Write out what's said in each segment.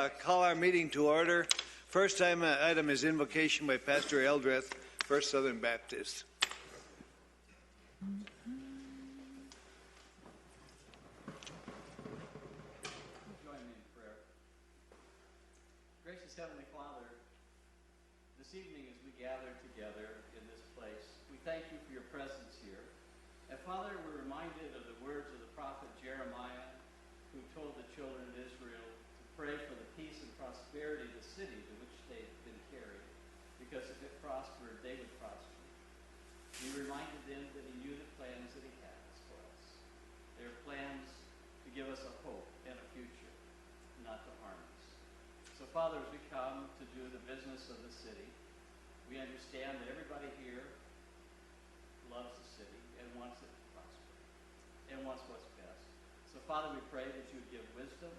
call our meeting to order. First item is invocation by Pastor Eldreth, First Southern Baptist. Join me in prayer. Gracious Heavenly Father, this evening as we gather together in this place, we thank you for your presence here. And Father, we're reminded of the words of the prophet Jeremiah, who told the children of Israel to pray for the peace and prosperity of the city to which they've been carried, because if it prospered, they would prosper. We reminded them that he knew the plans that he has for us. They are plans to give us a hope and a future, not to harm us. So Father, as we come to do the business of the city, we understand that everybody here loves the city and wants it to prosper and wants what's best. So Father, we pray that you would give wisdom,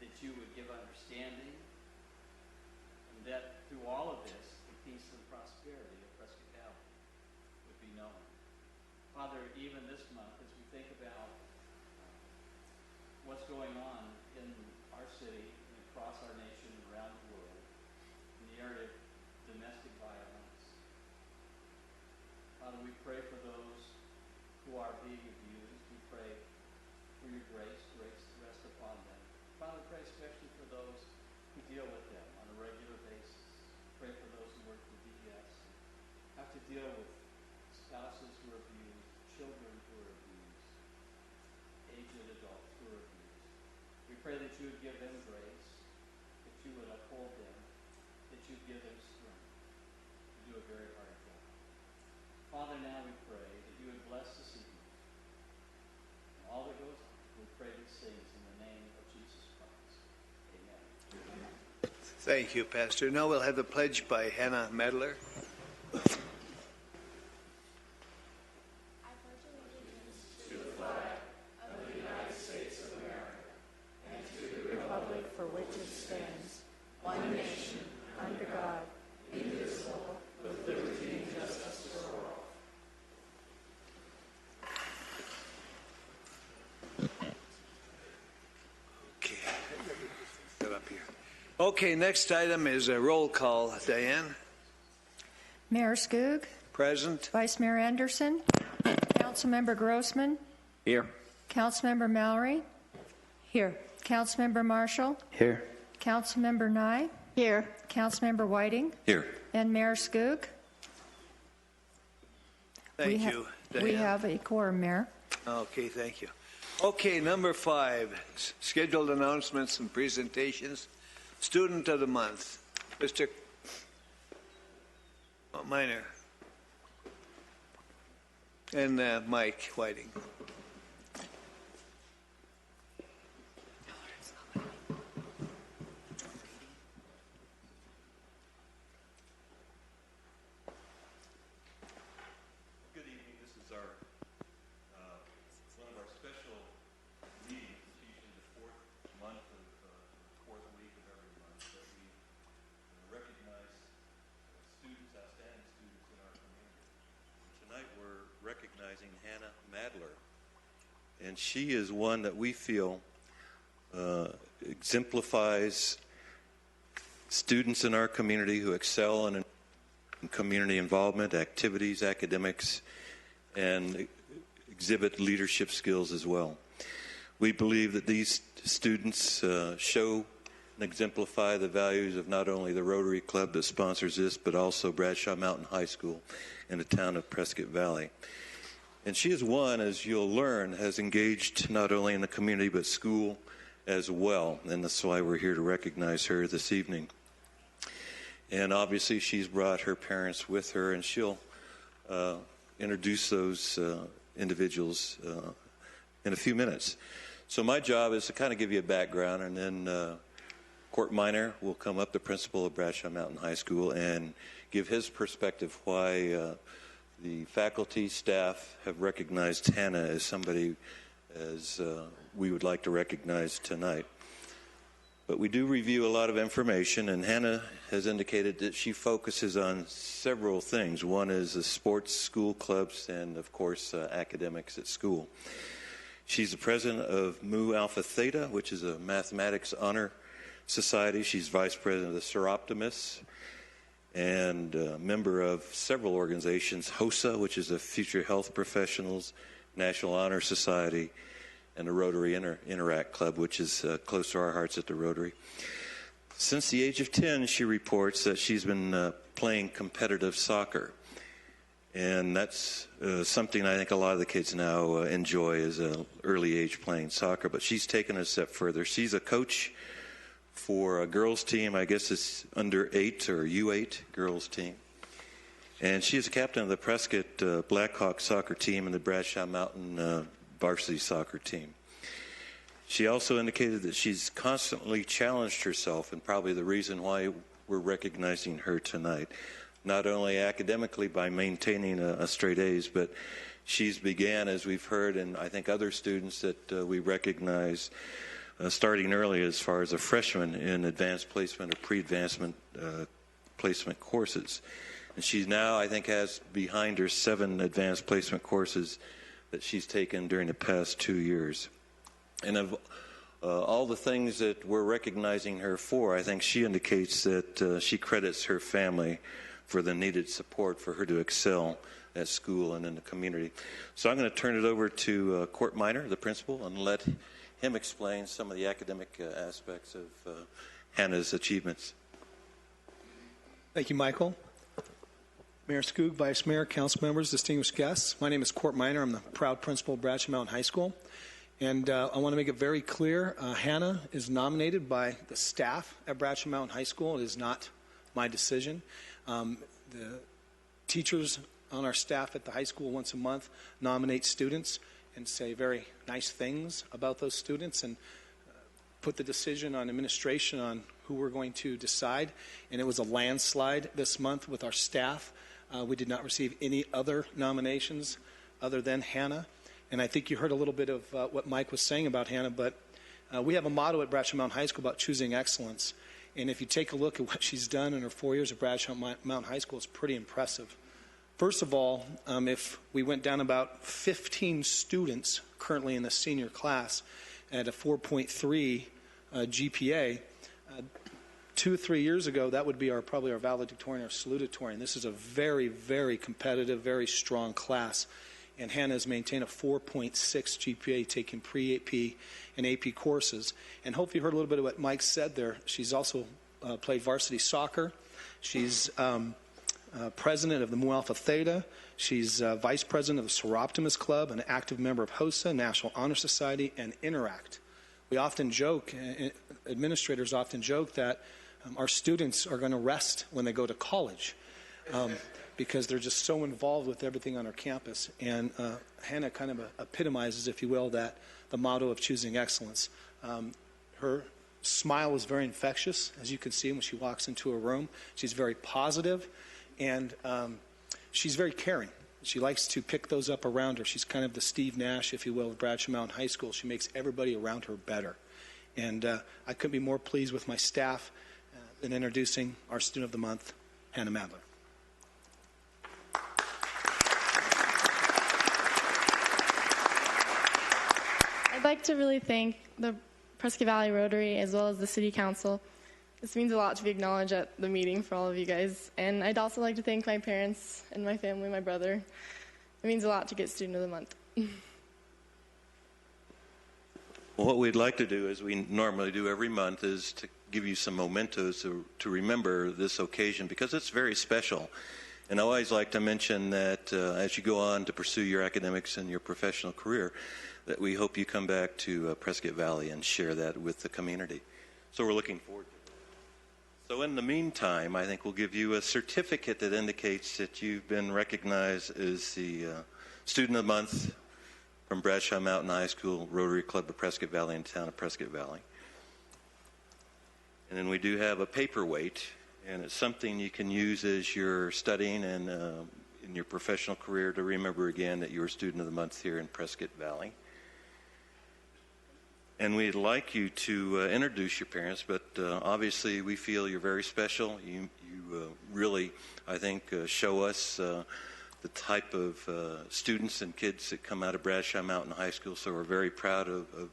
that you would give understanding, and that through all of this, the peace and prosperity of Prescott Valley would be known. Father, even this month, as we think about what's going on in our city and across our nation and around the world, in the area of domestic violence, Father, we pray for those who are being abused. We pray for your grace to rest upon them. Father, pray especially for those who deal with them on a regular basis. Pray for those who work for DES, have to deal with spouses who are abused, children who are abused, aged adults who are abused. We pray that you would give them grace, that you would uphold them, that you would give them strength to do a very hard job. Father, now we pray that you would bless this evening and all that goes on. We pray these things in the name of Jesus Christ. Amen. Thank you, Pastor. Now we'll have the pledge by Hannah Medler. Republic for which it stands, one nation, under God, indivisible, with liberty and justice for all. Okay. Get up here. Okay, next item is a roll call. Diane? Mayor Skoog, Present. Vice Mayor Anderson, Councilmember Grossman, Here. Councilmember Mallory, Here. Councilmember Marshall, Here. Councilmember Nye, Here. Councilmember Whiting, Here. and Mayor Skoog. Thank you, Diane. We have a quorum, Mayor. Okay, thank you. Okay, number 5, scheduled announcements and presentations. Student of the month, Mr. Minor and Mike Whiting. Good evening. This is our one of our special meetings. It's usually the fourth month of fourth week of every month that we recognize students, outstanding students in our community. Tonight we're recognizing Hannah Madler, and she is one that we feel exemplifies students in our community who excel in community involvement, activities, academics, and exhibit leadership skills as well. We believe that these students show and exemplify the values of not only the Rotary Club that sponsors this, but also Bradshaw Mountain High School in the town of Prescott Valley. And she is one, as you'll learn, has engaged not only in the community but school as well, and that's why we're here to recognize her this evening. And obviously she's brought her parents with her, and she'll introduce those individuals in a few minutes. So my job is to kind of give you a background, and then Court Minor will come up, the principal of Bradshaw Mountain High School, and give his perspective why the faculty, staff have recognized Hannah as somebody as we would like to recognize tonight. But we do review a lot of information, and Hannah has indicated that she focuses on several things. One is the sports, school clubs, and, of course, academics at school. She's the president of Mu Alpha Theta, which is a mathematics honor Society. She's vice president of the Seroptimists and a member of several organizations, HOSA, which is the Future Health Professionals, National Honor Society, and the Rotary Interact Club, which is close to our hearts at the Rotary. Since the age of 10, she reports that she's been playing competitive soccer. And that's something I think a lot of the kids now enjoy as an early age playing soccer. But she's taken it a step further. She's a coach for a girls team. I guess it's under 8 or U8 girls team. And she is a captain of the Prescott Blackhawk soccer team and the Bradshaw Mountain varsity soccer team. She also indicated that she's constantly challenged herself, and probably the reason why we're recognizing her tonight. Not only academically by maintaining a straight A's, but she's began, as we've heard, and I think other students that we recognize starting early as far as a freshman in advanced placement or pre-advancement placement courses. And she now, I think, has behind her 7 advanced placement courses that she's taken during the past 2 years. And of all the things that we're recognizing her for, I think she indicates that she credits her family for the needed support for her to excel at school and in the community. So I'm going to turn it over to Court Miner, the principal, and let him explain some of the academic aspects of Hannah's achievements. Thank you, Michael. Mayor Skoog, Vice Mayor, council members, distinguished guests. My name is Court Miner. I'm the proud principal of Bradshaw Mountain High School. And I want to make it very clear, Hannah is nominated by the staff at Bradshaw Mountain High School. It is not my decision. The teachers on our staff at the high school once a month nominate students and say very nice things about those students and put the decision on administration on who we're going to decide. And it was a landslide this month with our staff. We did not receive any other nominations other than Hannah. And I think you heard a little bit of what Mike was saying about Hannah, but we have a motto at Bradshaw Mountain High School about choosing excellence. And if you take a look at what she's done in her 4 years at Bradshaw Mountain High School, it's pretty impressive. First of all, if we went down about 15 students currently in the senior class at a 4.3 GPA, 2 or 3 years ago, that would be probably our valedictorian or salutatorian. This is a very, very competitive, very strong class. And Hannah has maintained a 4.6 GPA, taking pre-AP and AP courses. And hopefully you heard a little bit of what Mike said there. She's also played varsity soccer. She's president of the Mu Alpha Theta. She's vice president of the Seroptimus Club, an active member of HOSA, National Honor Society, and Interact. We often joke, administrators often joke that our students are going to rest when they go to college. Because they're just so involved with everything on our campus. And Hannah kind of epitomizes, if you will, that the motto of choosing excellence. Her smile is very infectious, as you can see when she walks into a room. She's very positive, and she's very caring. She likes to pick those up around her. She's kind of the Steve Nash, if you will, of Bradshaw Mountain High School. She makes everybody around her better. And I couldn't be more pleased with my staff in introducing our Student of the Month, Hannah Madler. I'd like to really thank the Prescott Valley Rotary as well as the City Council. This means a lot to be acknowledged at the meeting for all of you guys. And I'd also like to thank my parents and my family, my brother. It means a lot to get Student of the Month. Well, what we'd like to do, as we normally do every month, is to give you some mementos to remember this occasion, because it's very special. And I always like to mention that as you go on to pursue your academics and your professional career, that we hope you come back to Prescott Valley and share that with the community. So we're looking forward to it. So in the meantime, I think we'll give you a certificate that indicates that you've been recognized as the Student of the Month from Bradshaw Mountain High School, Rotary Club of Prescott Valley, and Town of Prescott Valley. And then we do have a paperweight, and it's something you can use as you're studying and in your professional career to remember again that you're a Student of the Month here in Prescott Valley. And we'd like you to introduce your parents, but obviously we feel you're very special. You really, I think, show us the type of students and kids that come out of Bradshaw Mountain High School, so we're very proud of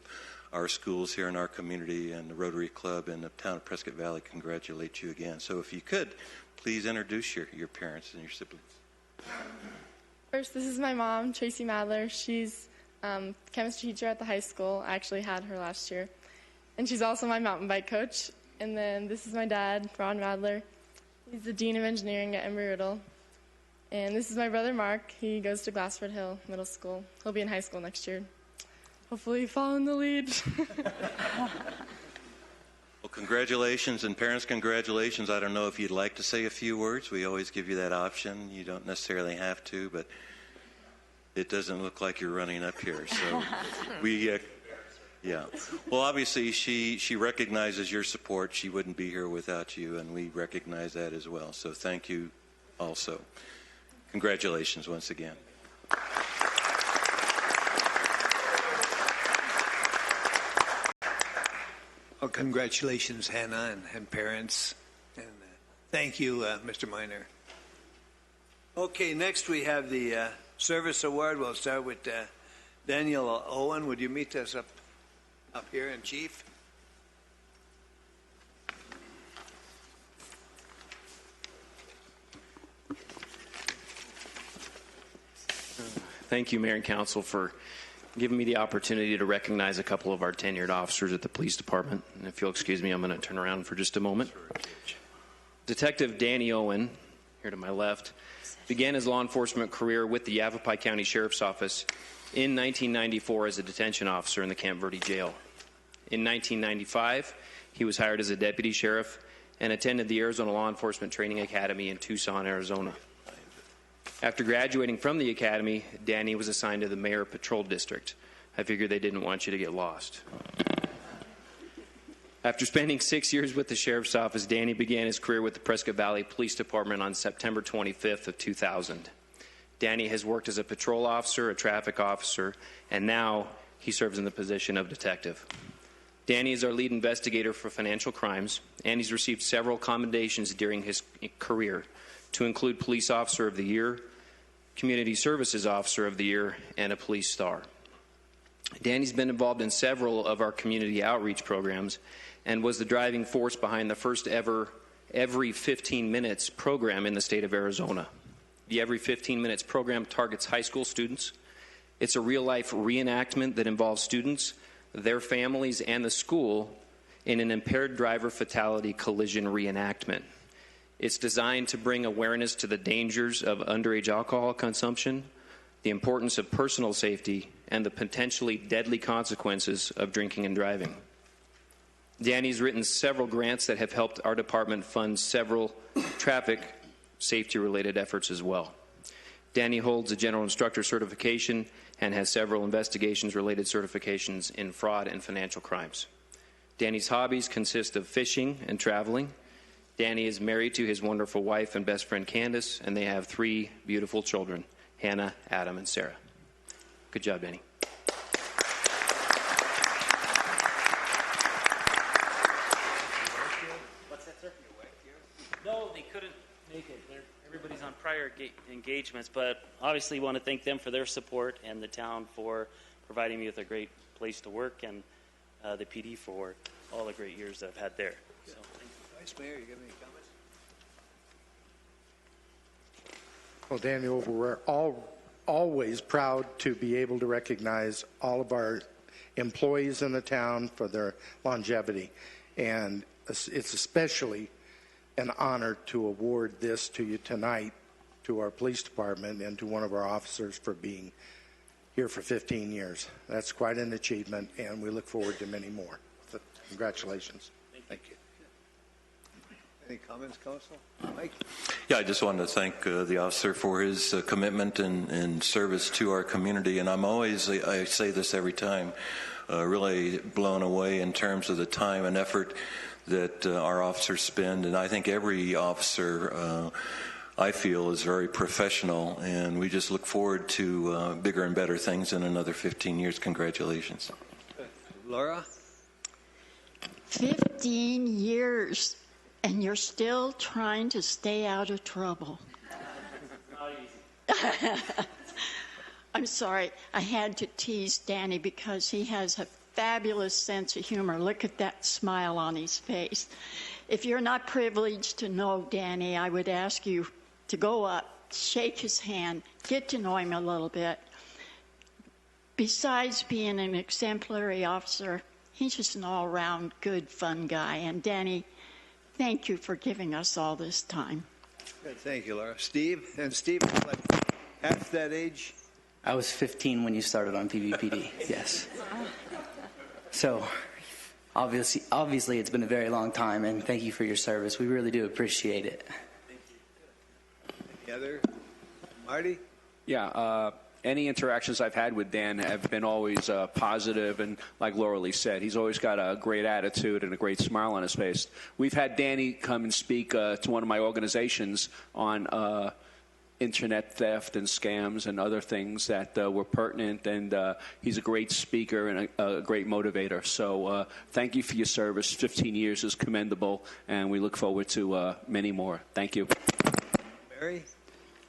our schools here in our community and the Rotary Club and the town of Prescott Valley congratulate you again. So if you could, please introduce your parents and your siblings. First, this is my mom, Tracy Madler. She's chemistry teacher at the high school. I actually had her last year. And she's also my mountain bike coach. And then this is my dad, Ron Madler. He's the Dean of Engineering at Embry-Riddle. And this is my brother, Mark. He goes to Glassford Hill Middle School. He'll be in high school next year. Hopefully follow in the lead. Well, congratulations, and parents, congratulations. I don't know if you'd like to say a few words. We always give you that option. You don't necessarily have to, but it doesn't look like you're running up here. So yeah. Well, obviously, she recognizes your support. She wouldn't be here without you, and we recognize that as well. So thank you also. Congratulations once again. Well, congratulations, Hannah and parents. And thank you, Mr. Minor. Okay, next we have the Service Award. We'll start with Daniel Owen. Would you meet us up here in Chief? Thank you, Mayor and Council, for giving me the opportunity to recognize a couple of our tenured officers at the police department. And if you'll excuse me, I'm going to turn around for just a moment. Detective Danny Owen, here to my left, began his law enforcement career with the Yavapai County Sheriff's Office in 1994 as a detention officer in the Camp Verde Jail. In 1995, he was hired as a deputy sheriff and attended the Arizona Law Enforcement Training Academy in Tucson, Arizona. After graduating from the academy, Danny was assigned to the Mayor Patrol District. I figured they didn't want you to get lost. After spending 6 years with the Sheriff's Office, Danny began his career with the Prescott Valley Police Department on September 25th of 2000. Danny has worked as a patrol officer, a traffic officer, and now he serves in the position of detective. Danny is our lead investigator for financial crimes, and he's received several commendations during his career, to include Police Officer of the Year, Community Services Officer of the Year, and a Police Star. Danny's been involved in several of our community outreach programs and was the driving force behind the first ever Every 15 Minutes program in the state of Arizona. The Every 15 Minutes program targets high school students. It's a real-life reenactment that involves students, their families, and the school in an impaired driver fatality collision reenactment. It's designed to bring awareness to the dangers of underage alcohol consumption, the importance of personal safety, and the potentially deadly consequences of drinking and driving. Danny's written several grants that have helped our department fund several traffic safety-related efforts as well. Danny holds a general instructor certification and has several investigations-related certifications in fraud and financial crimes. Danny's hobbies consist of fishing and traveling. Danny is married to his wonderful wife and best friend, Candace, and they have 3 beautiful children, Hannah, Adam, and Sarah. Good job, Danny. What's that, sir? No, they couldn't make it. Everybody's on prior engagements, but obviously want to thank them for their support and the town for providing me with a great place to work, and the PD for all the great years that I've had there. So, Vice Mayor, you got any comments? Well, Daniel, we're always proud to be able to recognize all of our employees in the town for their longevity. And it's especially an honor to award this to you tonight, to our police department and to one of our officers for being here for 15 years. That's quite an achievement, and we look forward to many more. So, congratulations. Thank you. Any comments, Council? Mike? Yeah, I just wanted to thank the officer for his commitment and service to our community. And I say this every time, really blown away in terms of the time and effort that our officers spend. And I think every officer, I feel, is very professional. And we just look forward to bigger and better things in another 15 years. Congratulations. Laura? 15 years. And you're still trying to stay out of trouble. not easy. I'm sorry. I had to tease Danny because he has a fabulous sense of humor. Look at that smile on his face. If you're not privileged to know Danny, I would ask you to go up, shake his hand, get to know him a little bit. Besides being an exemplary officer, he's just an all-around good, fun guy. And Danny, thank you for giving us all this time. Good, thank you, Laura. Steve? And Steve, what, half that age? I was 15 when you started on PVPD, yes. So, obviously it's been a very long time, and thank you for your service. We really do appreciate it. Any other? Marty? Yeah, any interactions I've had with Dan have been always positive, and like Laura Lee said, he's always got a great attitude and a great smile on his face. We've had Danny come and speak to one of my organizations on internet theft and scams and other things that were pertinent, and he's a great speaker and a great motivator. So thank you for your service. 15 years is commendable, and we look forward to many more. Thank you. Mary?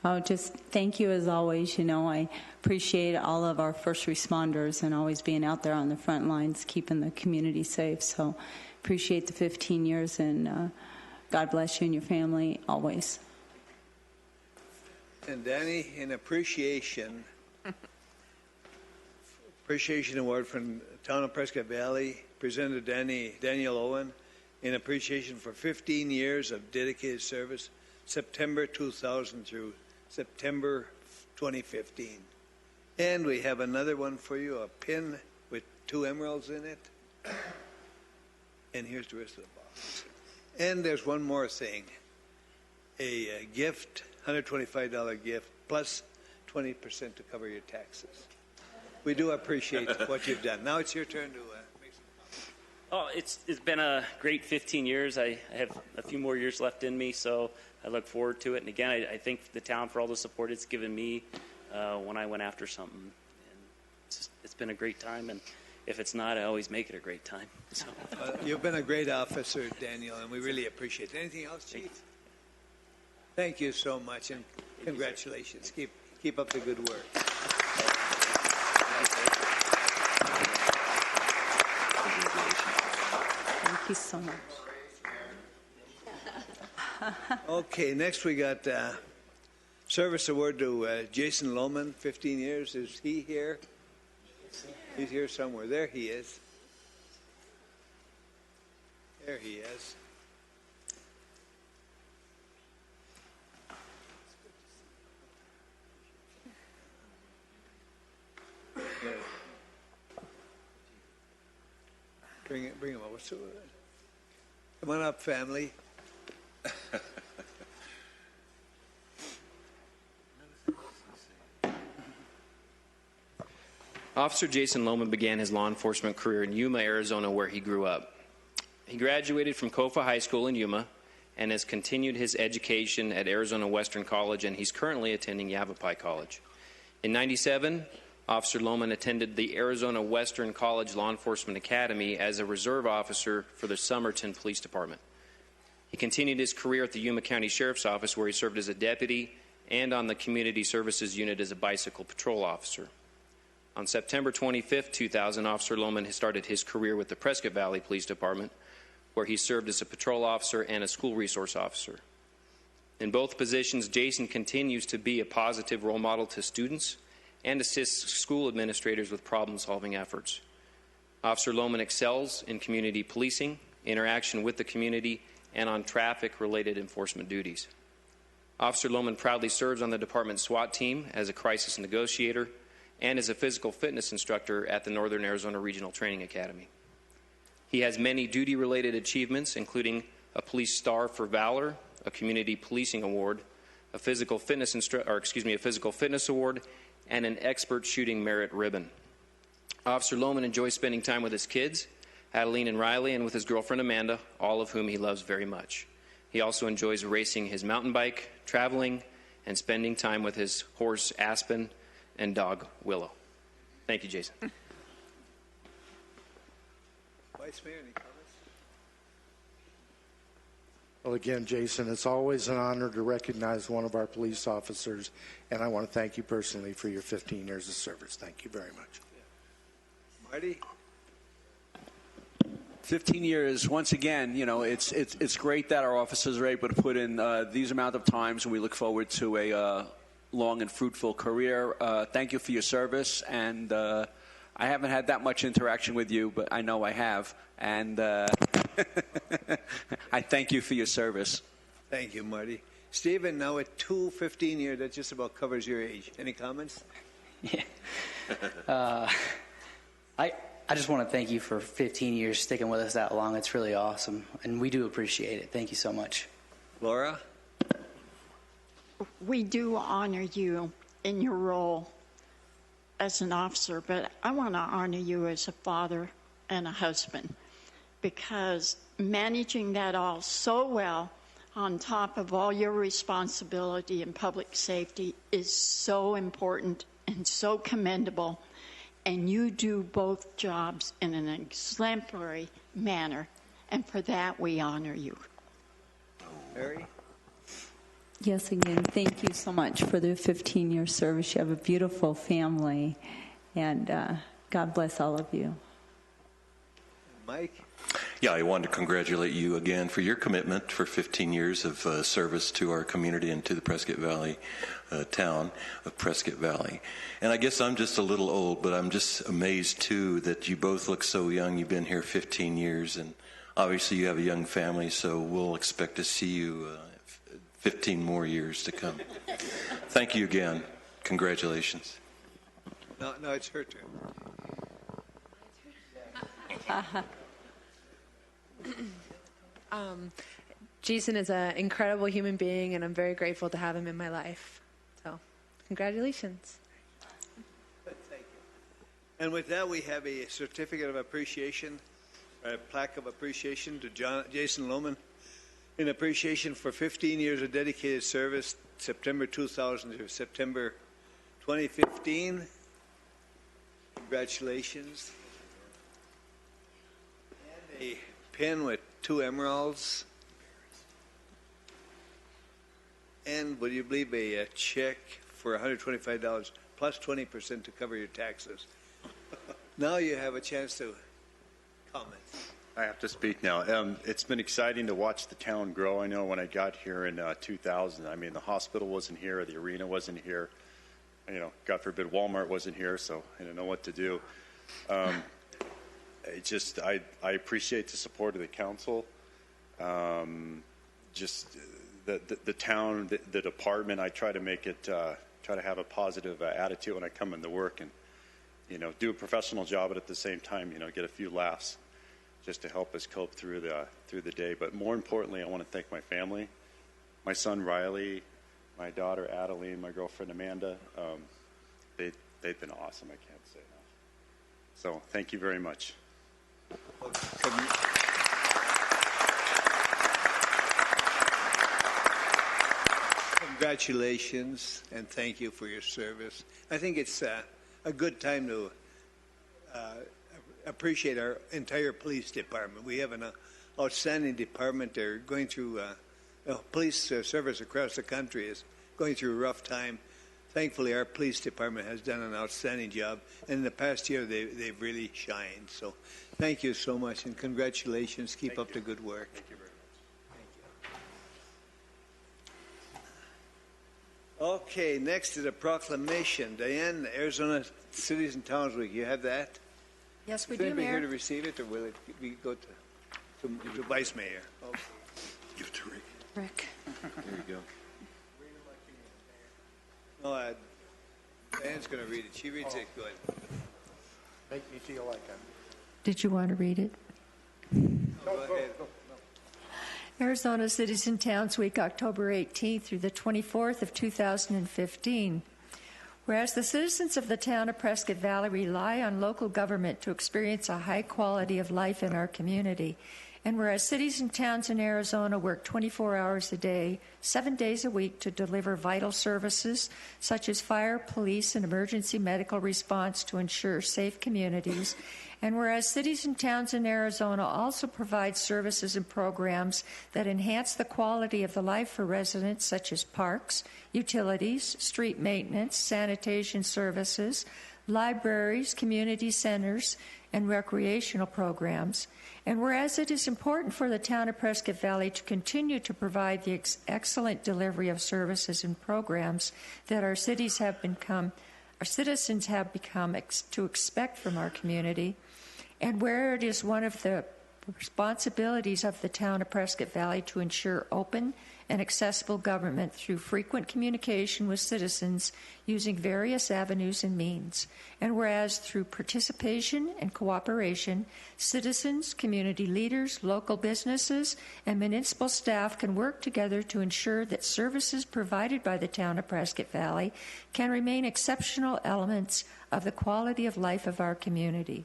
Oh, just thank you as always. You know, I appreciate all of our first responders and always being out there on the front lines, keeping the community safe. So appreciate the 15 years, and God bless you and your family always. And Danny, in appreciation award from Town of Prescott Valley, presented Daniel Owen in appreciation for 15 years of dedicated service, September 2000 through September 2015. And we have another one for you, a pin with 2 emeralds in it. And here's the rest of the box. And there's one more thing, a gift, $125 gift, plus 20% to cover your taxes. We do appreciate what you've done. Now it's your turn to make some comments. It's been a great 15 years. I have a few more years left in me, so I look forward to it. And again, I thank the town for all the support it's given me when I went after something. And it's been a great time, and if it's not, I always make it a great time. So. You've been a great officer, Daniel, and we really appreciate it. Anything else, Chief? Thank you so much, and congratulations. Keep up the good work. Thank you so much. Okay, next we got service award to Jason Lohman, 15 years. Is he here? He's here somewhere. There he is. There he is. Bring him over. Come on up, family. Officer Jason Lohman began his law enforcement career in Yuma, Arizona, where he grew up. He graduated from Kofa High School in Yuma and has continued his education at Arizona Western College, and he's currently attending Yavapai College. In '97, Officer Lohman attended the Arizona Western College Law Enforcement Academy as a reserve officer for the Somerton Police Department. He continued his career at the Yuma County Sheriff's Office, where he served as a deputy and on the Community Services Unit as a bicycle patrol officer. On September 25, 2000, Officer Lohman started his career with the Prescott Valley Police Department, where he served as a patrol officer and a school resource officer. In both positions, Jason continues to be a positive role model to students and assists school administrators with problem-solving efforts. Officer Lohman excels in community policing, interaction with the community, and on traffic-related enforcement duties. Officer Lohman proudly serves on the department's SWAT team as a crisis negotiator and as a physical fitness instructor at the Northern Arizona Regional Training Academy. He has many duty-related achievements, including a Police Star for Valor, a Community Policing Award, a Physical Fitness Award, and an Expert Shooting Merit Ribbon. Officer Lohman enjoys spending time with his kids, Adeline and Riley, and with his girlfriend Amanda, all of whom he loves very much. He also enjoys racing his mountain bike, traveling, and spending time with his horse Aspen and dog Willow. Thank you, Jason. Vice Mayor, any comments? Well, again, Jason, it's always an honor to recognize one of our police officers, and I want to thank you personally for your 15 years of service. Thank you very much. Marty? 15 years. Once again, you know, it's great that our officers are able to put in these amount of times, and we look forward to a long and fruitful career. Thank you for your service, and I haven't had that much interaction with you, but I know I have, and I thank you for your service. Thank you, Marty. Stephen, now at 15 years, that just about covers your age. Any comments? Yeah. I just want to thank you for 15 years sticking with us that long. It's really awesome, and we do appreciate it. Thank you so much. Laura? We do honor you in your role as an officer, but I want to honor you as a father and a husband, because managing that all so well on top of all your responsibility in public safety is so important and so commendable. And you do both jobs in an exemplary manner, and for that we honor you. Mary? Yes, again, thank you so much for the 15-year service. You have a beautiful family, and God bless all of you. Mike? Yeah, I wanted to congratulate you again for your commitment for 15 years of service to our community and to the Prescott Valley town of Prescott Valley. And I guess I'm just a little old, but I'm just amazed, too, that you both look so young. You've been here 15 years, and obviously you have a young family, so we'll expect to see you 15 more years to come. Thank you again. Congratulations. No, it's her turn. Jason is an incredible human being, and I'm very grateful to have him in my life. So, congratulations. Thank you. And with that, we have a certificate of appreciation, a plaque of appreciation to Jason Lohman in appreciation for 15 years of dedicated service, September 2000 to September 2015. Congratulations. And a pin with 2 emeralds. And would you believe a check for $125 plus 20% to cover your taxes? Now you have a chance to comment. I have to speak now. It's been exciting to watch the town grow. I know when I got here in 2000, I mean, the hospital wasn't here, the arena wasn't here. You know, God forbid Walmart wasn't here, so I didn't know what to do. I appreciate the support of the council. Just the town, the department. I try to make it, try to have a positive attitude when I come into work, and you know, do a professional job, but at the same time, you know, get a few laughs, just to help us cope through the day. But more importantly, I want to thank my family, my son Riley, my daughter Adeline, my girlfriend Amanda. They've been awesome. I can't say enough. So thank you very much. Congratulations, and thank you for your service. I think it's a good time to appreciate our entire police department. We have an outstanding department. They're going through police service across the country is going through a rough time. Thankfully, our police department has done an outstanding job, and in the past year, they've really shined. So thank you so much, and congratulations. Keep up the good work. Thank you very much. Thank you. Okay, next is a proclamation. Diane, Arizona Cities and Towns Week. You have that? Yes, we Is do, anybody here Mayor. to receive it, or will it go to Vice Mayor? Okay. Give it to Rick. Rick. There you go. No, Diane's going to read it. She reads it good. Make me feel like I'm... Did you want to read it? Go ahead. Arizona Cities and Towns Week, October 18th through the 24th of 2015. Whereas the citizens of the town of Prescott Valley rely on local government to experience a high quality of life in our community, and whereas cities and towns in Arizona work 24 hours a day, 7 days a week to deliver vital services such as fire, police, and emergency medical response to ensure safe communities, and whereas cities and towns in Arizona also provide services and programs that enhance the quality of the life for residents such as parks, utilities, street maintenance, sanitation services, libraries, community centers, and recreational programs. And whereas it is important for the town of Prescott Valley to continue to provide the excellent delivery of services and programs that our citizens have become to expect from our community, and where it is one of the responsibilities of the town of Prescott Valley to ensure open and accessible government through frequent communication with citizens using various avenues and means. And whereas through participation and cooperation, citizens, community leaders, local businesses, and municipal staff can work together to ensure that services provided by the town of Prescott Valley can remain exceptional elements of the quality of life of our community.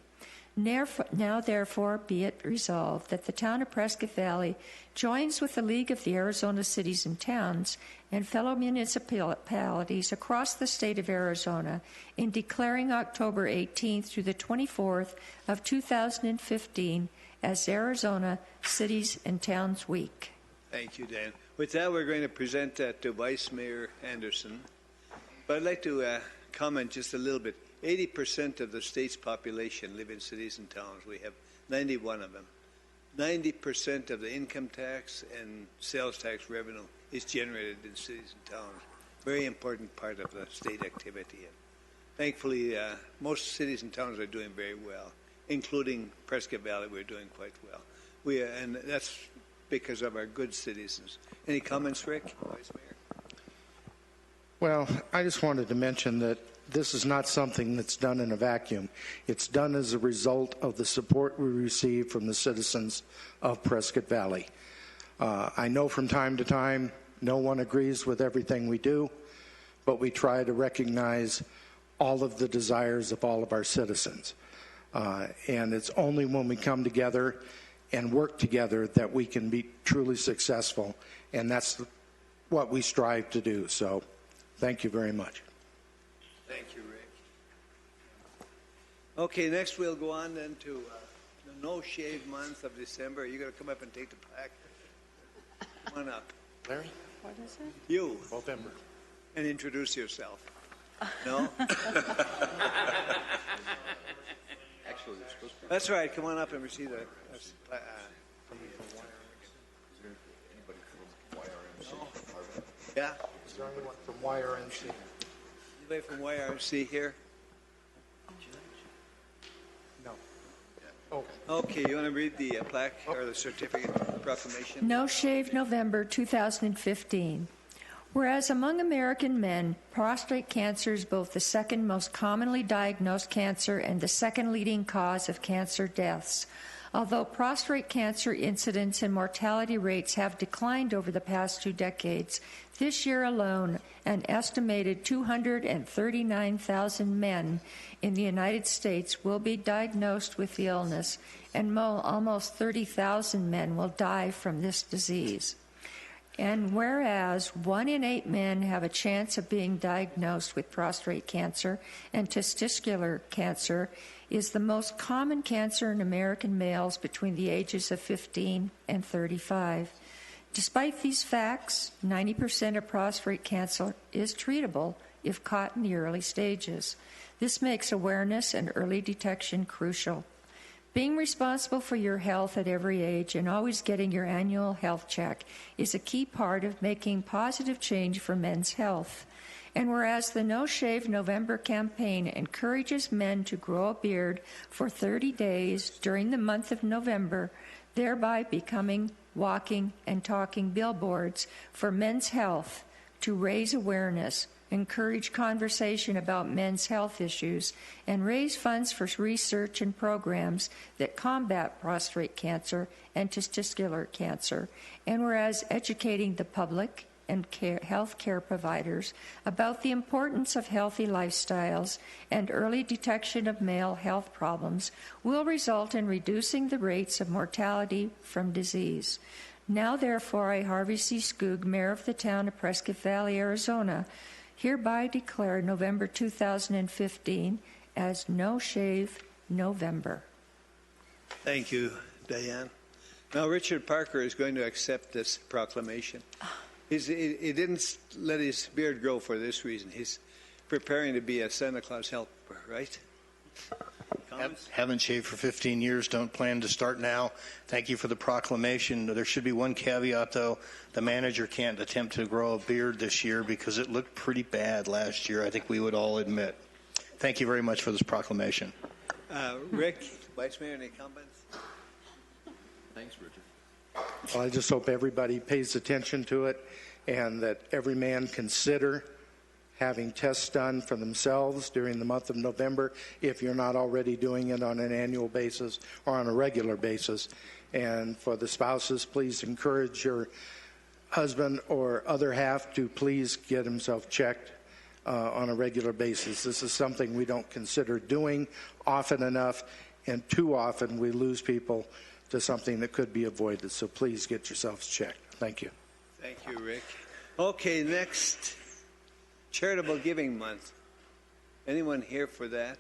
Now, therefore, be it resolved that the town of Prescott Valley joins with the League of the Arizona Cities and Towns and fellow municipalities across the state of Arizona in declaring October 18th through the 24th of 2015 as Arizona Cities and Towns Week. Thank you, Dan. With that, we're going to present that to Vice Mayor Anderson. But I'd like to comment just a little bit. 80% of the state's population live in cities and towns. We have 91 of them. 90% of the income tax and sales tax revenue is generated in cities and towns. Very important part of the state activity. And thankfully, most cities and towns are doing very well, including Prescott Valley. We're doing quite well. And that's because of our good citizens. Any comments, Rick? Vice Mayor? Well, I just wanted to mention that this is not something that's done in a vacuum. It's done as a result of the support we receive from the citizens of Prescott Valley. I know from time to time no one agrees with everything we do, but we try to recognize all of the desires of all of our citizens. And it's only when we come together and work together that we can be truly successful, and that's what we strive to do. So thank you very much. Thank you, Rick. Okay, next we'll go on then to the No Shave Month of December. You're going to come up and take the plaque. Come on up. Larry? What is it? You. November. And introduce yourself. No? Actually, you're supposed to. That's right. Come on up and receive the yeah? Is there anyone from YRMC? Anybody from YRMC here? No. Okay. Okay, you want to read the plaque or the certificate proclamation? No Shave November 2015. Whereas among American men, prostate cancer is both the second most commonly diagnosed cancer and the second leading cause of cancer deaths. Although prostate cancer incidence and mortality rates have declined over the past 2 decades, this year alone, an estimated 239,000 men in the United States will be diagnosed with the illness, and almost 30,000 men will die from this disease. And whereas 1 in 8 men have a chance of being diagnosed with prostate cancer, and testicular cancer is the most common cancer in American males between the ages of 15 and 35. Despite these facts, 90% of prostate cancer is treatable if caught in the early stages. This makes awareness and early detection crucial. Being responsible for your health at every age and always getting your annual health check is a key part of making positive change for men's health. And whereas the No Shave November campaign encourages men to grow a beard for 30 days during the month of November, thereby becoming walking and talking billboards for men's health to raise awareness, encourage conversation about men's health issues, and raise funds for research and programs that combat prostate cancer and testicular cancer. And whereas educating the public and health care providers about the importance of healthy lifestyles and early detection of male health problems will result in reducing the rates of mortality from disease. Now, therefore, I, Harvey C. Skoog, Mayor of the town of Prescott Valley, Arizona, hereby declare November 2015 as No Shave November. Thank you, Diane. Now, Richard Parker is going to accept this proclamation. He didn't let his beard grow for this reason. He's preparing to be a Santa Claus helper right? Comments? Haven't shaved for 15 years, don't plan to start now. Thank you for the proclamation. There should be one caveat, though. The manager can't attempt to grow a beard this year because it looked pretty bad last year, I think we would all admit. Thank you very much for this proclamation. Rick, Vice Mayor, any comments? Thanks, Richard. Well, I just hope everybody pays attention to it and that every man consider having tests done for themselves during the month of November if you're not already doing it on an annual basis or on a regular basis. And for the spouses, please encourage your husband or other half to please get himself checked on a regular basis. This is something we don't consider doing often enough, and too often we lose people to something that could be avoided. So please get yourselves checked. Thank you. Thank you, Rick. Okay, next, Charitable Giving Month. Anyone here for that?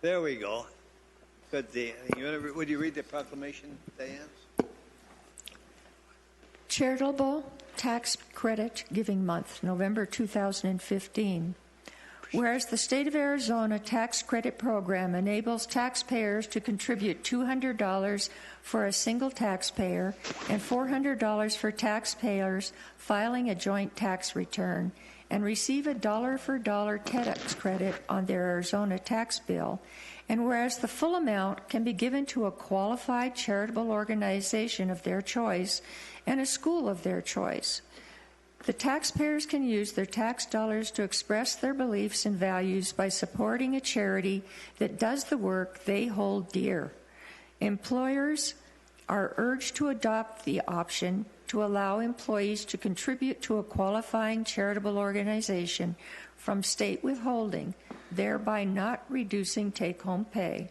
There we go. Good. Would you read the proclamation, Diane? Charitable Tax Credit Giving Month, November 2015. Whereas the State of Arizona Tax Credit Program enables taxpayers to contribute $200 for a single taxpayer and $400 for taxpayers filing a joint tax return and receive a dollar-for-dollar tax credit on their Arizona tax bill, and whereas the full amount can be given to a qualified charitable organization of their choice and a school of their choice. The taxpayers can use their tax dollars to express their beliefs and values by supporting a charity that does the work they hold dear. Employers are urged to adopt the option to allow employees to contribute to a qualifying charitable organization from state withholding, thereby not reducing take-home pay.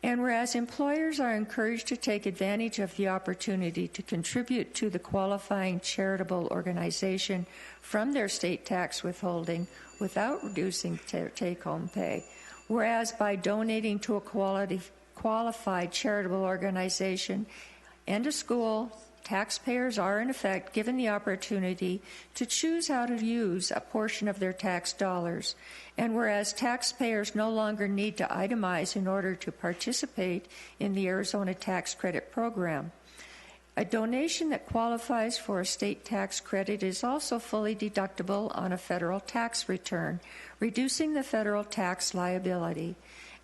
And whereas employers are encouraged to take advantage of the opportunity to contribute to the qualifying charitable organization from their state tax withholding without reducing take-home pay, whereas by donating to a qualified charitable organization and a school, taxpayers are in effect given the opportunity to choose how to use a portion of their tax dollars. And whereas taxpayers no longer need to itemize in order to participate in the Arizona Tax Credit Program. A donation that qualifies for a state tax credit is also fully deductible on a federal tax return, reducing the federal tax liability.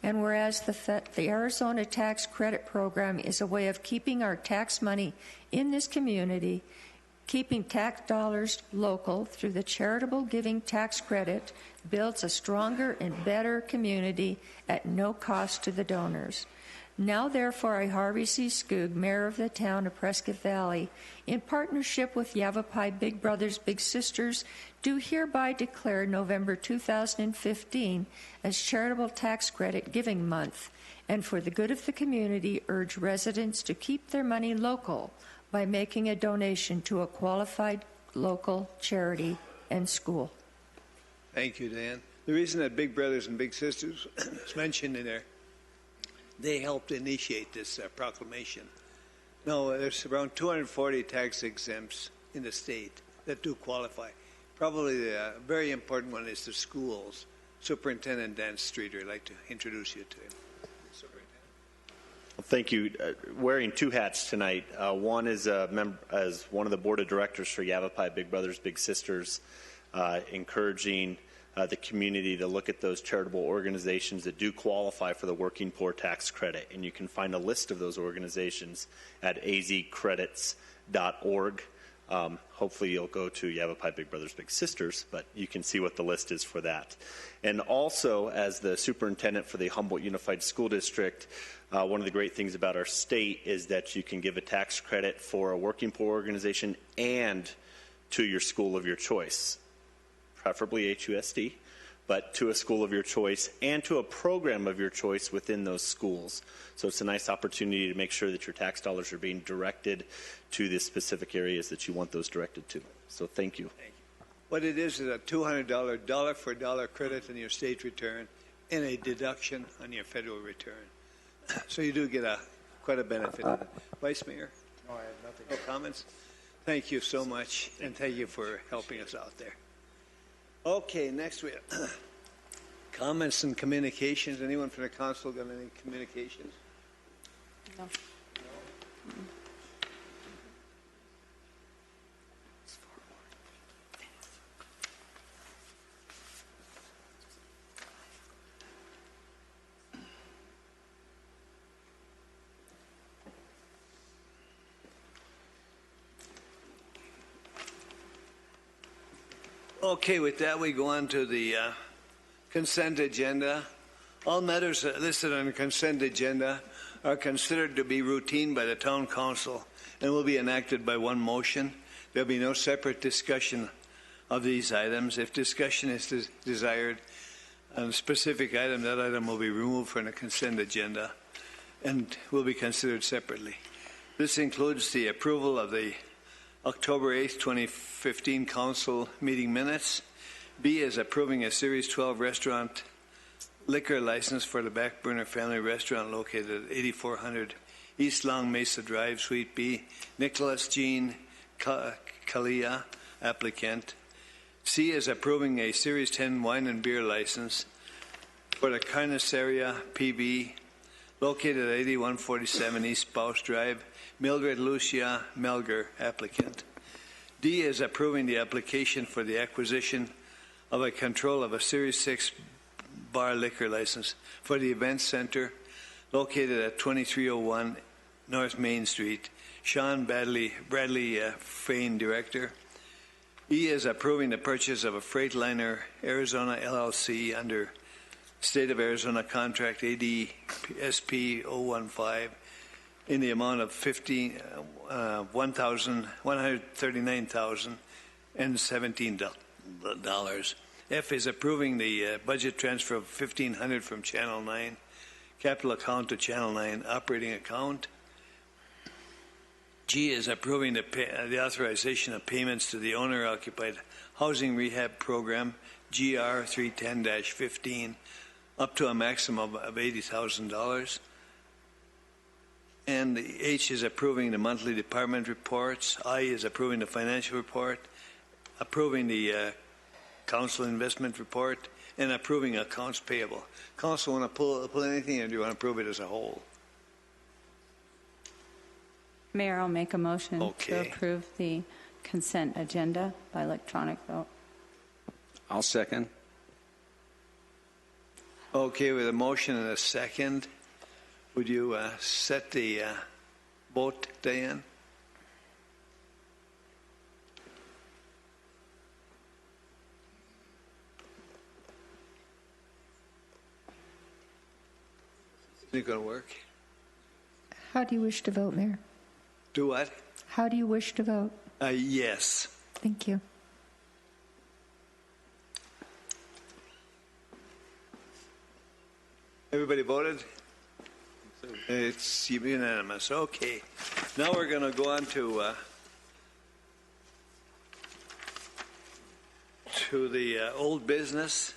And whereas the Arizona Tax Credit Program is a way of keeping our tax money in this community, keeping tax dollars local through the charitable giving tax credit builds a stronger and better community at no cost to the donors. Now, therefore, I, Harvey C. Skoog, Mayor of the town of Prescott Valley, in partnership with Yavapai Big Brothers Big Sisters, do hereby declare November 2015 as Charitable Tax Credit Giving Month, and for the good of the community, urge residents to keep their money local by making a donation to a qualified local charity and school. Thank you, Dan. The reason that Big Brothers and Big Sisters is mentioned in there, they helped initiate this proclamation. No, there's around 240 tax exempts in the state that do qualify. Probably the very important one is the schools. Superintendent Dan Streeter, I'd like to introduce you to him. Well, thank you. Wearing two hats tonight. One is as one of the board of directors for Yavapai Big Brothers Big Sisters, encouraging the community to look at those charitable organizations that do qualify for the Working Poor Tax Credit. And you can find a list of those organizations at azcredits.org. Hopefully you'll go to Yavapai Big Brothers Big Sisters, but you can see what the list is for that. And also, as the superintendent for the Humboldt Unified School District, one of the great things about our state is that you can give a tax credit for a working poor organization and to your school of your choice, preferably HUSD, but to a school of your choice and to a program of your choice within those schools. So it's a nice opportunity to make sure that your tax dollars are being directed to the specific areas that you want those directed to. So thank you. Thank you. What it is a $200 dollar-for-dollar credit on your state return and a deduction on your federal return. So you do get quite a benefit of it. Vice Mayor? No, I have nothing. No comments? Thank you so much, and thank you for helping us out there. Okay, next we have Comments and communications. Anyone from the council got any communications? No. Okay, with that, we go on to the consent agenda. All matters listed on the consent agenda are considered to be routine by the town council and will be enacted by one motion. There will be no separate discussion of these items. If discussion is desired on a specific item, that item will be removed from the consent agenda and will be considered separately. This includes the approval of the October 8th, 2015 council meeting minutes. B is approving a Series 12 restaurant liquor license for the Backburner Family Restaurant located at 8400 East Long Mesa Drive, Suite B. Nicholas Jean Kalia, applicant. C is approving a Series 10 wine and beer license for the Carniceria PB located at 8147 East Spouse Drive. Mildred Lucia Melger, applicant. D is approving the application for the acquisition of a control of a Series 6 bar liquor license for the Event Center located at 2301 North Main Street. Sean Bradley Fain, director. E is approving the purchase of a Freightliner Arizona LLC under State of Arizona Contract ADSP 015 in the amount of $139,017. F is approving the budget transfer of $1,500 from Channel 9 capital account to Channel 9 operating account. G is approving the authorization of payments to the owner-occupied housing rehab program, GR 310-15, up to a maximum of $80,000. And the H is approving the monthly department reports. I is approving the financial report, approving the council investment report, and approving accounts payable. Council want to pull anything, or do you want to approve it as a whole? Mayor, I'll make a motion Okay. to approve the consent agenda by electronic vote. I'll second. Okay, with a motion and a second, would you set the vote, Diane? Is it going to work? How do you wish to vote, Mayor? Do what? How do you wish to vote? Yes. Thank you. Everybody voted? It's unanimous. Okay. Now we're going to go on to the old business,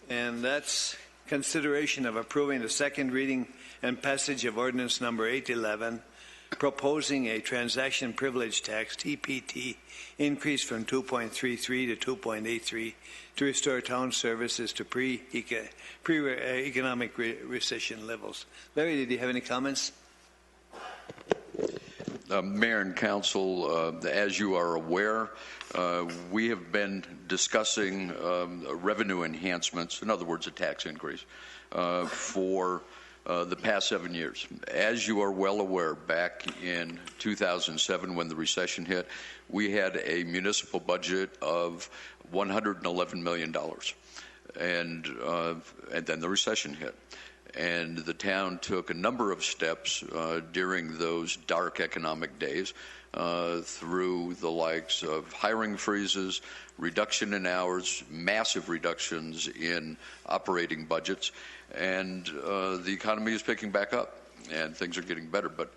and that's consideration of approving the second reading and passage of ordinance number 811, proposing a transaction privilege tax (TPT) increase from 2.33 to 2.83 to restore town services to pre-economic recession levels. Larry, did you have any comments? Mayor and Council, as you are aware, we have been discussing revenue enhancements, in other words, a tax increase, for the past 7 years. As you are well aware, back in 2007 when the recession hit, we had a municipal budget of $111 million. And then the recession hit. And the town took a number of steps during those dark economic days through the likes of hiring freezes, reduction in hours, massive reductions in operating budgets, and the economy is picking back up and things are getting better, but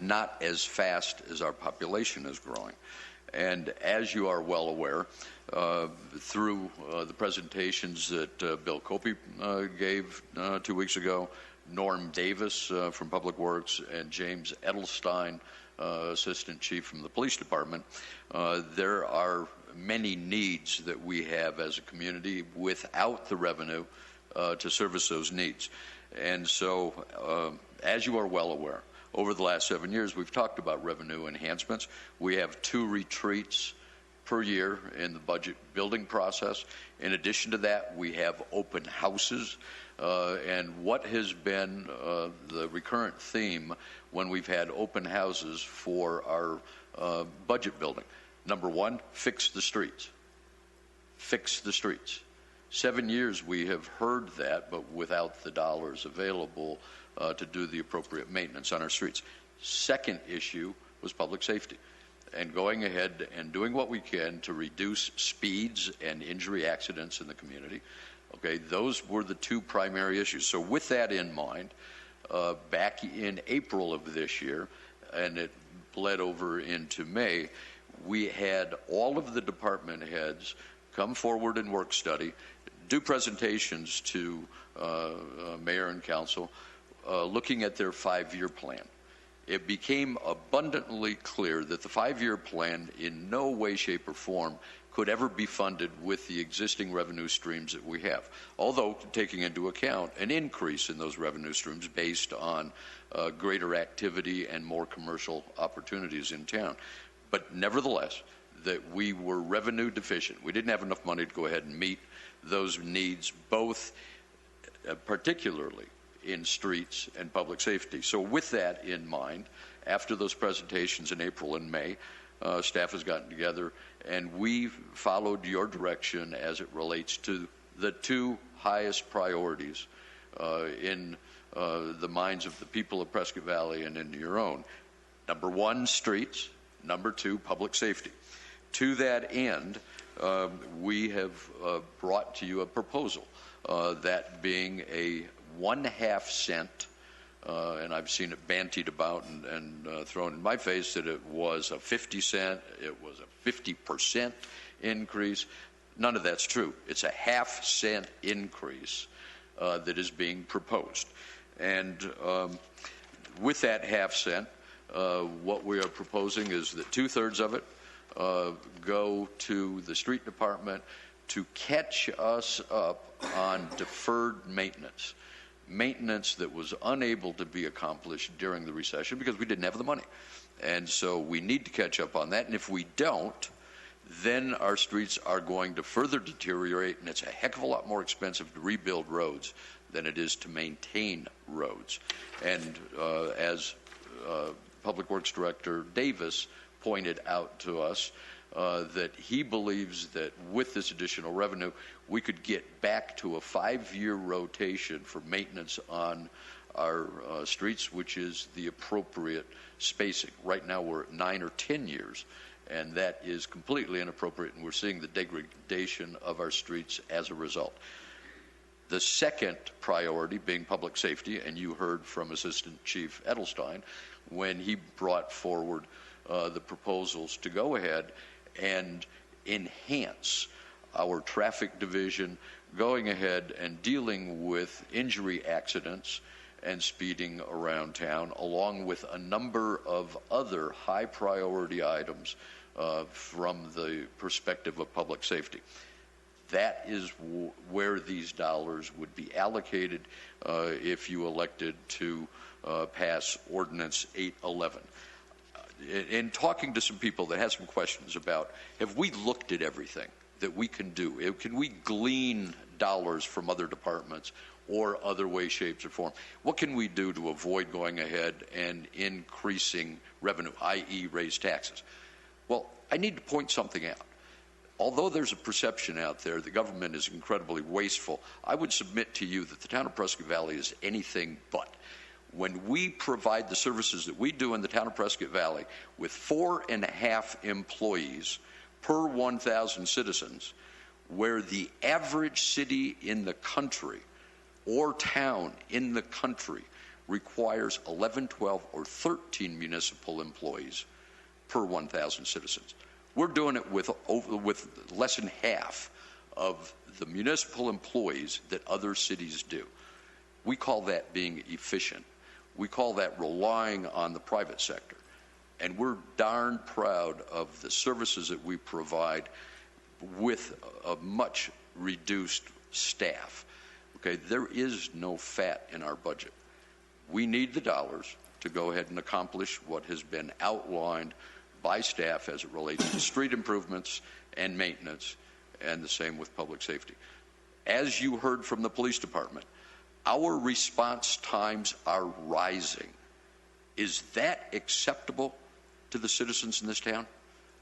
not as fast as our population is growing. And as you are well aware, through the presentations that Bill Copey gave 2 weeks ago, Norm Davis from Public Works, and James Edelstein, Assistant Chief from the Police Department, there are many needs that we have as a community without the revenue to service those needs. And so, as you are well aware, over the last 7 years, we've talked about revenue enhancements. We have 2 retreats per year in the budget building process. In addition to that, we have open houses. And what has been the recurrent theme when we've had open houses for our budget building? Number one, fix the streets. Fix the streets. 7 years we have heard that, but without the dollars available to do the appropriate maintenance on our streets. Second issue was public safety, and going ahead and doing what we can to reduce speeds and injury accidents in the community. Okay, those were the 2 primary issues. So with that in mind, back in April of this year, and it bled over into May, we had all of the department heads come forward in work study, do presentations to mayor and council, looking at their 5-year plan. It became abundantly clear that the 5-year plan in no way, shape, or form could ever be funded with the existing revenue streams that we have, although taking into account an increase in those revenue streams based on greater activity and more commercial opportunities in town. But nevertheless, that we were revenue deficient. We didn't have enough money to go ahead and meet those needs, both particularly in streets and public safety. So with that in mind, after those presentations in April and May, staff has gotten together and we've followed your direction as it relates to the 2 highest priorities in the minds of the people of Prescott Valley and in your own. Number 1, streets. Number 2, public safety. To that end, we have brought to you a proposal, that being a 1/2 cent, and I've seen it bantied about and thrown in my face that it was a 50 cent, it was a 50% increase. None of that's true. It's a 1/2 cent increase that is being proposed. And with that 1/2 cent, what we are proposing is that 2/3 of it go to the street department to catch us up on deferred maintenance. Maintenance that was unable to be accomplished during the recession because we didn't have the money. And so we need to catch up on that. And if we don't, then our streets are going to further deteriorate, and it's a heck of a lot more expensive to rebuild roads than it is to maintain roads. And as Public Works Director Davis pointed out to us, that he believes that with this additional revenue, we could get back to a 5-year rotation for maintenance on our streets, which is the appropriate spacing. Right now we're at 9 or 10 years, and that is completely inappropriate, and we're seeing the degradation of our streets as a result. The second priority being public safety, and you heard from Assistant Chief Edelstein when he brought forward the proposals to go ahead and enhance our traffic division, going ahead and dealing with injury accidents and speeding around town, along with a number of other high priority items from the perspective of public safety. That is where these dollars would be allocated if you elected to pass Ordinance 811. In talking to some people that had some questions about, have we looked at everything that we can do? Can we glean dollars from other departments or other ways, shapes, or form? What can we do to avoid going ahead and increasing revenue, i.e. raise taxes? Well, I need to point something out. Although there's a perception out there the government is incredibly wasteful, I would submit to you that the town of Prescott Valley is anything but. When we provide the services that we do in the town of Prescott Valley with 4.5 employees per 1,000 citizens, where the average city in the country or town in the country requires 11, 12, or 13 municipal employees per 1,000 citizens. We're doing it with less than half of the municipal employees that other cities do. We call that being efficient. We call that relying on the private sector. And we're darn proud of the services that we provide with a much reduced staff. Okay, there is no fat in our budget. We need the dollars to go ahead and accomplish what has been outlined by staff as it relates to street improvements and maintenance, and the same with public safety. As you heard from the police department, our response times are rising. Is that acceptable to the citizens in this town?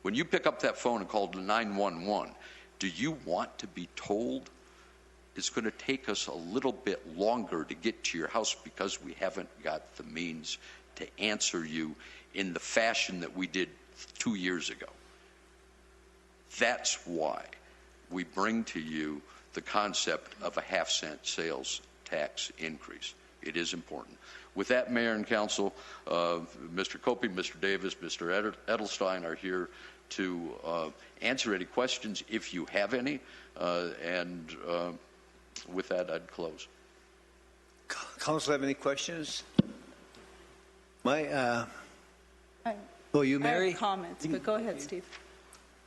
When you pick up that phone and call 911, do you want to be told it's going to take us a little bit longer to get to your house because we haven't got the means to answer you in the fashion that we did 2 years ago? That's why we bring to you the concept of a half-cent sales tax increase. It is important. With that, Mayor and Council, Mr. Copey, Mr. Davis, Mr. Edelstein are here to answer any questions if you have any. With that, I'd close. Council have any questions? You, Mary? I have comments, but go ahead, Steve.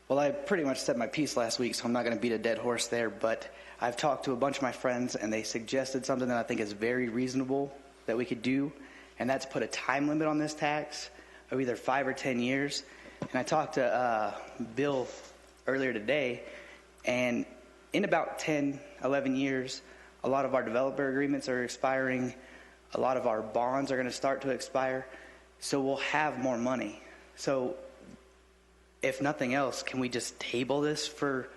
Well, I pretty much said my piece last week, so I'm not going to beat a dead horse there, but I've talked to a bunch of my friends, and they suggested something that I think is very reasonable that we could do, and that's put a time limit on this tax of either 5 or 10 years. And I talked to Bill earlier today, and in about 10, 11 years, a lot of our developer agreements are expiring. A lot of our bonds are going to start to expire. So we'll have more money. So if nothing else, can we just table this for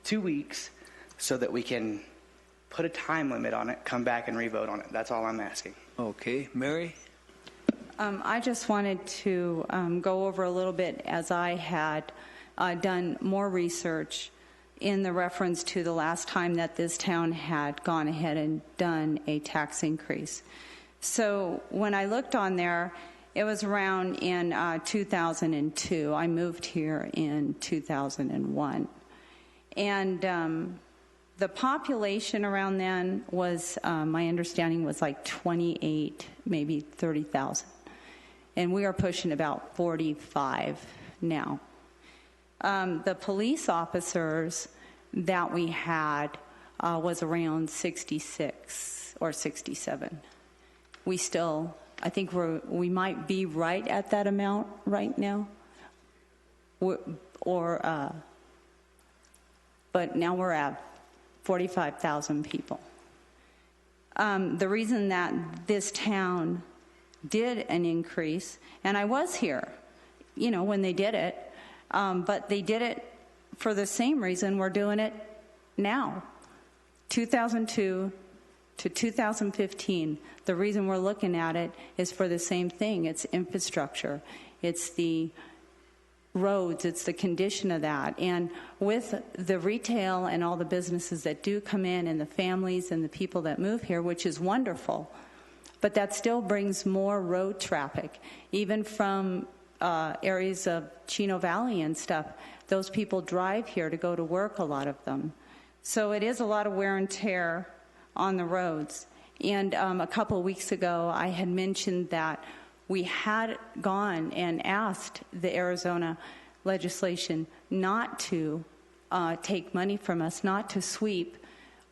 2 weeks so that we can put a time limit on it, come back and re-vote on it? That's all I'm asking. Okay. Mary? I just wanted to go over a little bit, as I had done more research in the reference to the last time that this town had gone ahead and done a tax increase. So when I looked on there, it was around in 2002. I moved here in 2001. And the population around then was, my understanding was like 28, maybe 30,000. And we are pushing about 45 now. The police officers that we had was around 66 or 67. We still, I think we might be right at that amount right now. But now we're at 45,000 people. The reason that this town did an increase, and I was here, when they did it, but they did it for the same reason we're doing it now. 2002 to 2015, the reason we're looking at it is for the same thing. It's infrastructure. It's the roads. It's the condition of that. And with the retail and all the businesses that do come in and the families and the people that move here, which is wonderful, but that still brings more road traffic, even from areas of Chino Valley and stuff. Those people drive here to go to work, a lot of them. So it is a lot of wear and tear on the roads. And a couple of weeks ago, I had mentioned that we had gone and asked the Arizona legislation not to take money from us, not to sweep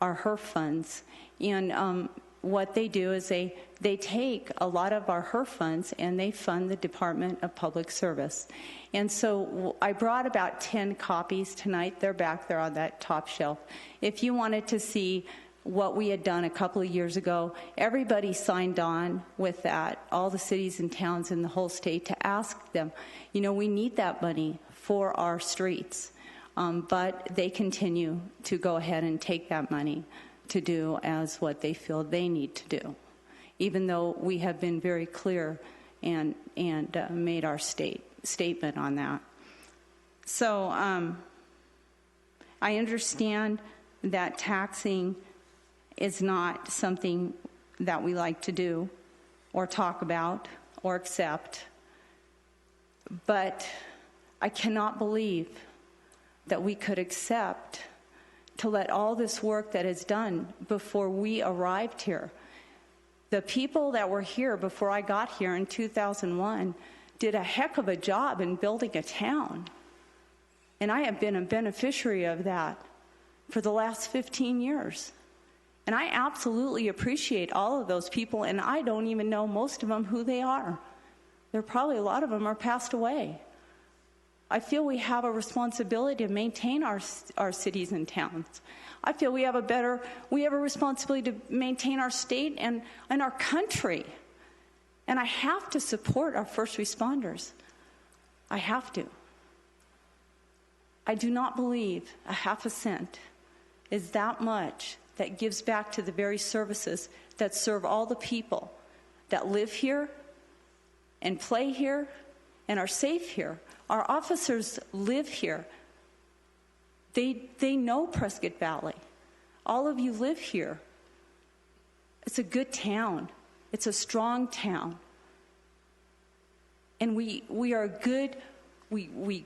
our HERF funds. And what they do is they take a lot of our HERF funds and they fund the Department of Public Service. And so I brought about 10 copies tonight. They're back there on that top shelf. If you wanted to see what we had done a couple of years ago, everybody signed on with that, all the cities and towns in the whole state, to ask them, we need that money for our streets. But they continue to go ahead and take that money to do as what they feel they need to do, even though we have been very clear and made our statement on that. So I understand that taxing is not something that we like to do or talk about or accept, but I cannot believe that we could accept to let all this work that is done before we arrived here. The people that were here before I got here in 2001 did a heck of a job in building a town. And I have been a beneficiary of that for the last 15 years. And I absolutely appreciate all of those people, and I don't even know most of them who they are. There probably a lot of them are passed away. I feel we have a responsibility to maintain our cities and towns. I feel we have a responsibility to maintain our state and our country. And I have to support our first responders. I have to. I do not believe a half a cent is that much that gives back to the very services that serve all the people that live here and play here and are safe here. Our officers live here. They know Prescott Valley. All of you live here. It's a good town. It's a strong town. And we are good. We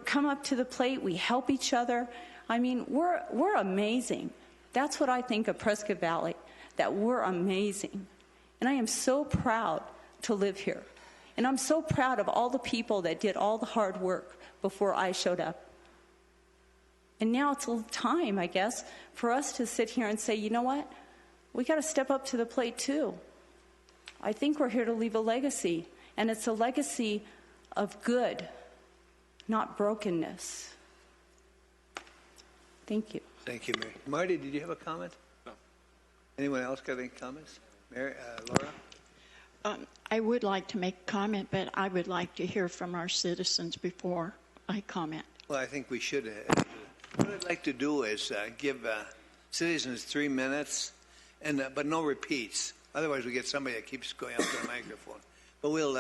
come up to the plate. We help each other. I mean, we're amazing. That's what I think of Prescott Valley, that we're amazing. And I am so proud to live here. And I'm so proud of all the people that did all the hard work before I showed up. And now it's time, I guess, for us to sit here and say, you know what? We got to step up to the plate too. I think we're here to leave a legacy, and it's a legacy of good, not brokenness. Thank you. Thank you, Mary. Marty, did you have a comment? No. Anyone else got any comments? Mary, Laura? I would like to make a comment, but I would like to hear from our citizens before I comment. Well, I think we should. What I'd like to do is give citizens 3 minutes, but no repeats. Otherwise, we get somebody that keeps going up to the microphone. But we'll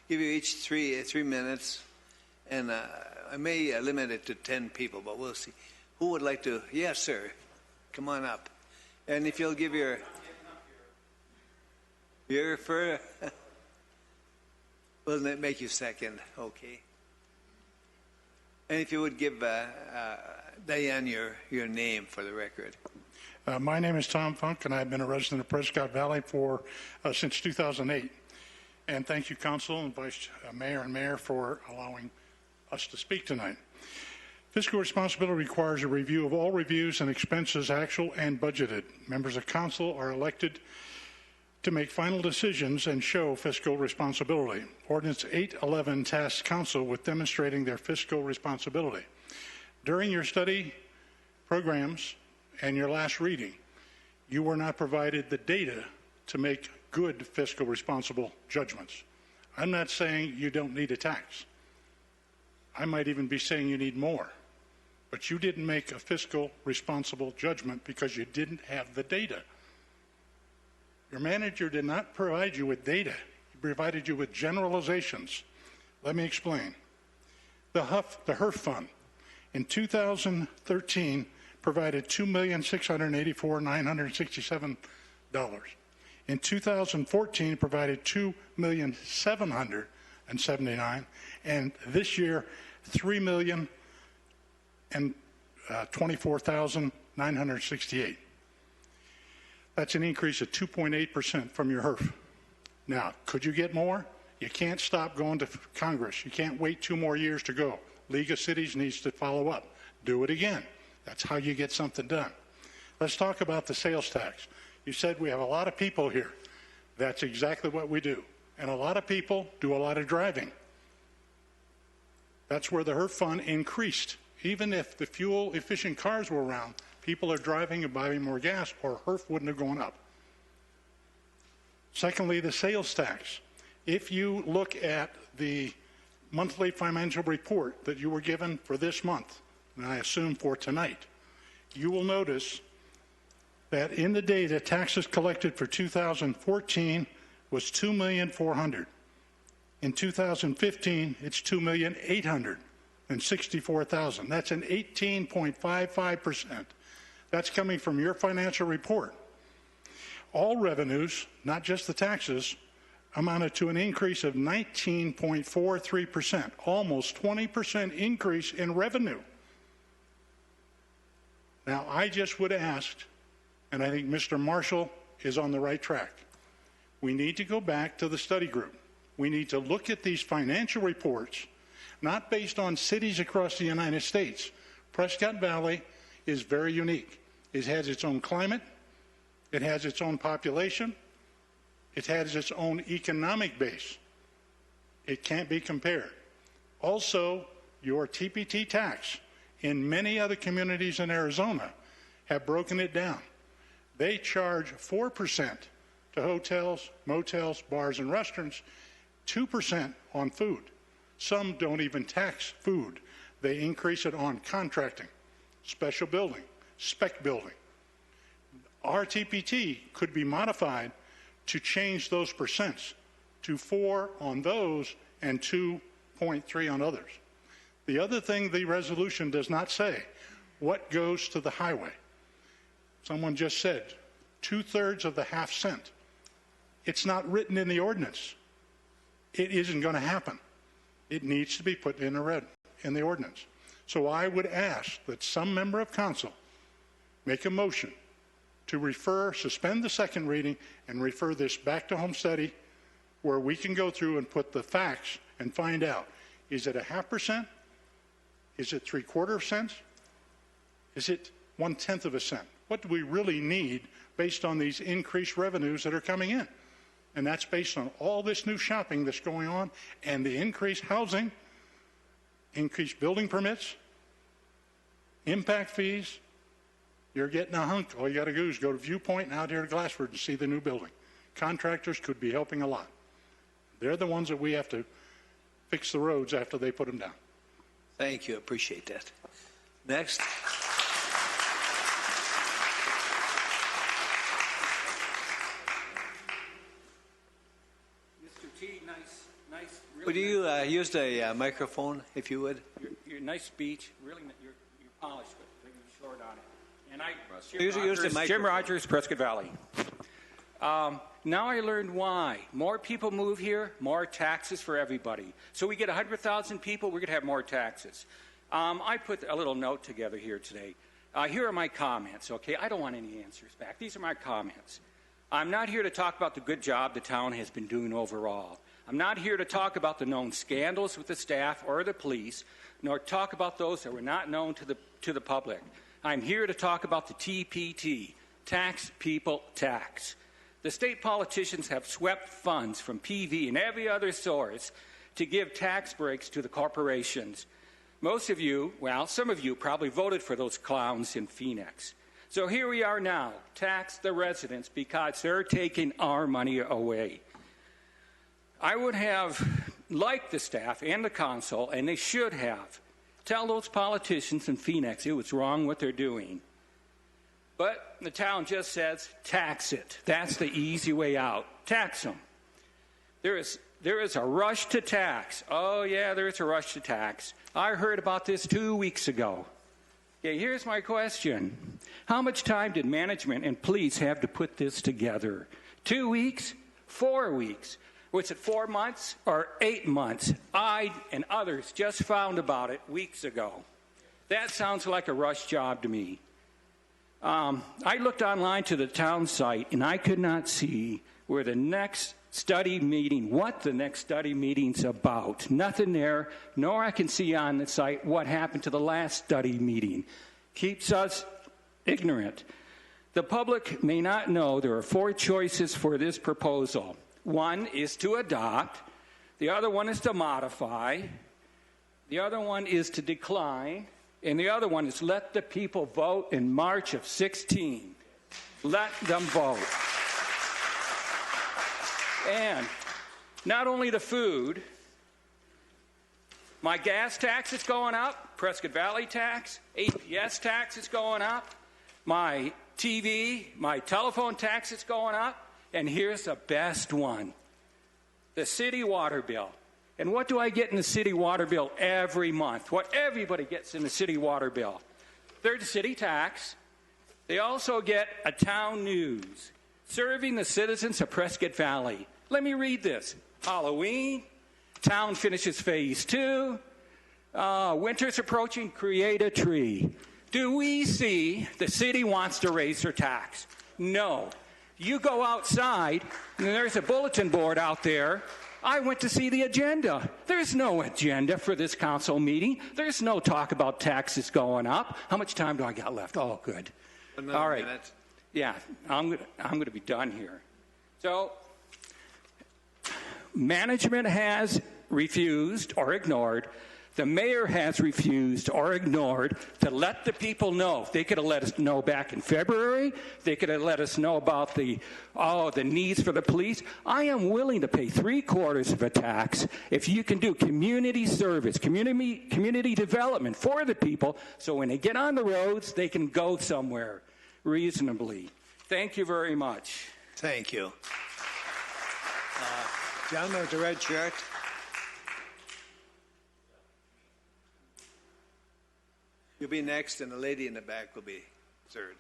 give you each three minutes, and I may limit it to 10 people, but we'll see. Who would like to? Yes, sir. Come on up. And if you'll give your first, we'll make you second, okay? And if you would give Diane your name for the record. My name is Tom Funk, and I've been a resident of Prescott Valley since 2008. And thank you, Council and Vice Mayor and Mayor, for allowing us to speak tonight. Fiscal responsibility requires a review of all reviews and expenses, actual and budgeted. Members of Council are elected to make final decisions and show fiscal responsibility. Ordinance 811 tasks Council with demonstrating their fiscal responsibility. During your study programs and your last reading, you were not provided the data to make good fiscal responsible judgments. I'm not saying you don't need a tax. I might even be saying you need more. But you didn't make a fiscal responsible judgment because you didn't have the data. Your manager did not provide you with data. He provided you with generalizations. Let me explain. The HERF Fund in 2013 provided $2,684,967. In 2014, it provided $2,779,000, and this year, $3,024,968. That's an increase of 2.8% from your HERF. Now, could you get more? You can't stop going to Congress. You can't wait 2 more years to go. League of Cities needs to follow up. Do it again. That's how you get something done. Let's talk about the sales tax. You said we have a lot of people here. That's exactly what we do. And a lot of people do a lot of driving. That's where the HERF Fund increased. Even if the fuel-efficient cars were around, people are driving and buying more gas, or HERF wouldn't have gone up. Secondly, the sales tax. If you look at the monthly financial report that you were given for this month, and I assume for tonight, you will notice that in the data, taxes collected for 2014 was $2,400,000. In 2015, it's $2,864,000. That's an 18.55%. That's coming from your financial report. All revenues, not just the taxes, amounted to an increase of 19.43%, almost 20% increase in revenue. Now, I just would have asked, and I think Mr. Marshall is on the right track. We need to go back to the study group. We need to look at these financial reports, not based on cities across the United States. Prescott Valley is very unique. It has its own climate. It has its own population. It has its own economic base. It can't be compared. Also, your TPT tax in many other communities in Arizona have broken it down. They charge 4% to hotels, motels, bars, and restaurants, 2% on food. Some don't even tax food. They increase it on contracting, special building, spec building. Our TPT could be modified to change those percents to 4 on those and 2.3 on others. The other thing the resolution does not say, what goes to the highway? Someone just said 2/3 of the half cent. It's not written in the ordinance. It isn't going to happen. It needs to be put in the ordinance. So I would ask that some member of council make a motion to suspend the second reading and refer this back to home study where we can go through and put the facts and find out, is it a 0.5%? Is it 3/4 cents? Is it 1/10 of a cent? What do we really need based on these increased revenues that are coming in? And that's based on all this new shopping that's going on and the increased housing, increased building permits, impact fees. You're getting a hunk. All you got to do is go to Viewpoint and out here to Glassford and see the new building. Contractors could be helping a lot. They're the ones that we have to fix the roads after they put them down. Thank you. Appreciate that. Next. Mr. T, nice. Really Would you use the microphone, if you would? Your nice speech. Really, you're polished, but you're short on it. And Jim Rogers, Prescott Valley. Now I learned why. More people move here, more taxes for everybody. So we get 100,000 people, we're going to have more taxes. I put a little note together here today. Here are my comments, okay? I don't want any answers back. These are my comments. I'm not here to talk about the good job the town has been doing overall. I'm not here to talk about the known scandals with the staff or the police, nor talk about those that were not known to the public. I'm here to talk about the TPT, Tax People Tax. The state politicians have swept funds from PV and every other source to give tax breaks to the corporations. Most of you, well, some of you probably voted for those clowns in Phoenix. So here we are now, tax the residents because they're taking our money away. I would have liked the staff and the council, and they should have, tell those politicians in Phoenix it was wrong what they're doing. But the town just says, tax it. That's the easy way out. Tax them. There is a rush to tax. Oh, yeah, there is a rush to tax. I heard about this 2 weeks ago. Okay, here's my question. How much time did management and police have to put this together? 2 weeks? 4 weeks? Was it 4 months or 8 months? I and others just found about it weeks ago. That sounds like a rush job to me. I looked online to the town site, and I could not see where the next study meeting, what the next study meeting's about. Nothing there, nor I can see on the site what happened to the last study meeting. Keeps us ignorant. The public may not know there are 4 choices for this proposal. One is to adopt. The other one is to modify. The other one is to decline. And the other one is let the people vote in March of 16. Let them vote. And not only the food, my gas tax is going up, Prescott Valley tax, APS tax is going up, my TV, my telephone tax is going up, and here's the best one, the city water bill. And what do I get in the city water bill every month? What everybody gets in the city water bill. They're the city tax. They also get a town news, serving the citizens of Prescott Valley. Let me read this. Halloween, town finishes phase 2, winter's approaching, create a tree. Do we see the city wants to raise their tax? No. You go outside, and there's a bulletin board out there I went to see the agenda. There's no agenda for this council meeting. There's no talk about taxes going up. How much time do I got left? Oh, good. All right. Minute. Yeah, I'm going to be done here. So, management has refused or ignored. The mayor has refused or ignored to let the people know. They could have let us know back in February. They could have let us know about the needs for the police. I am willing to pay 3/4 of a tax if you can do community service, community development for the people, so when they get on the roads, they can go somewhere reasonably. Thank you very much. Thank you. Gentleman with the red shirt. You'll be next, and the lady in the back will be third.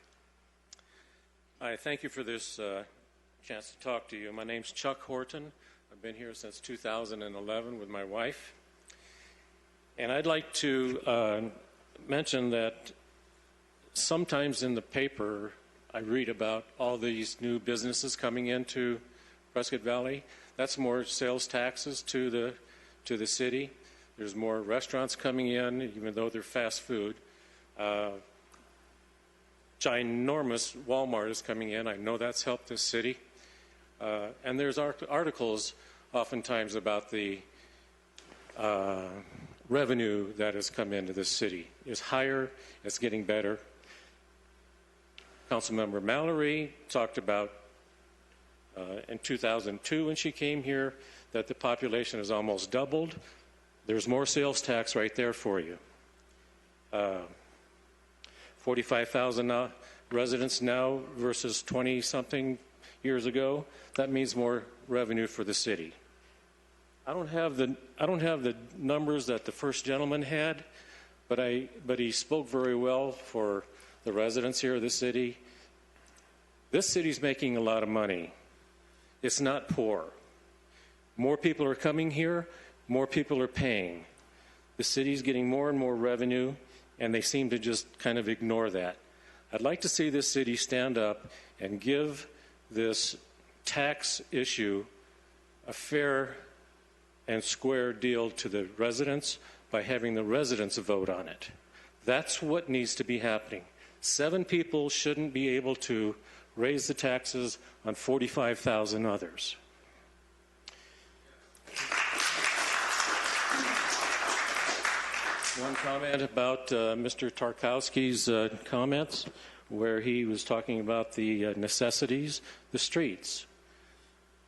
Hi, thank you for this chance to talk to you. My name's Chuck Horton. I've been here since 2011 with my wife. And I'd like to mention that sometimes in the paper I read about all these new businesses coming into Prescott Valley. That's more sales taxes to the city. There's more restaurants coming in, even though they're fast food. Ginormous Walmart is coming in. I know that's helped this city. And there's articles oftentimes about the revenue that has come into this city. It's higher, it's getting better. Councilmember Mallory talked about in 2002 when she came here that the population has almost doubled. There's more sales tax right there for you. 45,000 residents now versus 20-something years ago. That means more revenue for the city. I don't have the numbers that the first gentleman had, but he spoke very well for the residents here of the city. This city's making a lot of money. It's not poor. More people are coming here, more people are paying. The city's getting more and more revenue, and they seem to just kind of ignore that. I'd like to see this city stand up and give this tax issue a fair and square deal to the residents by having the residents vote on it. That's what needs to be happening. 7 people shouldn't be able to raise the taxes on 45,000 others. One comment about Mr. Tarkowski's comments, where he was talking about the necessities, the streets.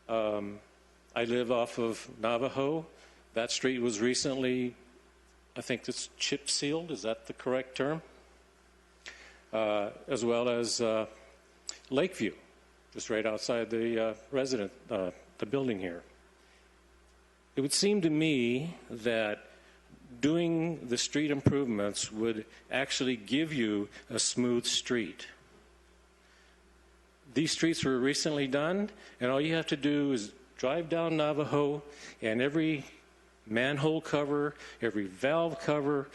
I live off of Navajo. That street was recently, I think it's chip sealed, is that the correct term? As well as Lakeview, just right outside the the building here. It would seem to me that doing the street improvements would actually give you a smooth street. These streets were recently done, and all you have to do is drive down Navajo, and every manhole cover, every valve cover,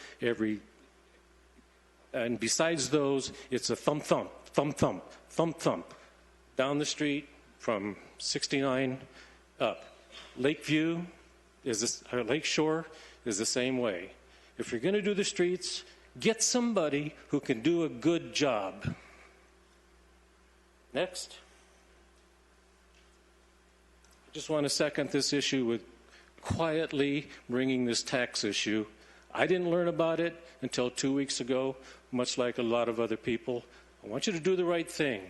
and besides those, it's a thump, thump, thump, thump, thump, thump, down the street from 69 up. Lakeview Lakeshore is the same way. If you're going to do the streets, get somebody who can do a good job. Next. I just want to second this issue with quietly bringing this tax issue. I didn't learn about it until 2 weeks ago, much like a lot of other people. I want you to do the right thing.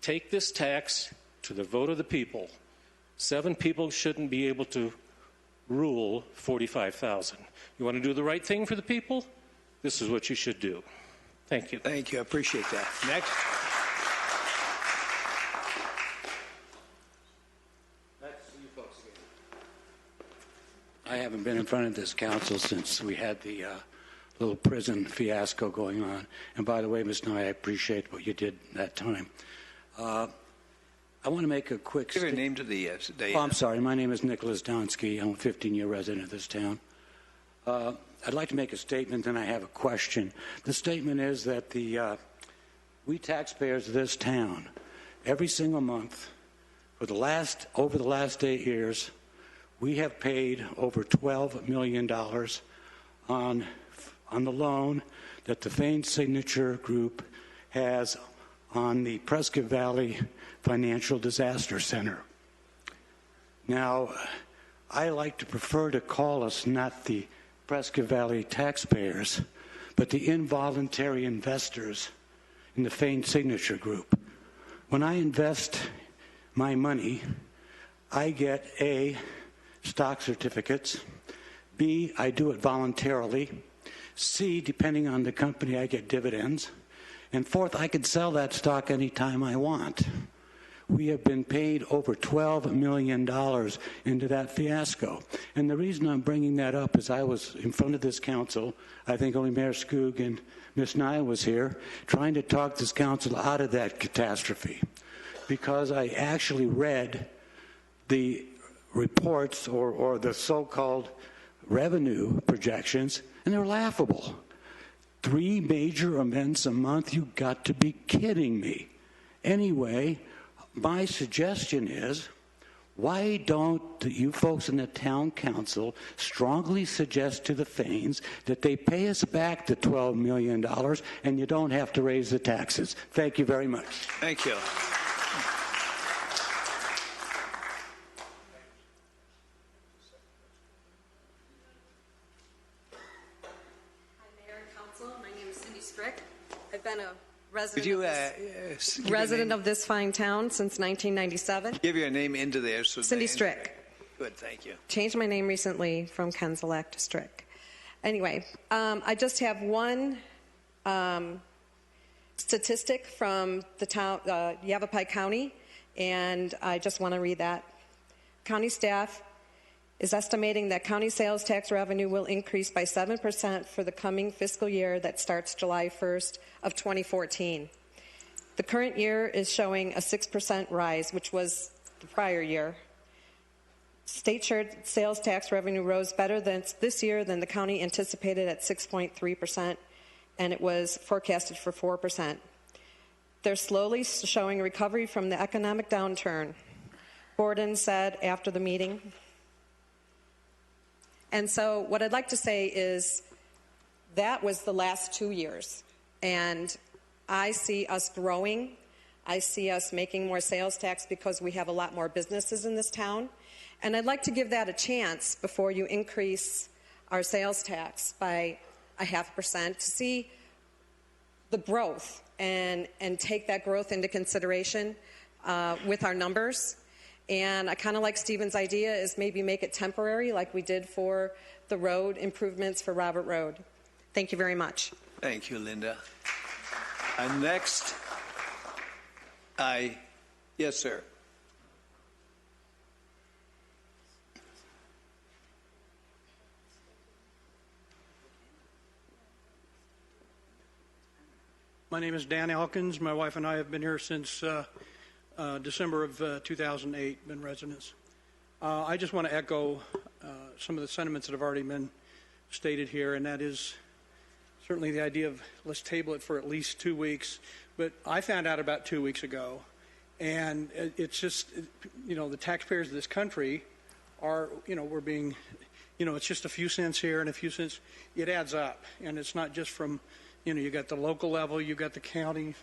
Take this tax to the vote of the people. 7 people shouldn't be able to rule 45,000. You want to do the right thing for the people? This is what you should do. Thank you. Thank you. I appreciate that. Next. I haven't been in front of this council since we had the little prison fiasco going on. And by the way, Ms. Nye, I appreciate what you did that time. I want to make a quick Give your name to the I'm sorry. My name is Nicholas Donsky. I'm a 15-year resident of this town. I'd like to make a statement, and I have a question. The statement is that we taxpayers of this town, every single month, over the last 8 years, we have paid over $12 million on the loan that the Fain Signature Group has on the Prescott Valley Financial Disaster Center. Now, I like to prefer to call us not the Prescott Valley taxpayers, but the involuntary investors in the Fain Signature Group. When I invest my money, I get A, stock certificates, B, I do it voluntarily, C, depending on the company, I get dividends, and fourth, I can sell that stock anytime I want. We have been paid over $12 million into that fiasco. And the reason I'm bringing that up is I was in front of this council, I think only Mayor Skoog and Ms. Nye was here, trying to talk this council out of that catastrophe. Because I actually read the reports or the so-called revenue projections, and they're laughable. 3 major events a month? You got to be kidding me. Anyway, my suggestion is, why don't you folks in the town council strongly suggest to the Fains that they pay us back the $12 million and you don't have to raise the taxes? Thank you very much. Thank you. I've been a resident, Could you, resident of this fine town since 1997. Give your name into there. So Cindy Strick. Good, thank you. Changed my name recently from Kenselak to Strick. Anyway, I just have one statistic from the town, Yavapai County, and I just want to read that. County staff is estimating that county sales tax revenue will increase by 7% for the coming fiscal year that starts July 1st of 2014. The current year is showing a 6% rise, which was the prior year. State shared sales tax revenue rose better this year than the county anticipated at 6.3%, and it was forecasted for 4%. They're slowly showing a recovery from the economic downturn, Borden said after the meeting. And so what I'd like to say is that was the last 2 years. And I see us growing. I see us making more sales tax because we have a lot more businesses in this town. And I'd like to give that a chance before you increase our sales tax by 0.5% to see the growth and take that growth into consideration with our numbers. And I kind of like Stephen's idea is maybe make it temporary like we did for the road improvements for Robert Road. Thank you very much. Thank you, Linda. Next, yes, sir. My name is Dan Elkins. My wife and I have been here since December of 2008, been residents. I just want to echo some of the sentiments that have already been stated here, and that is certainly the idea of let's table it for at least 2 weeks. But I found out about 2 weeks ago, and it's just, the taxpayers of this country are, we're being, it's just a few cents here and a few cents. It adds up, and it's not just from, you got the local level, you got the county,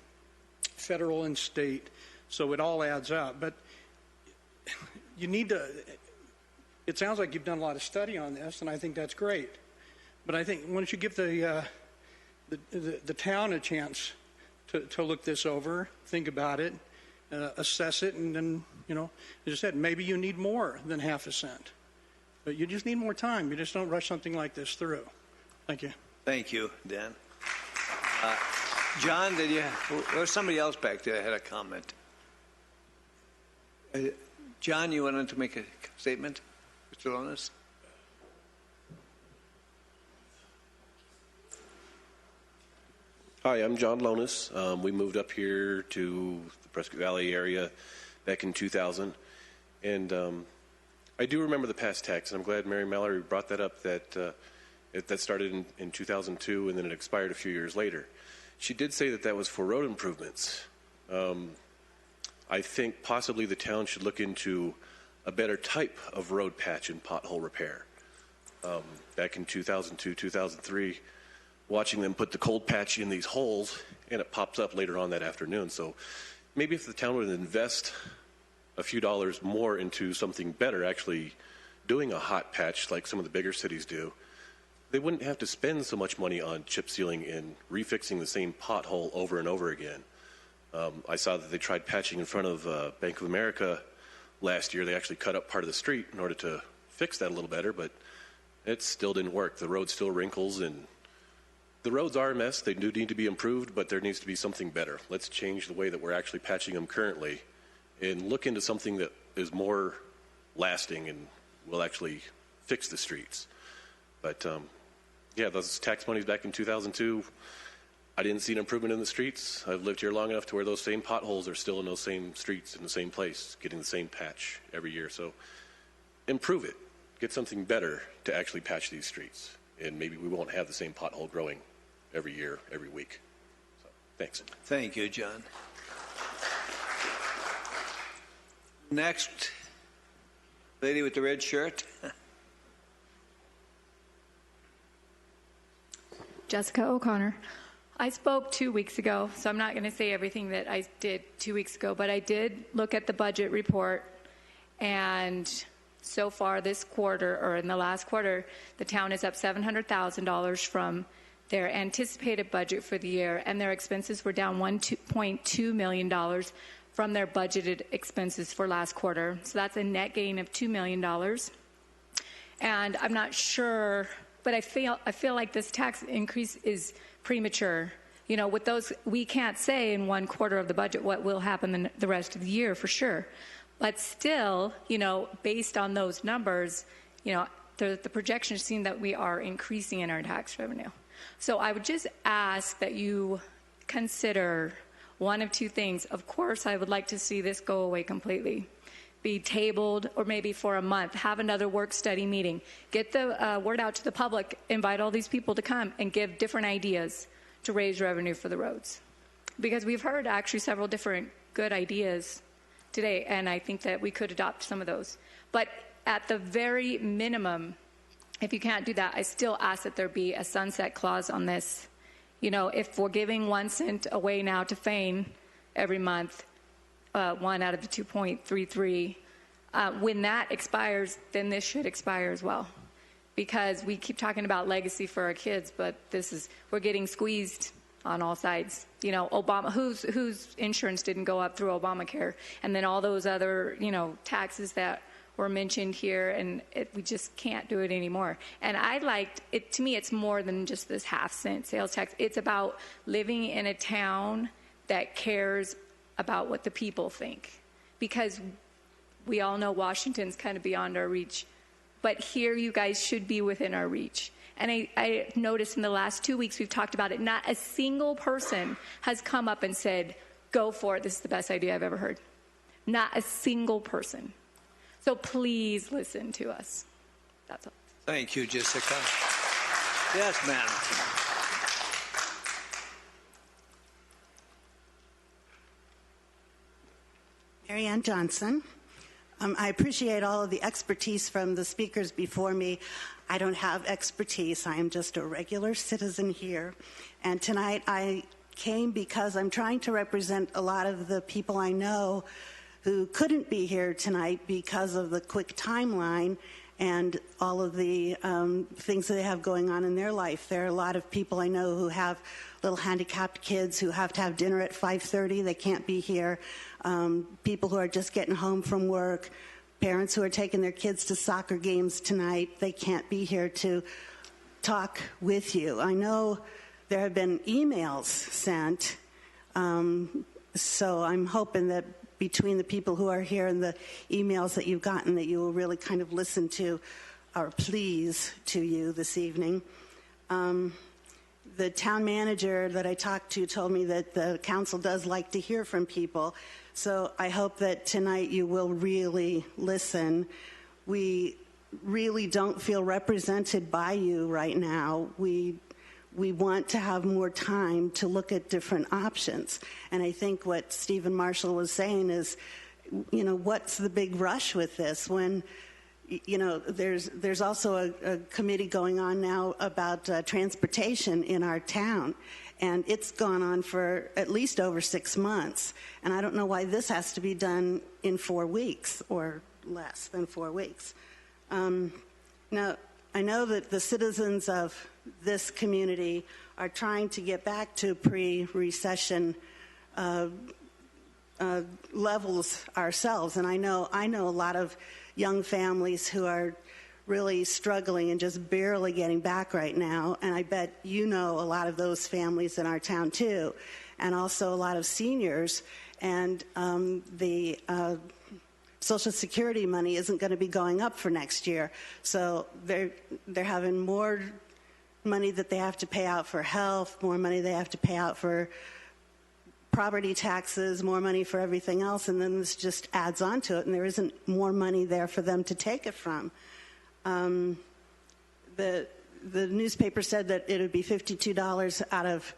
federal, and state. So it all adds up. But you need to, it sounds like you've done a lot of study on this, and I think that's great. But I think once you give the town a chance to look this over, think about it, assess it, and then, as I said, maybe you need more than 0.5 cent. But you just need more time. You just don't rush something like this through. Thank you. Thank you, Dan. John, there was somebody else back there that had a comment. John, you wanted to make a statement? Mr. Lonis? Hi, I'm John Lonis. We moved up here to the Prescott Valley area back in 2000. And I do remember the past tax, and I'm glad Mary Mallory brought that up, that that started in 2002, and then it expired a few years later. She did say that was for road improvements. I think possibly the town should look into a better type of road patch and pothole repair. Back in 2002, 2003, watching them put the cold patch in these holes, and it pops up later on that afternoon. So maybe if the town would invest a few dollars more into something better, actually doing a hot patch like some of the bigger cities do, they wouldn't have to spend so much money on chip sealing and refixing the same pothole over and over again. I saw that they tried patching in front of Bank of America last year. They actually cut up part of the street in order to fix that a little better, but it still didn't work. The road still wrinkles, and the roads are a mess. They do need to be improved, but there needs to be something better. Let's change the way that we're actually patching them currently and look into something that is more lasting and will actually fix the streets. But yeah, those tax monies back in 2002, I didn't see an improvement in the streets. I've lived here long enough to where those same potholes are still in those same streets in the same place, getting the same patch every year. So improve it. Get something better to actually patch these streets. And maybe we won't have the same pothole growing every year, every week. So, thanks. Thank you, John. Next, lady with the red shirt. Jessica O'Connor. I spoke 2 weeks ago, so I'm not going to say everything that I did 2 weeks ago, but I did look at the budget report, and so far this quarter, or in the last quarter, the town is up $700,000 from their anticipated budget for the year, and their expenses were down $1.2 million from their budgeted expenses for last quarter. So that's a net gain of $2 million. And I'm not sure, but I feel like this tax increase is premature. You know, with those, we can't say in one quarter of the budget what will happen the rest of the year for sure. But still, you know, based on those numbers, you know, the projections seem that we are increasing in our tax revenue. So I would just ask that you consider one of two things. Of course, I would like to see this go away completely, be tabled, or maybe for a month, have another work study meeting, get the word out to the public, invite all these people to come and give different ideas to raise revenue for the roads. Because we've heard actually several different good ideas today, and I think that we could adopt some of those. But at the very minimum, if you can't do that, I still ask that there be a sunset clause on this. You know, if we're giving 1 cent away now to Fane every month, 1 out of the 2.33, when that expires, then this should expire as well. Because we keep talking about legacy for our kids, but we're getting squeezed on all sides. You know, Obama, whose insurance didn't go up through Obamacare, and then all those other, you know, taxes that were mentioned here, and we just can't do it anymore. And I liked it. To me, it's more than just this half-cent sales tax. It's about living in a town that cares about what the people think, because we all know Washington's kind of beyond our reach, but here you guys should be within our reach. And I noticed in the last 2 weeks we've talked about it. Not a single person has come up and said, go for it, this is the best idea I've ever heard. Not a single person. So please listen to us. That's all. Thank you, Jessica. Yes, ma'am. Mary Ann Johnson. I appreciate all of the expertise from the speakers before me. I don't have expertise. I am just a regular citizen here. And tonight I came because I'm trying to represent a lot of the people I know who couldn't be here tonight because of the quick timeline and all of the things that they have going on in their life. There are a lot of people I know who have little handicapped kids who have to have dinner at 5:30. They can't be here. People who are just getting home from work. Parents who are taking their kids to soccer games tonight. They can't be here to talk with you. I know there have been emails sent, so I'm hoping that between the people who are here and the emails that you've gotten, that you will really kind of listen to our pleas to you this evening. The town manager that I talked to told me that the council does like to hear from people, so I hope that tonight you will really listen. We really don't feel represented by you right now. We want to have more time to look at different options. And I think what Stephen Marshall was saying is what's the big rush with this when, there's also a committee going on now about transportation in our town, and it's gone on for at least over 6 months. And I don't know why this has to be done in 4 weeks or less than 4 weeks. Now, I know that the citizens of this community are trying to get back to pre-recession levels ourselves, and I know a lot of young families who are really struggling and just barely getting back right now, and I bet a lot of those families in our town too, and also a lot of seniors, and the Social Security money isn't going to be going up for next year, so they're having more money that they have to pay out for health, more money they have to pay out for property taxes, more money for everything else, and then this just adds on to it, and there isn't more money there for them to take it from. The newspaper said that it would be $52 out of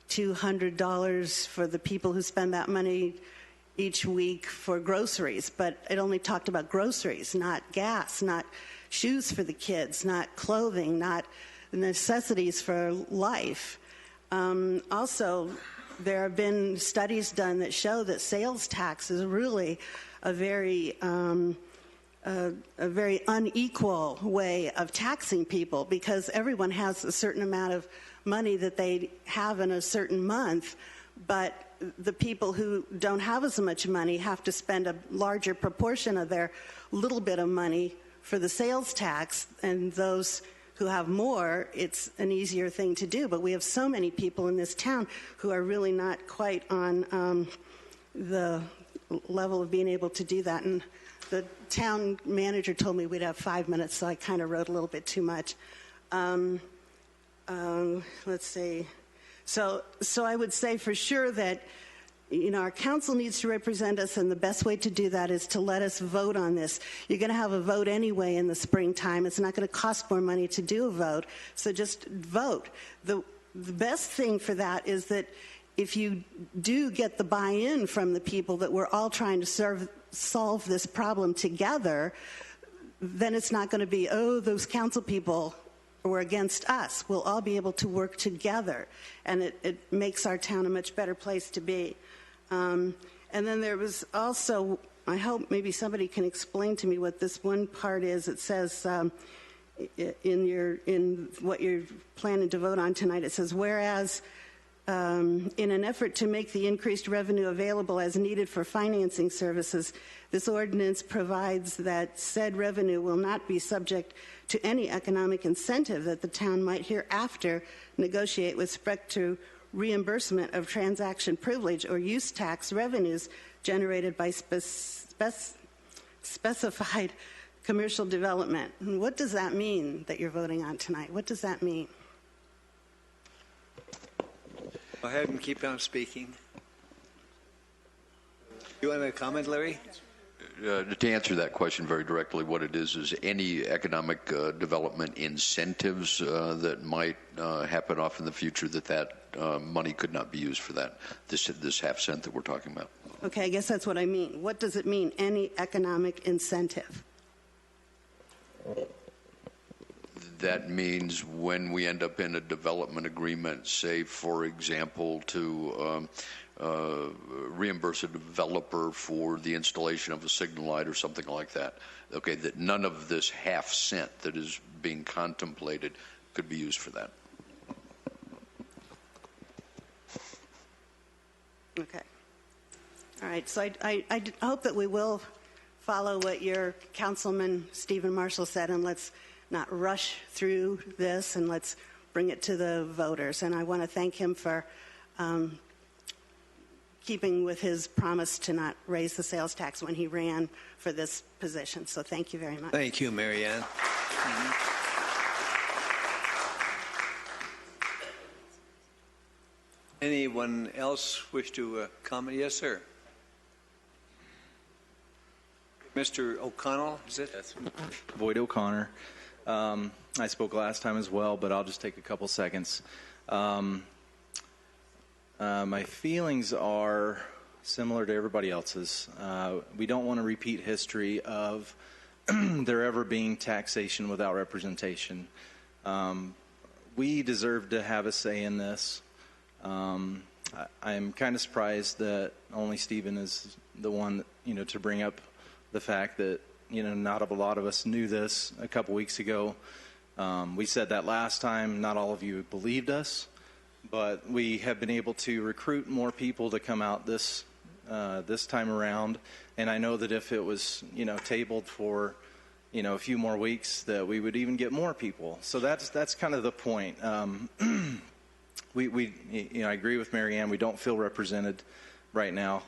$200 for the people who spend that money each week for groceries, but it only talked about groceries, not gas, not shoes for the kids, not clothing, not necessities for life. Also, there have been studies done that show that sales tax is really a very unequal way of taxing people, because everyone has a certain amount of money that they have in a certain month, but the people who don't have as much money have to spend a larger proportion of their little bit of money for the sales tax, and those who have more, it's an easier thing to do. But we have so many people in this town who are really not quite on the level of being able to do that. And the town manager told me we'd have 5 minutes, so I kind of wrote a little bit too much. Let's see. So I would say for sure that our council needs to represent us, and the best way to do that is to let us vote on this. You're going to have a vote anyway in the springtime. It's not going to cost more money to do a vote, so just vote. The best thing for that is that if you do get the buy-in from the people that we're all trying to solve this problem together, then it's not going to be, those council people were against us. We'll all be able to work together, and it makes our town a much better place to be. And then there was also, I hope maybe somebody can explain to me what this one part is. It says in what you're planning to vote on tonight, it says, whereas in an effort to make the increased revenue available as needed for financing services, this ordinance provides that said revenue will not be subject to any economic incentive that the town might hereafter negotiate with respect to reimbursement of transaction privilege or use tax revenues generated by specified commercial development. And what does that mean that you're voting on tonight? What does that mean? Go ahead and keep on speaking. You want to comment, Larry? To answer that question very directly, what it is any economic development incentives that might happen off in the future that money could not be used for that, this half cent that we're talking about. Okay, I guess that's what I mean. What does it mean, any economic incentive? That means when we end up in a development agreement, say, for example, to reimburse a developer for the installation of a signal light or something like that, okay, that none of this half cent that is being contemplated could be used for that. Okay. All right, so I hope that we will follow what your Councilman Stephen Marshall said, and let's not rush through this, and let's bring it to the voters. And I want to thank him for keeping with his promise to not raise the sales tax when he ran for this position. So thank you very much. Thank you, Mary Ann. Anyone else wish to comment? Yes, sir. Mr. O'Connell, is it? Yes. Boyd O'Connor. I spoke last time as well, but I'll just take a couple seconds. My feelings are similar to everybody else's. We don't want to repeat history of there ever being taxation without representation. We deserve to have a say in this. I'm kind of surprised that only Stephen is the one, to bring up the fact that, not a lot of us knew this a couple weeks ago. We said that last time. Not all of you believed us, but we have been able to recruit more people to come out this time around. And I know that if it was, tabled for, a few more weeks, that we would even get more people. So that's kind of the point. We I agree with Mary Ann. We don't feel represented right now.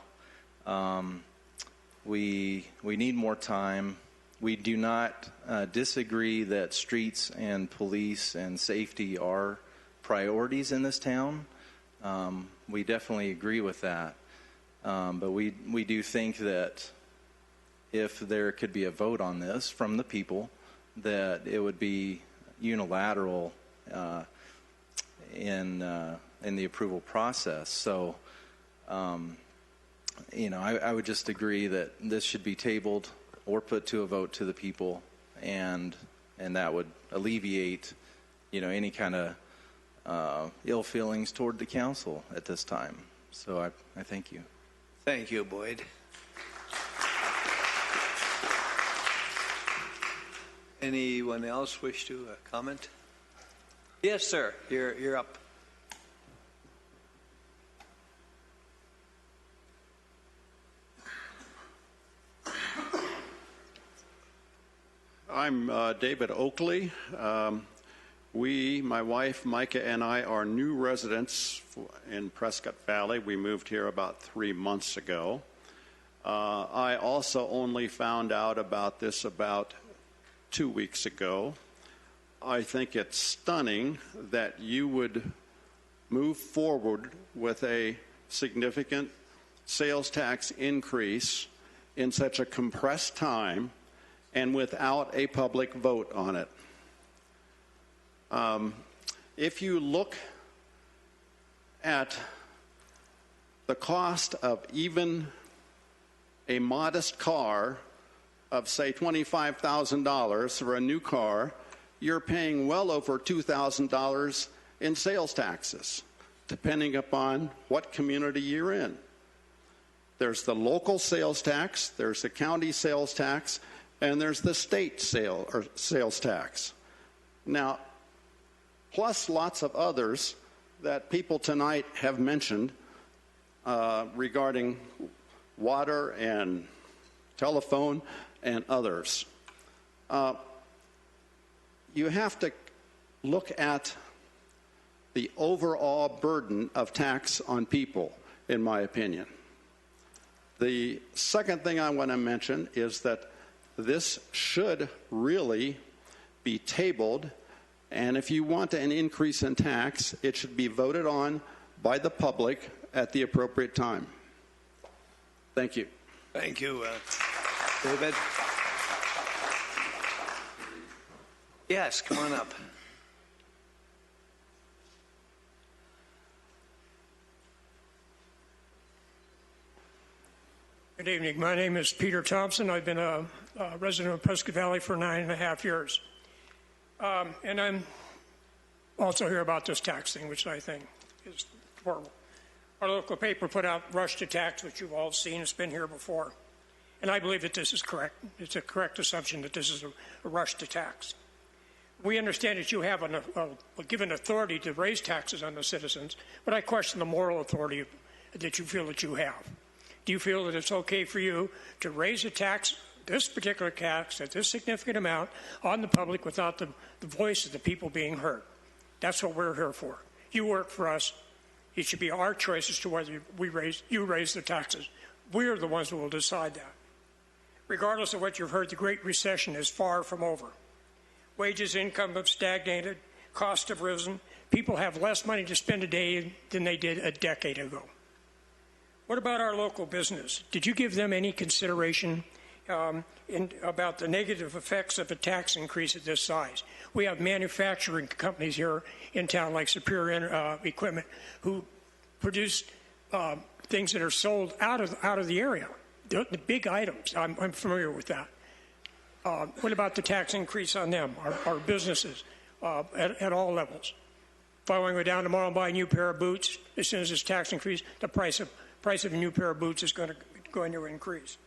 We need more time. We do not disagree that streets and police and safety are priorities in this town. We definitely agree with that. But we do think that if there could be a vote on this from the people, that it would be unilateral in the approval process. So, I would just agree that this should be tabled or put to a vote to the people, and that would alleviate, any kind of ill feelings toward the council at this time. So I thank you. Thank you, Boyd. Anyone else wish to comment? Yes, sir. You're up. I'm David Oakley. My wife Micah and I are new residents in Prescott Valley. We moved here about 3 months ago. I also only found out about this about 2 weeks ago. I think it's stunning that you would move forward with a significant sales tax increase in such a compressed time and without a public vote on it. If you look at the cost of even a modest car of, say, $25,000 for a new car, you're paying well over $2,000 in sales taxes, depending upon what community you're in. There's the local sales tax, there's the county sales tax, and there's the state sales tax. Now, plus lots of others that people tonight have mentioned regarding water and telephone and others. You have to look at the overall burden of tax on people, in my opinion. The second thing I want to mention is that this should really be tabled, and if you want an increase in tax, it should be voted on by the public at the appropriate time. Thank you. Thank you, David. Yes, come on up. Good evening. My name is Peter Thompson. I've been a resident of Prescott Valley for 9.5 years. And I'm also here about this tax thing, which I think is horrible. Our local paper put out Rush to Tax, which you've all seen. It's been here before. And I believe that this is correct. It's a correct assumption that this is a rush to tax. We understand that you have a given authority to raise taxes on the citizens, but I question the moral authority that you feel that you have. Do you feel that it's okay for you to raise a tax, this particular tax, at this significant amount on the public without the voice of the people being heard? That's what we're here for. You work for us. It should be our choice as to whether you raise the taxes. We're the ones who will decide that. Regardless of what you've heard, the Great Recession is far from over. Wages, income have stagnated. Costs have risen. People have less money to spend today than they did a decade ago. What about our local business? Did you give them any consideration about the negative effects of a tax increase at this size? We have manufacturing companies here in town like Superior Equipment who produce things that are sold out of the area, the big items. I'm familiar with that. What about the tax increase on them, our businesses, at all levels? If I want to go down tomorrow and buy a new pair of boots, as soon as this tax increase, the price of a new pair of boots is going to increase.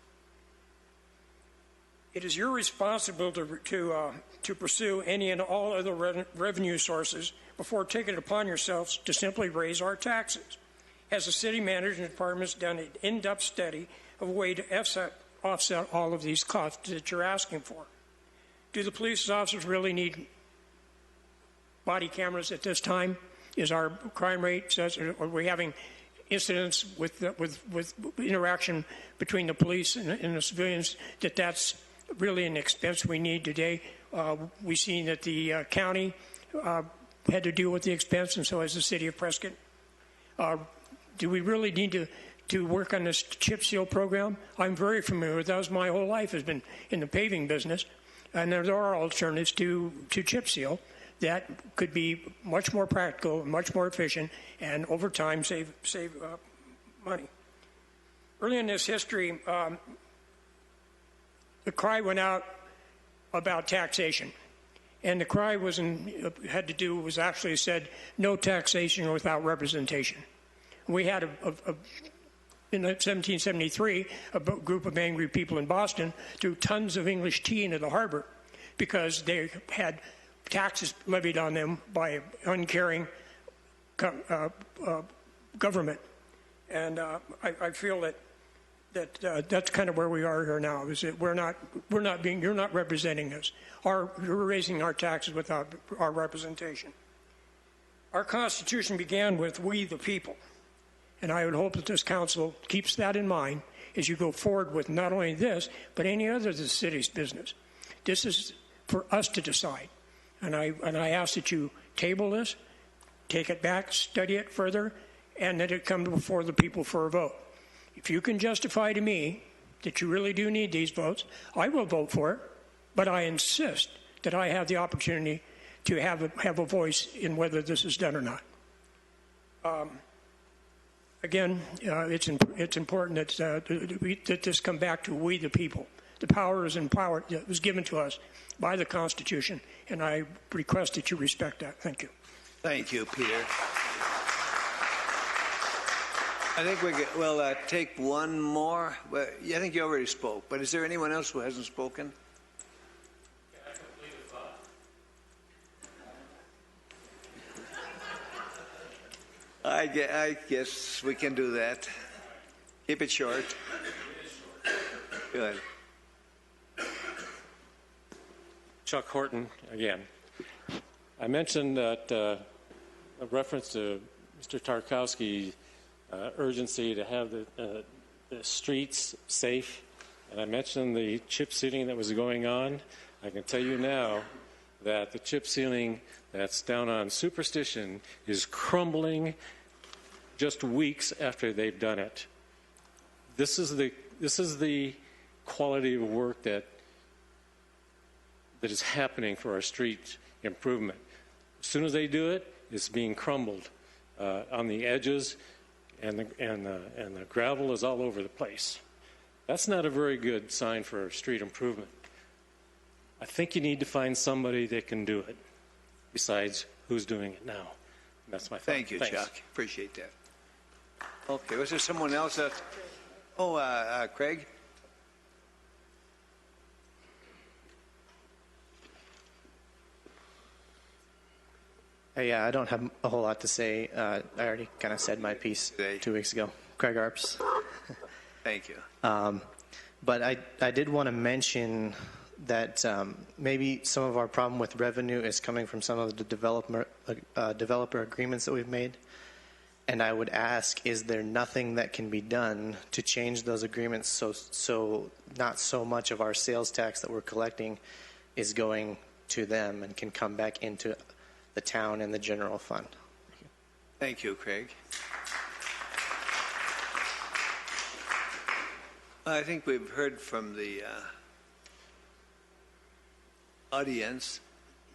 It is your responsibility to pursue any and all other revenue sources before taking it upon yourselves to simply raise our taxes. Has the city management department done an in-depth study of a way to offset all of these costs that you're asking for? Do the police officers really need body cameras at this time? Is our crime rate, are we having incidents with interaction between the police and the civilians that's really an expense we need today? We've seen that the county had to deal with the expense, and so has the city of Prescott. Do we really need to work on this chip seal program? I'm very familiar with that. Was my whole life has been in the paving business, and there are alternatives to chip seal that could be much more practical, much more efficient, and over time save money. Early in this history, the cry went out about taxation, and the cry was actually said no taxation without representation. We had in 1773 a group of angry people in Boston threw tons of English tea into the harbor because they had taxes levied on them by an uncaring government, and I feel that's kind of where we are here now. Is that you're not representing us. You're raising our taxes without our representation. Our Constitution began with "We the people," and I would hope that this council keeps that in mind as you go forward with not only this but any other of the city's business. This is for us to decide. And I ask that you table this, take it back, study it further, and that it come before the people for a vote. If you can justify to me that you really do need these votes, I will vote for it, but I insist that I have the opportunity to have a voice in whether this is done or not. Again, it's important that this come back to we the people. The power that was given to us by the Constitution, and I request that you respect that. Thank you. Thank you, Peter. I think we'll take one more. Well, I think you already spoke, but is there anyone else who hasn't spoken? I guess we can do that. Keep it short. Good. Chuck Horton again. I mentioned that a reference to Mr. Tarkowski's urgency to have the streets safe, and I mentioned the chip sealing that was going on. I can tell you now that the chip sealing that's down on Superstition is crumbling just weeks after they've done it. This is the quality of work that is happening for our street improvement. As soon as they do it, it's being crumbled on the edges, and the gravel is all over the place. That's not a very good sign for street improvement. I think you need to find somebody that can do it, besides who's doing it now. And that's my thought. Thank you, Thanks. Chuck. Appreciate that. Okay, was there someone else that? Craig. Yeah, I don't have a whole lot to say. I already kind of said my piece 2 weeks ago. Craig Arps. Thank you. But I did want to mention that maybe some of our problem with revenue is coming from some of the developer agreements that we've made. And I would ask, is there nothing that can be done to change those agreements so not so much of our sales tax that we're collecting is going to them and can come back into the town and the general fund? Thank you, Craig. I think we've heard from the audience.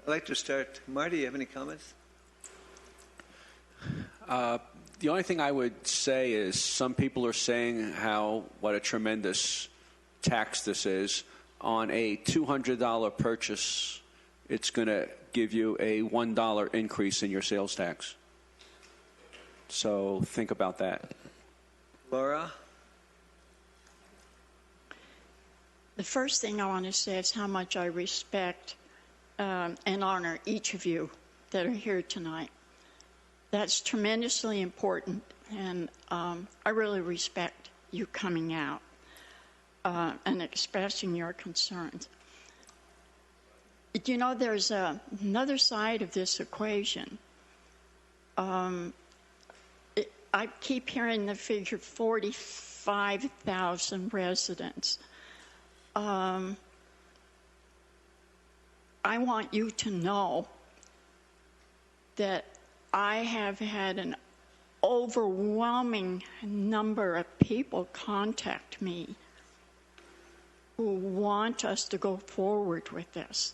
I'd like to start. Marty, you have any comments? The only thing I would say is some people are saying what a tremendous tax this is. On a $200 purchase, it's going to give you a $1 increase in your sales tax. So think about that. Laura? The first thing I want to say is how much I respect and honor each of you that are here tonight. That's tremendously important, and I really respect you coming out and expressing your concerns. You know, there's another side of this equation. I keep hearing the figure 45,000 residents. I want you to know that I have had an overwhelming number of people contact me who want us to go forward with this.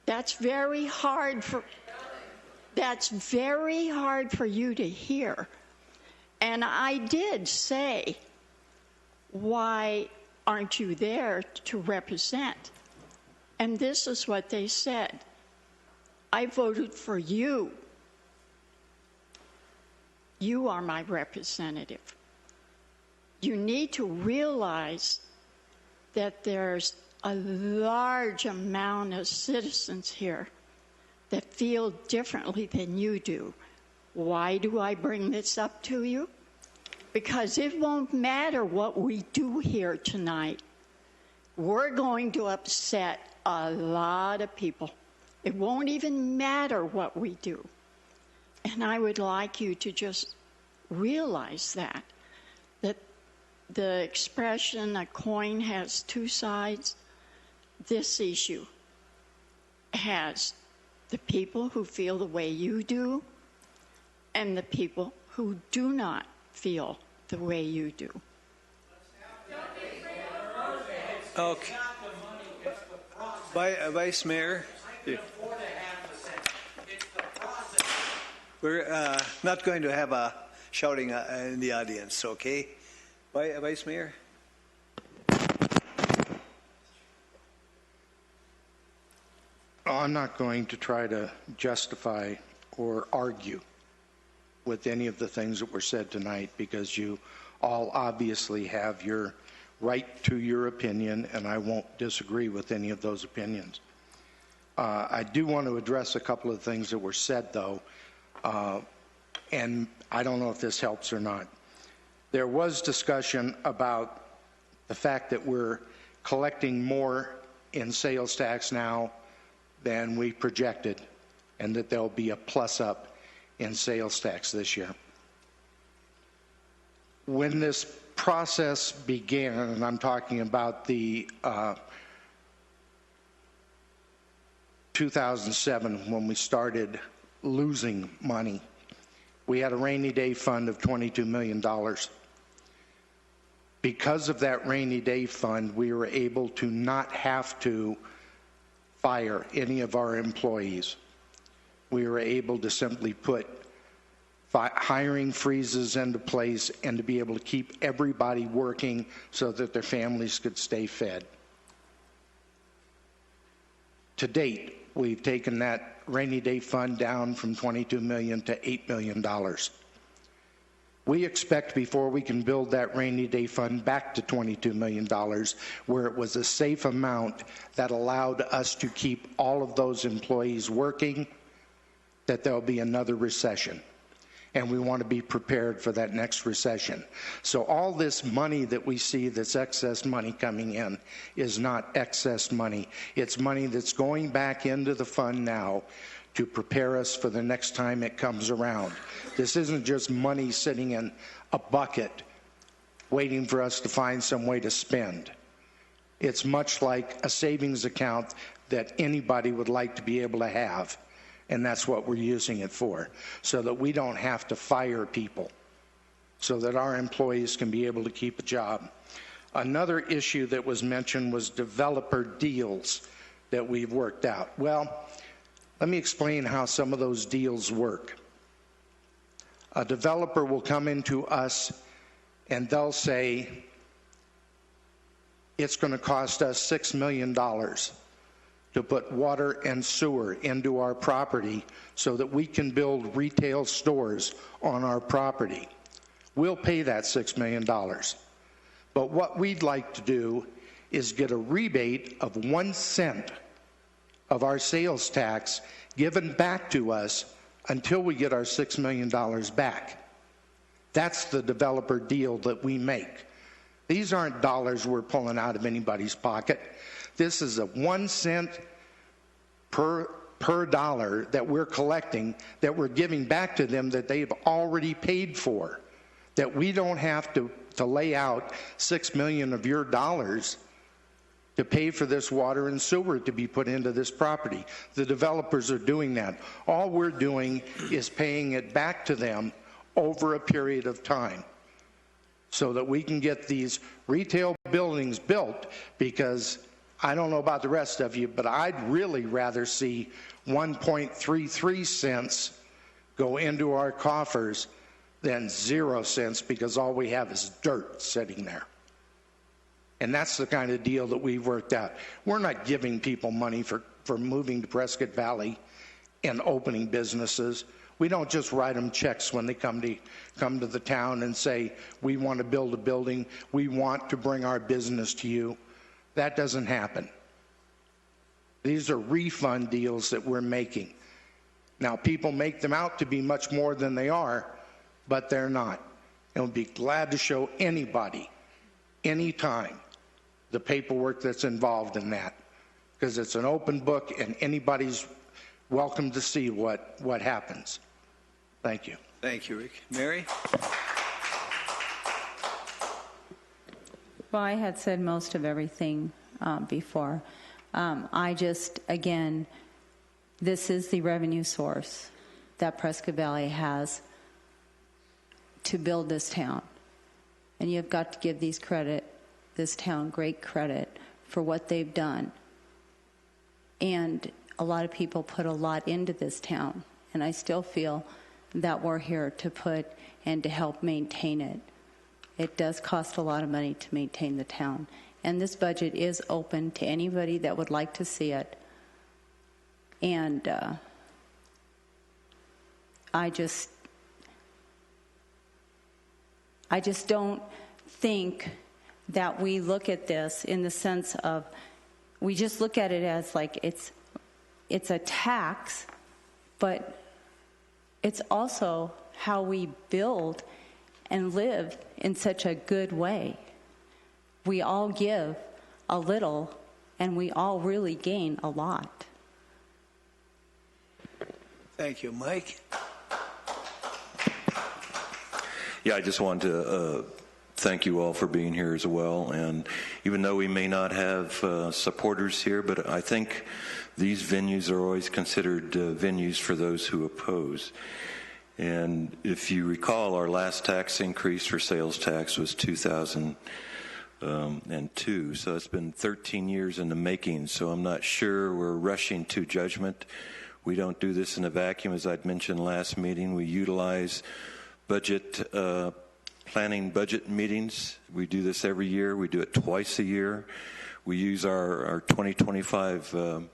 That's very hard for you to hear. And I did say, why aren't you there to represent? And this is what they said. I voted for you. You are my representative. You need to realize that there's a large amount of citizens here that feel differently than you do. Why do I bring this up to you? Because it won't matter what we do here tonight. We're going to upset a lot of people. It won't even matter what we do. And I would like you to just realize that the expression, a coin has two sides, this issue has the people who feel the way you do and the people who do not feel the way you do. Okay. Vice Mayor? We're not going to have a shouting in the audience, okay? Vice Mayor? I'm not going to try to justify or argue with any of the things that were said tonight, because you all obviously have your right to your opinion, and I won't disagree with any of those opinions. I do want to address a couple of things that were said, though, and I don't know if this helps or not. There was discussion about the fact that we're collecting more in sales tax now than we projected, and that there'll be a plus up in sales tax this year. When this process began, and I'm talking about the 2007, when we started losing money, we had a rainy day fund of $22 million. Because of that rainy day fund, we were able to not have to fire any of our employees. We were able to simply put hiring freezes into place and to be able to keep everybody working so that their families could stay fed. To date, we've taken that rainy day fund down from $22 million to $8 million. We expect before we can build that rainy day fund back to $22 million, where it was a safe amount that allowed us to keep all of those employees working, that there'll be another recession. And we want to be prepared for that next recession. So all this money that we see that's excess money coming in is not excess money. It's money that's going back into the fund now to prepare us for the next time it comes around. This isn't just money sitting in a bucket waiting for us to find some way to spend. It's much like a savings account that anybody would like to be able to have, and that's what we're using it for, so that we don't have to fire people, so that our employees can be able to keep a job. Another issue that was mentioned was developer deals that we've worked out. Well, let me explain how some of those deals work. A developer will come into us and they'll say, it's going to cost us $6 million to put water and sewer into our property so that we can build retail stores on our property. We'll pay that $6 million. But what we'd like to do is get a rebate of 1 cent of our sales tax given back to us until we get our $6 million back. That's the developer deal that we make. These aren't dollars we're pulling out of anybody's pocket. This is a 1 cent per dollar that we're collecting, that we're giving back to them that they've already paid for, that we don't have to lay out $6 million of your dollars to pay for this water and sewer to be put into this property. The developers are doing that. All we're doing is paying it back to them over a period of time so that we can get these retail buildings built, because I don't know about the rest of you, but I'd really rather see 1.33 cents go into our coffers than 0 cents, because all we have is dirt sitting there. And that's the kind of deal that we've worked out. We're not giving people money for moving to Prescott Valley and opening businesses. We don't just write them checks when they come to the town and say, we want to build a building, we want to bring our business to you. That doesn't happen. These are refund deals that we're making. Now, people make them out to be much more than they are, but they're not. And we'll be glad to show anybody, anytime, the paperwork that's involved in that, because it's an open book and anybody's welcome to see what happens. Thank you. Thank you, Rick. Mary? Well, I had said most of everything before. I just, again, this is the revenue source that Prescott Valley has to build this town. And you've got to give this town great credit for what they've done. And a lot of people put a lot into this town, and I still feel that we're here to put and to help maintain it. It does cost a lot of money to maintain the town, and this budget is open to anybody that would like to see it. And I just don't think that we look at this in the sense of, we just look at it as like it's a tax, but it's also how we build and live in such a good way. We all give a little, and we all really gain a lot. Thank you. Mike? Yeah, I just wanted to thank you all for being here as well. And even though we may not have supporters here, but I think these venues are always considered venues for those who oppose. And if you recall, our last tax increase for sales tax was 2002. So it's been 13 years in the making. So I'm not sure we're rushing to judgment. We don't do this in a vacuum. As I'd mentioned last meeting, we utilize budget planning budget meetings. We do this every year. We do it twice a year. We use our 2025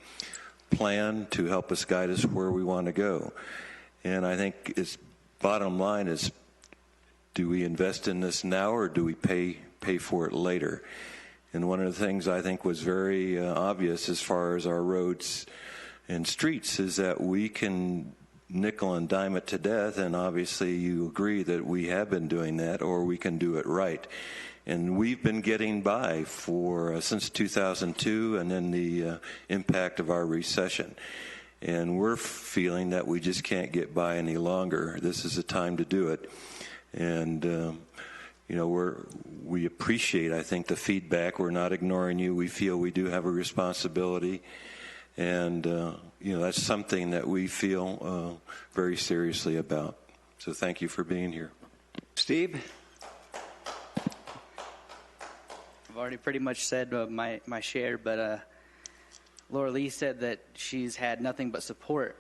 plan to help us guide us where we want to go. And I think its bottom line is, do we invest in this now, or do we pay for it later? And one of the things I think was very obvious as far as our roads and streets is that we can nickel and dime it to death, and obviously you agree that we have been doing that, or we can do it right. And we've been getting by for since 2002, and then the impact of our recession. And we're feeling that we just can't get by any longer. This is the time to do it. And we appreciate, I think, the feedback. We're not ignoring you. We feel we do have a responsibility. And, that's something that we feel very seriously about. So thank you for being here. Steve? I've already pretty much said my share, but Laura Lee said that she's had nothing but support.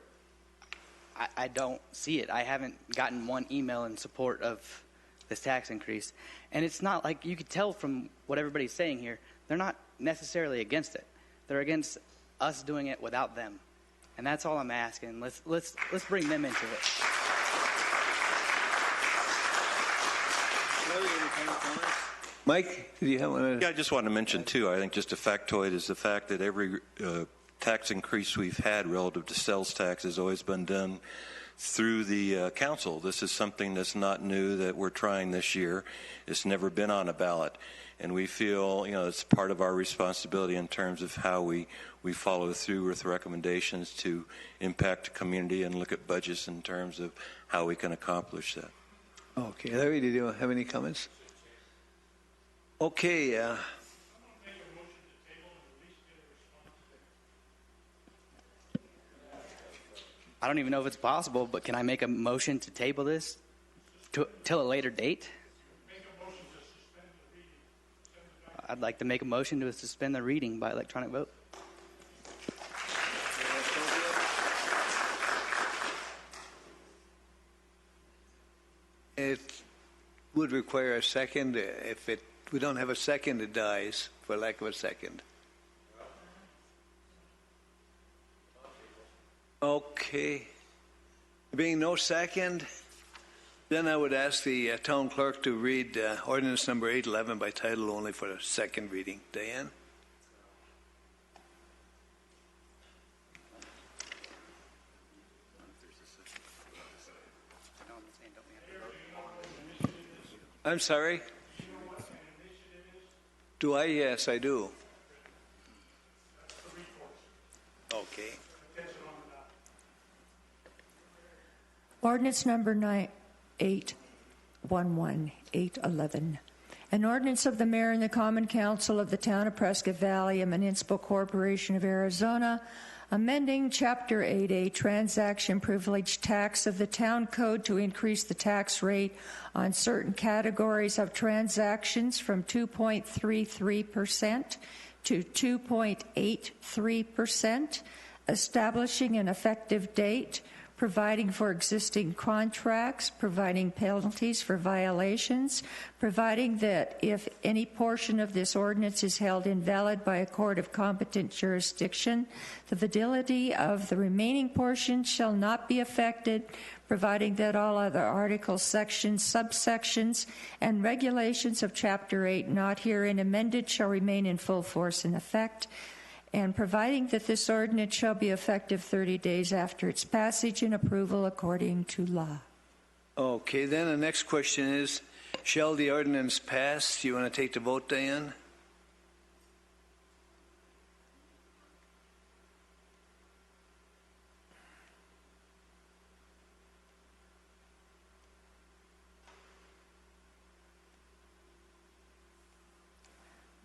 I don't see it. I haven't gotten one email in support of this tax increase. And it's not like you could tell from what everybody's saying here, they're not necessarily against it. They're against us doing it without them. And that's all I'm asking. Let's bring them into it. Mike, do you have one? Yeah, I just wanted to mention, too, I think just a factoid is the fact that every tax increase we've had relative to sales tax has always been done through the council. This is something that's not new that we're trying this year. It's never been on a ballot. And we feel, it's part of our responsibility in terms of how we follow through with recommendations to impact the community and look at budgets in terms of how we can accomplish that. Okay. Larry, did you have any comments? Okay. I don't even know if it's possible, but can I make a motion to table this till a later date? I'd like to make a motion to suspend the reading by electronic vote. It would require a second. If we don't have a second, it dies for lack of a second. Okay. Being no second, then I would ask the town clerk to read ordinance number 811 by title only for the second reading. Diane? I'm sorry? Do I? Yes, I do. Okay. Ordinance number 811. An ordinance of the mayor and the common council of the town of Prescott Valley, a municipal corporation of Arizona, amending Chapter 8A transaction privilege tax of the town code to increase the tax rate on certain categories of transactions from 2.33% to 2.83%, establishing an effective date, providing for existing contracts, providing penalties for violations, providing that if any portion of this ordinance is held invalid by a court of competent jurisdiction, the validity of the remaining portion shall not be affected, providing that all other articles, sections, subsections, and regulations of Chapter 8 not herein amended shall remain in full force and effect, and providing that this ordinance shall be effective 30 days after its passage and approval according to law. Okay, then the next question is, shall the ordinance pass? Do you want to take the vote, Diane?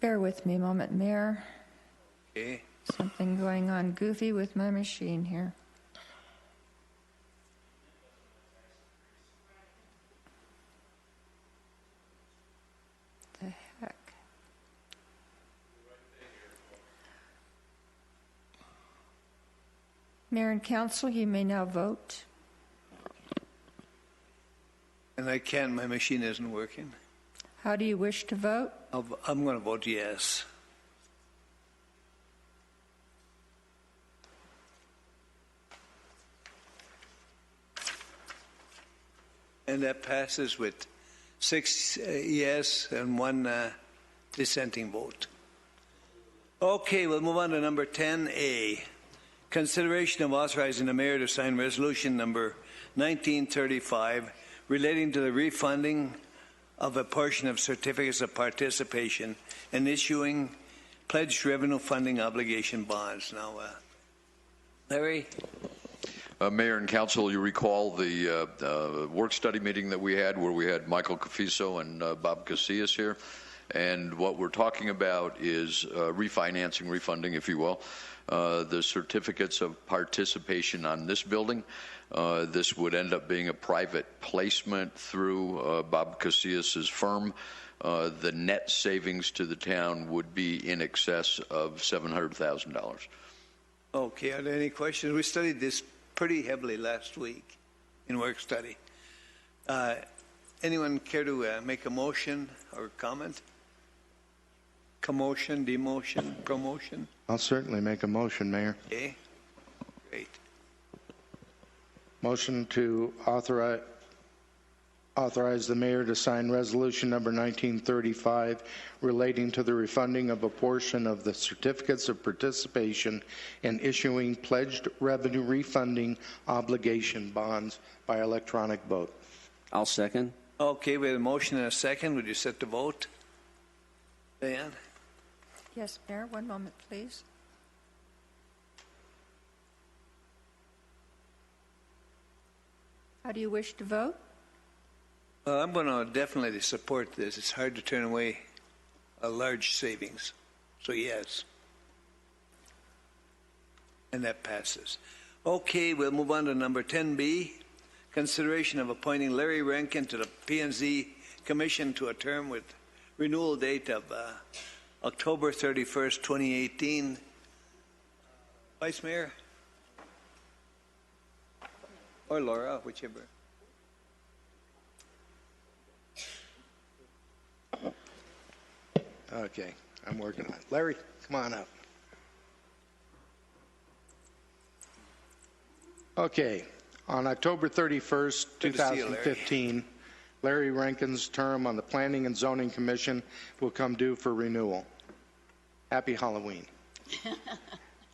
Bear with me a moment, Mayor. Okay. Something going on goofy with my machine here. The heck? Mayor and Council, you may now vote. And I can't, my machine isn't working. How do you wish to vote? I'm going to vote yes. And that passes with 6 yes and 1 dissenting vote. Okay, we'll move on to number 10A. Consideration of authorizing the mayor to sign resolution number 1935 relating to the refunding of a portion of certificates of participation and issuing pledged revenue funding obligation bonds. Now, Larry? Mayor and Council, you recall the work study meeting that we had where we had Michael Cafiso and Bob Casillas here. And what we're talking about is refinancing, refunding, if you will, the certificates of participation on this building. This would end up being a private placement through Bob Casillas' firm. The net savings to the town would be in excess of $700,000. Okay, are there any questions? We studied this pretty heavily last week in work study. Anyone care to make a motion or comment? Commotion, demotion, promotion? I'll certainly make a motion, Mayor. Okay, great. Motion to authorize the mayor to sign resolution number 1935 relating to the refunding of a portion of the certificates of participation and issuing pledged revenue refunding obligation bonds by electronic vote. I'll second. Okay, we have a motion and a second. Would you set the vote? Diane? Yes, Mayor, one moment, please. How do you wish to vote? Well, I'm going to definitely support this. It's hard to turn away a large savings. So, yes. And that passes. Okay, we'll move on to number 10B. Consideration of appointing Larry Rankin to the P&Z Commission to a term with renewal date of October 31st, 2018. Vice Mayor? Or Laura, whichever. Okay, I'm working on it. Larry, come on up. Okay, on October 31st, Good to see you, 2015, Larry Rankin's term on the Planning and Zoning Commission will come due for renewal. Happy Halloween.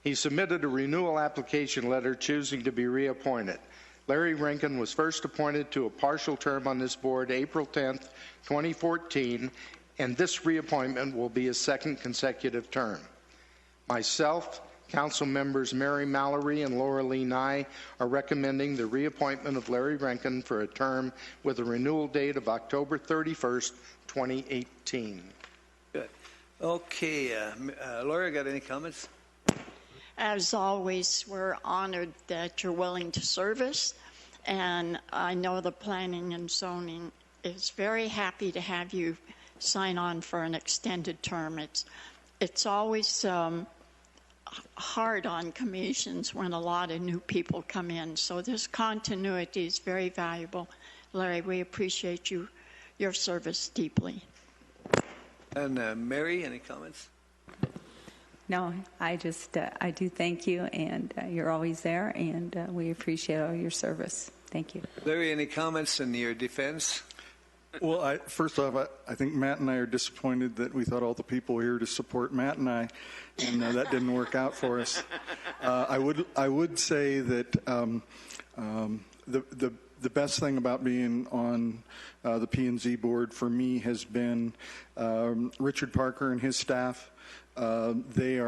He submitted a renewal application letter choosing to be reappointed. Larry Rankin was first appointed to a partial term on this board April 10th, 2014, and this reappointment will be his second consecutive term. Myself, Council members Mary Mallory and Laura Lee Nye are recommending the reappointment of Larry Rankin for a term with a renewal date of October 31st, 2018. Good. Okay, Laura, got any comments? As always, we're honored that you're willing to serve us, and I know the Planning and Zoning is very happy to have you sign on for an extended term. It's always hard on commissions when a lot of new people come in, so this continuity is very valuable. Larry, we appreciate your service deeply. And Mary, any comments? No, I do thank you, and you're always there, and we appreciate all your service. Thank you. Larry, any comments in your defense? Well, first off, I think Matt and I are disappointed that we thought all the people were here to support Matt and I, and that didn't work out for us. I would say that the best thing about being on the P&Z board for me has been Richard Parker and his staff. They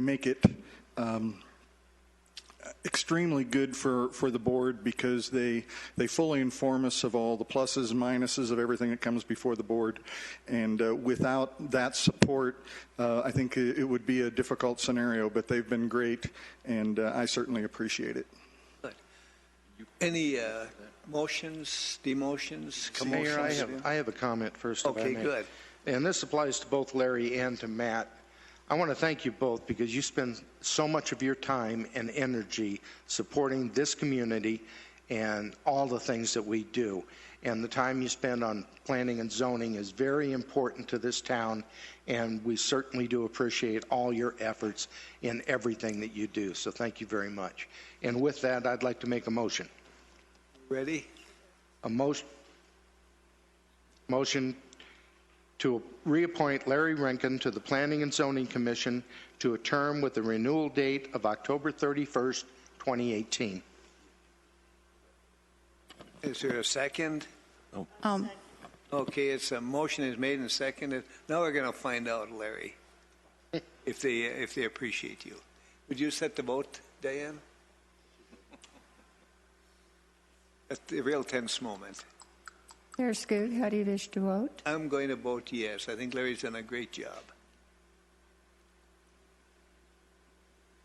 make it extremely good for the board because they fully inform us of all the pluses and minuses of everything that comes before the board. And without that support, I think it would be a difficult scenario, but they've been great, and I certainly appreciate it. Good. Any motions, demotions, commotions? Mayor, I have a comment first. Okay, good. And this applies to both Larry and to Matt. I want to thank you both because you spend so much of your time and energy supporting this community and all the things that we do. And the time you spend on planning and zoning is very important to this town, and we certainly do appreciate all your efforts in everything that you do. So thank you very much. And with that, I'd like to make a motion. Ready? A motion to reappoint Larry Rankin to the Planning and Zoning Commission to a term with a renewal date of October 31st, 2018. Is there a second? Okay, it's a motion is made and seconded. Now we're going to find out, Larry, if they appreciate you. Would you set the vote, Diane? That's a real tense moment. Mayor Skoog, how do you wish to vote? I'm going to vote yes. I think Larry's done a great job.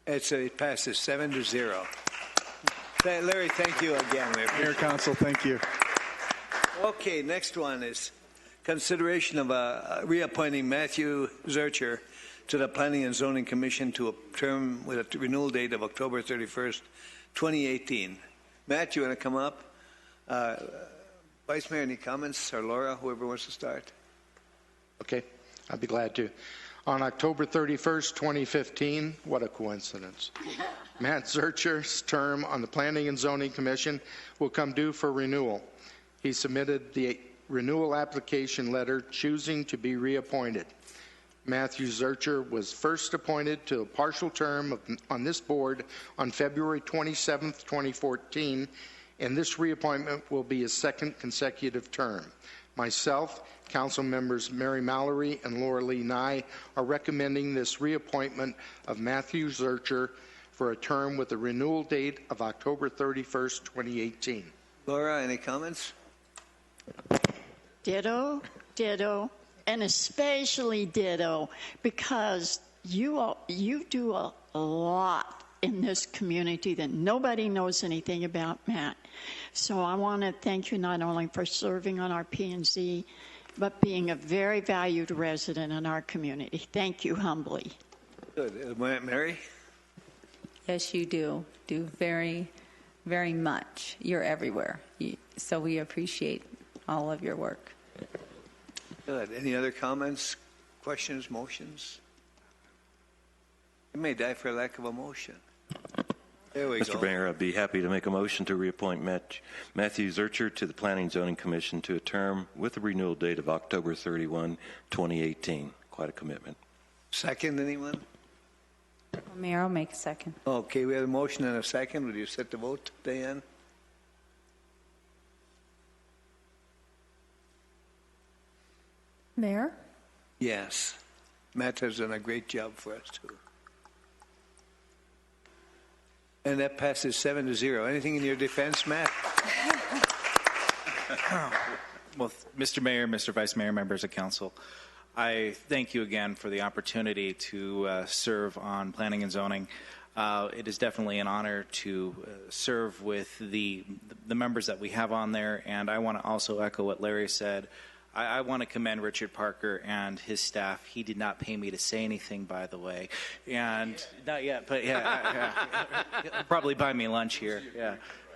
It passes 7-0. Larry, thank you again. Mayor, Council, thank you. Okay, next one is consideration of reappointing Matthew Zurcher to the Planning and Zoning Commission to a term with a renewal date of October 31st, 2018. Matt, you want to come up? Vice Mayor, any comments? Or Laura, whoever wants to start? Okay, I'd be glad to. On October 31st, 2015, what a coincidence. Matt Zurcher's term on the Planning and Zoning Commission will come due for renewal. He submitted the renewal application letter choosing to be reappointed. Matthew Zurcher was first appointed to a partial term on this board on February 27, 2014, and this reappointment will be his second consecutive term. Myself, Council members Mary Mallory and Laura Lee Nye are recommending this reappointment of Matthew Zurcher for a term with a renewal date of October 31st, 2018. Laura, any comments? Ditto, ditto, and especially ditto, because you do a lot in this community that nobody knows anything about, Matt. So I want to thank you not only for serving on our P&Z, but being a very valued resident in our community. Thank you humbly. Good. Mary? Yes, you do. Do very, very much. You're everywhere. So we appreciate all of your work. Good. Any other comments, questions, motions? You may die for lack of a motion. There we go. Mr. Mayor, I'd be happy to make a motion to reappoint Matthew Zurcher to the Planning and Zoning Commission to a term with a renewal date of October 31, 2018. Quite a commitment. Second, anyone? Mayor, I'll make a second. Okay, we have a motion and a second. Would you set the vote, Diane? Mayor? Yes. Matt has done a great job for us, too. And that passes 7-0. Anything in your defense, Matt? Well, Mr. Mayor, Mr. Vice Mayor, members of council, I thank you again for the opportunity to serve on planning and zoning. It is definitely an honor to serve with the members that we have on there, and I want to also echo what Larry said. I want to commend Richard Parker and his staff. He did not pay me to say anything, by the way, and not yet, but yeah, he'll probably buy me lunch here.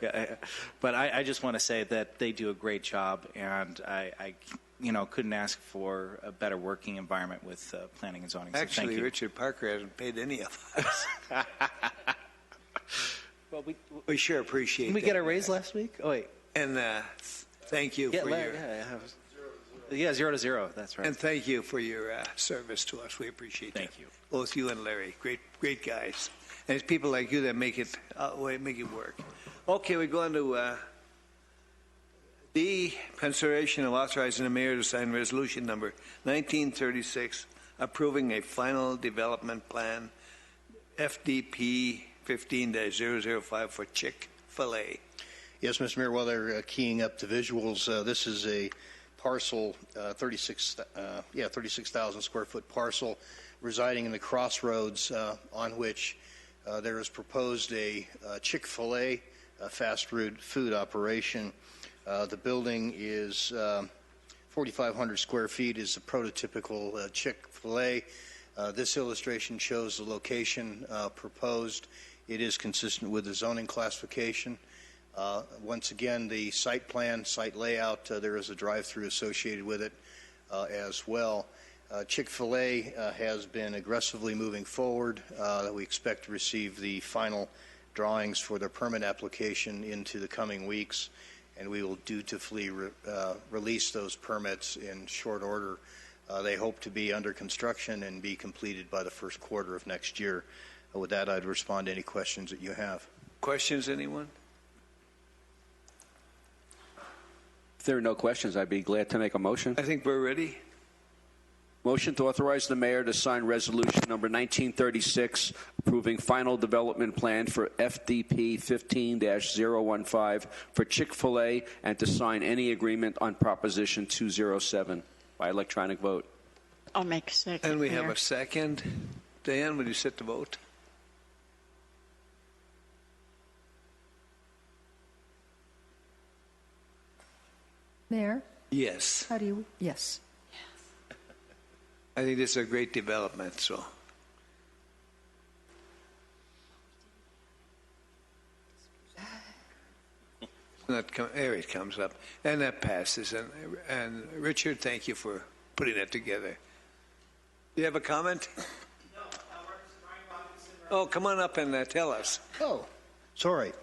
Yeah. But I just want to say that they do a great job, and I couldn't ask for a better working environment with planning and zoning. So Actually, thank you. Richard Parker hasn't paid any of us. Well, we sure appreciate. Did we that, get a raise last week? Oh wait. And thank you for your. Yeah, 0-0. That's right. And thank you for your service to us. We appreciate that. Thank you. Both you and Larry. Great guys. And it's people like you that make it work. Okay, we go on to D, consideration of authorizing the mayor to sign resolution number 1936, approving a final development plan, FDP 15-005 for Chick-fil-A. Yes, Mr. Mayor, while they're keying up the visuals, this is a parcel, 36,000 square foot parcel residing in the crossroads on which there is proposed a Chick-fil-A fast food operation. The building is 4,500 square feet, is the prototypical Chick-fil-A. This illustration shows the location proposed. It is consistent with the zoning classification. Once again, the site plan, site layout, there is a drive-through associated with it as well. Chick-fil-A has been aggressively moving forward. We expect to receive the final drawings for their permit application into the coming weeks, and we will dutifully release those permits in short order. They hope to be under construction and be completed by the first quarter of next year. With that, I'd respond to any questions that you have. Questions, anyone? If there are no questions, I'd be glad to make a motion. I think we're ready. Motion to authorize the mayor to sign resolution number 1936, approving final development plan for FDP 15-015 for Chick-fil-A, and to sign any agreement on Proposition 207 by electronic vote. I'll make a second. And we have Mayor. a second. Diane, would you set the vote? Mayor? Yes. How do you? Yes. I think this is a great development, so. There it comes up, and that passes. And Richard, thank you for putting that together. Do you have a comment? No, oh, come on up and tell us. Oh, sorry.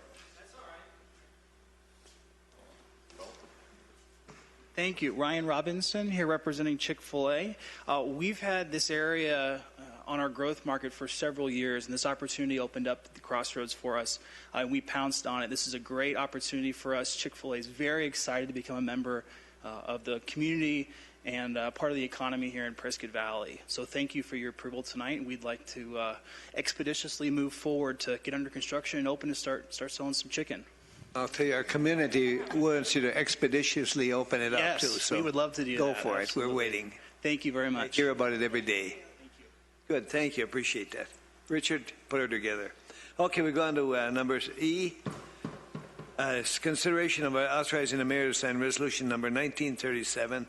Thank you. Ryan Robinson here representing Chick-fil-A. We've had this area on our growth market for several years, and this opportunity opened up at the crossroads for us. We pounced on it. This is a great opportunity for us. Chick-fil-A is very excited to become a member of the community and part of the economy here in Prescott Valley. So thank you for your approval tonight, and we'd like to expeditiously move forward to get under construction and open to start selling some chicken. I'll tell you, our community wants you to expeditiously open it up, too. Yes, So we would love to do go that. for it. Absolutely. We're waiting. Thank you very much. I hear about it every day. Thank you. Good. Thank you. Appreciate that. Richard, put her together. Okay, we go on to numbers E. Consideration of authorizing the mayor to sign resolution number 1937,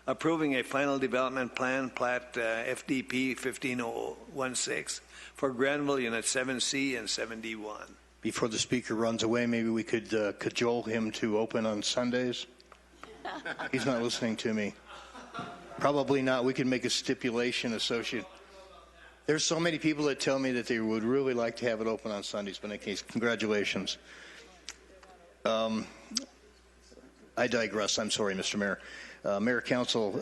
approving a final development plan, plat FDP 15016 for Granville Unit 7C and 7D1. Before the speaker runs away, maybe we could cajole him to open on Sundays. He's not listening to me. Probably not. We could make a stipulation associated. There's so many people that tell me that they would really like to have it open on Sundays, but in any case, congratulations. I digress. I'm sorry, Mr. Mayor. Mayor, Council,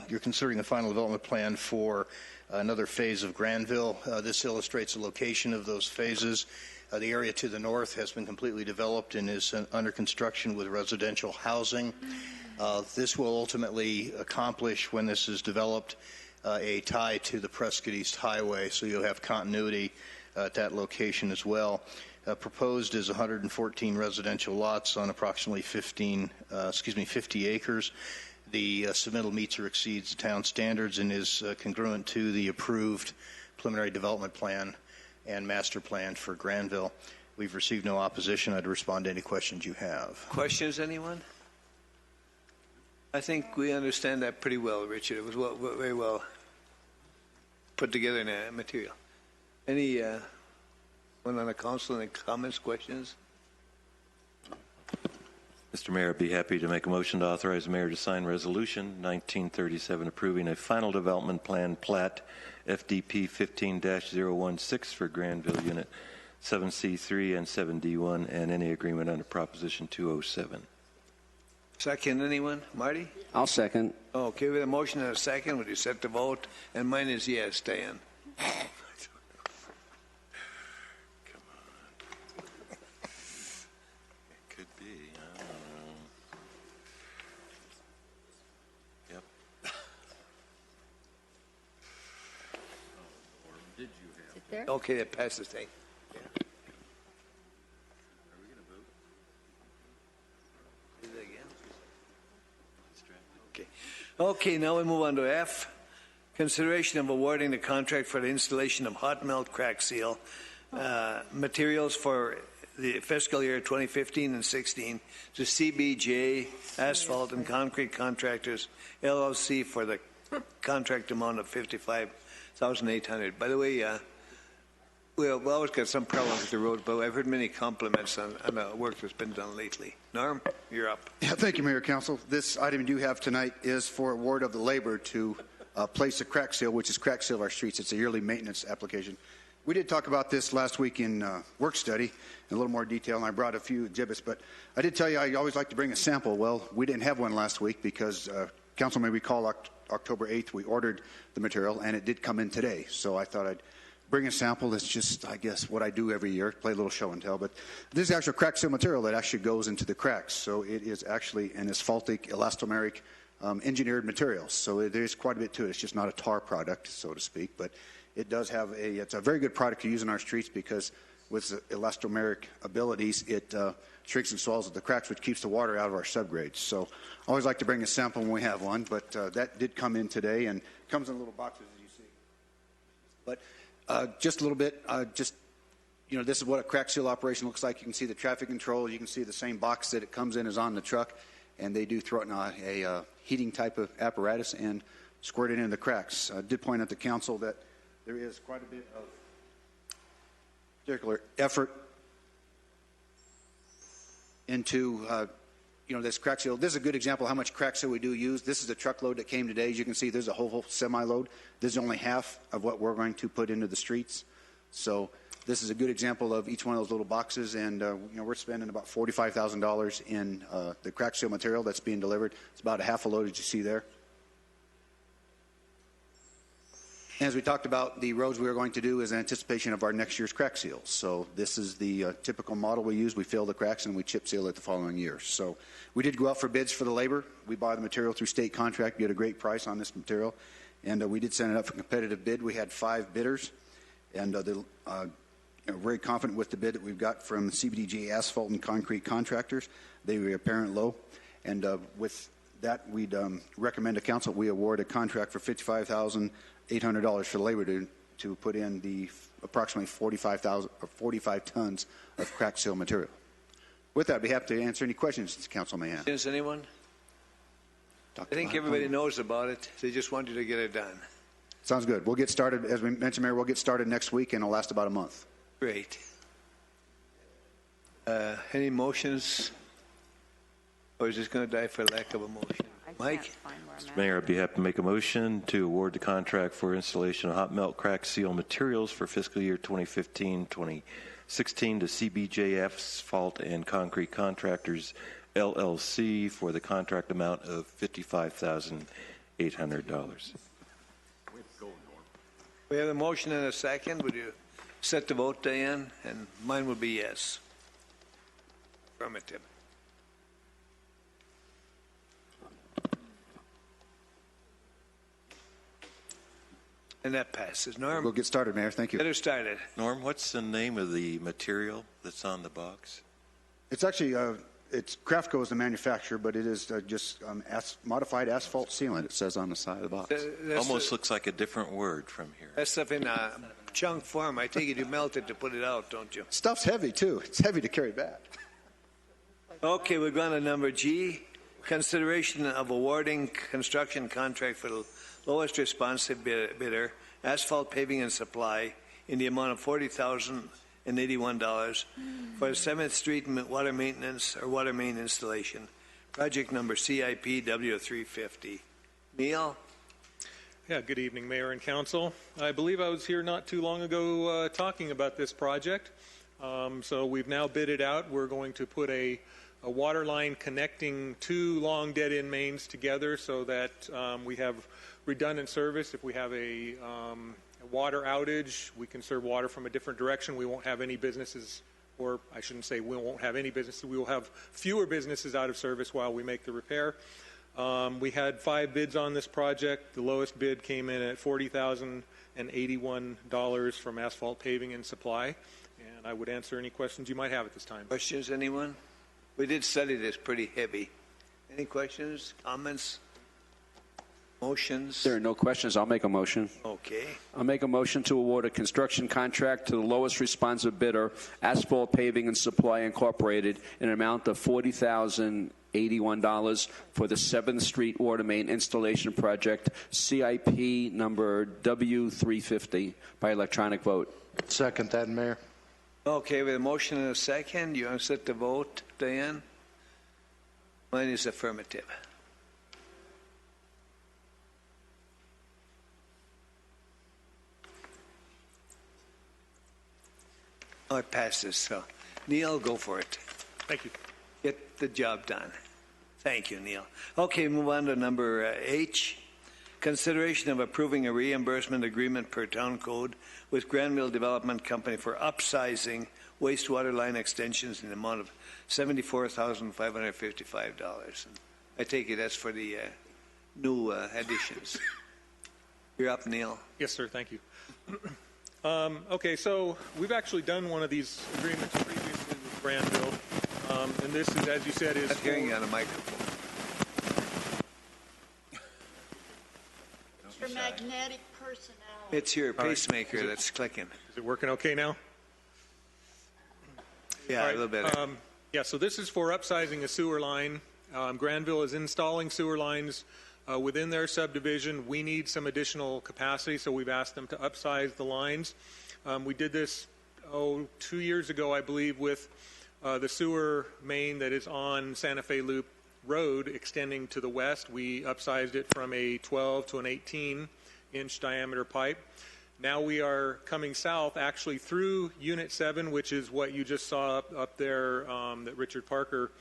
you're considering the final development plan for another phase of Granville. This illustrates the location of those phases. The area to the north has been completely developed and is under construction with residential housing. This will ultimately accomplish, when this is developed, a tie to the Prescott East Highway, so you'll have continuity at that location as well. Proposed is 114 residential lots on approximately 50 acres. The submittal meets or exceeds the town standards and is congruent to the approved preliminary development plan and master plan for Granville. We've received no opposition. I'd respond to any questions you have. Questions, anyone? I think we understand that pretty well, Richard. It was very well put together in a material. Any one on the council, any comments, questions? Mr. Mayor, I'd be happy to make a motion to authorize the mayor to sign resolution 1937 approving a final development plan plat FDP 15-016 for Granville Unit 7C3 and 7D1 and any agreement under Proposition 207. Second, anyone? Marty? I'll second. Okay, with a motion and a second, would you set the vote? And mine is yes, Dan. Okay, that passes. Thank you. Okay, now we move on to F. Consideration of awarding the contract for the installation of hot melt crack seal materials for the fiscal year 2015 and 16 to CBJ Asphalt and Concrete Contractors LLC for the contract amount of $55,800. By the way, we've always got some problems with the roads, but I've heard many compliments on the work that's been done lately. Norm, you're up. Yeah, thank you, Mayor, Council. This item you do have tonight is for award of the labor to place a crack seal, which is crack seal our streets. It's a yearly maintenance application. We did talk about this last week in work study in a little more detail, and I brought a few exhibits, but I did tell you I always like to bring a sample. Well, we didn't have one last week because Council may recall October 8th we ordered the material, and it did come in today. So I thought I'd bring a sample. That's just, I guess, what I do every year, play a little show and tell. But this is actual crack seal material that actually goes into the cracks. So it is actually an asphaltic elastomeric engineered material. So there's quite a bit to it. It's just not a tar product, so to speak, but it does have it's a very good product to use in our streets because with the elastomeric abilities, it shrinks and swells at the cracks, which keeps the water out of our subgrades. So I always like to bring a sample when we have one, but that did come in today and comes in little boxes, as you see. But just a little bit, this is what a crack seal operation looks like. You can see the traffic control. You can see the same box that it comes in is on the truck, and they do throw it in a heating type of apparatus and squirted into the cracks. I did point out to council that there is quite a bit of particular effort into this crack seal. This is a good example of how much crack seal we do use. This is a truckload that came today. As you can see, there's a whole semi-load. This is only half of what we're going to put into the streets. So this is a good example of each one of those little boxes, and we're spending about $45,000 in the crack seal material that's being delivered. It's about a half a load, as you see there. As we talked about, the roads we are going to do is in anticipation of our next year's crack seals. So this is the typical model we use. We fill the cracks and we chip seal it the following year. So we did go out for bids for the labor. We buy the material through state contract. We had a great price on this material. And we did send it up for competitive bid. We had 5 bidders. And we're very confident with the bid that we've got from CBDG Asphalt and Concrete Contractors. They were apparent low. And with that, we'd recommend to council we award a contract for $55,800 for the labor to put in the approximately 45 tons of crack seal material. With that, I'd be happy to answer any questions the council may have. Is anyone? I think everybody knows about it. They just wanted to get it done. Sounds good. We'll get started, as we mentioned, Mayor, we'll get started next week, and it'll last about a month. Great. Any motions? Or is this going to die for lack of a motion? Mike? Mr. Mayor, I'd be happy to make a motion to award the contract for installation of hot melt crack seal materials for fiscal year 2015-2016 to CBJ Asphalt and Concrete Contractors, LLC, for the contract amount of $55,800. We have a motion and a second. Would you set the vote, Diane? And mine will be yes. Affirmative. And that passes. Norm? We'll get started, Mayor. Thank you. Get her started. Norm, what's the name of the material that's on the box? It's actually, it's Craftco is the manufacturer, but it is just modified asphalt sealant, it says on the side of the box. Almost looks like a different word from here. That stuff in chunk form. I take it you melt it to put it out, don't you? Stuff's heavy, too. It's heavy to carry back. Okay, we're going to number G, consideration of awarding construction contract for the lowest responsive bidder, asphalt paving and supply, in the amount of $40,081 for the 7th Street water maintenance or water main installation. Project number CIP W350. Neil? Yeah, good evening, Mayor and Council. I believe I was here not too long ago talking about this project. So we've now bid it out. We're going to put a water line connecting 2 long dead-end mains together so that we have redundant service. If we have a water outage, we can serve water from a different direction. We won't have any businesses, or I shouldn't say we won't have any businesses. We will have fewer businesses out of service while we make the repair. We had 5 bids on this project. The lowest bid came in at $40,081 from Asphalt Paving and Supply. And I would answer any questions you might have at this time. Questions, anyone? We did study this pretty heavy. Any questions, comments, motions? There are no questions. I'll make a motion. Okay. I'll make a motion to award a construction contract to the lowest responsive bidder, Asphalt Paving and Supply Incorporated, in an amount of $40,081 for the 7th Street water main installation project, CIP number W350, by electronic vote. Second that, Mayor. Okay, with a motion and a second, you want to set the vote, Diane? Mine is affirmative. Oh, it passes. So, Neil, go for it. Thank you. Get the job done. Thank you, Neil. Okay, move on to number H. Consideration of approving a reimbursement agreement per town code with Granville Development Company for upsizing wastewater line extensions in the amount of $74,555. I take it that's for the new additions. You're up, Neil. Yes, sir. Thank you. Okay, so we've actually done one of these agreements previously with Granville, and this is, as you said, is I'm hearing you on a microphone. For magnetic personality. It's your pacemaker that's clicking. Is it working okay now? Yeah, a little better. Yeah, so this is for upsizing a sewer line. Granville is installing sewer lines within their subdivision. We need some additional capacity, so we've asked them to upsize the lines. We did this 2 years ago, I believe, with the sewer main that is on Santa Fe Loop Road extending to the west. We upsized it from a 12 to an 18-inch diameter pipe. Now we are coming south, actually through Unit 7, which is what you just saw up there that Richard Parker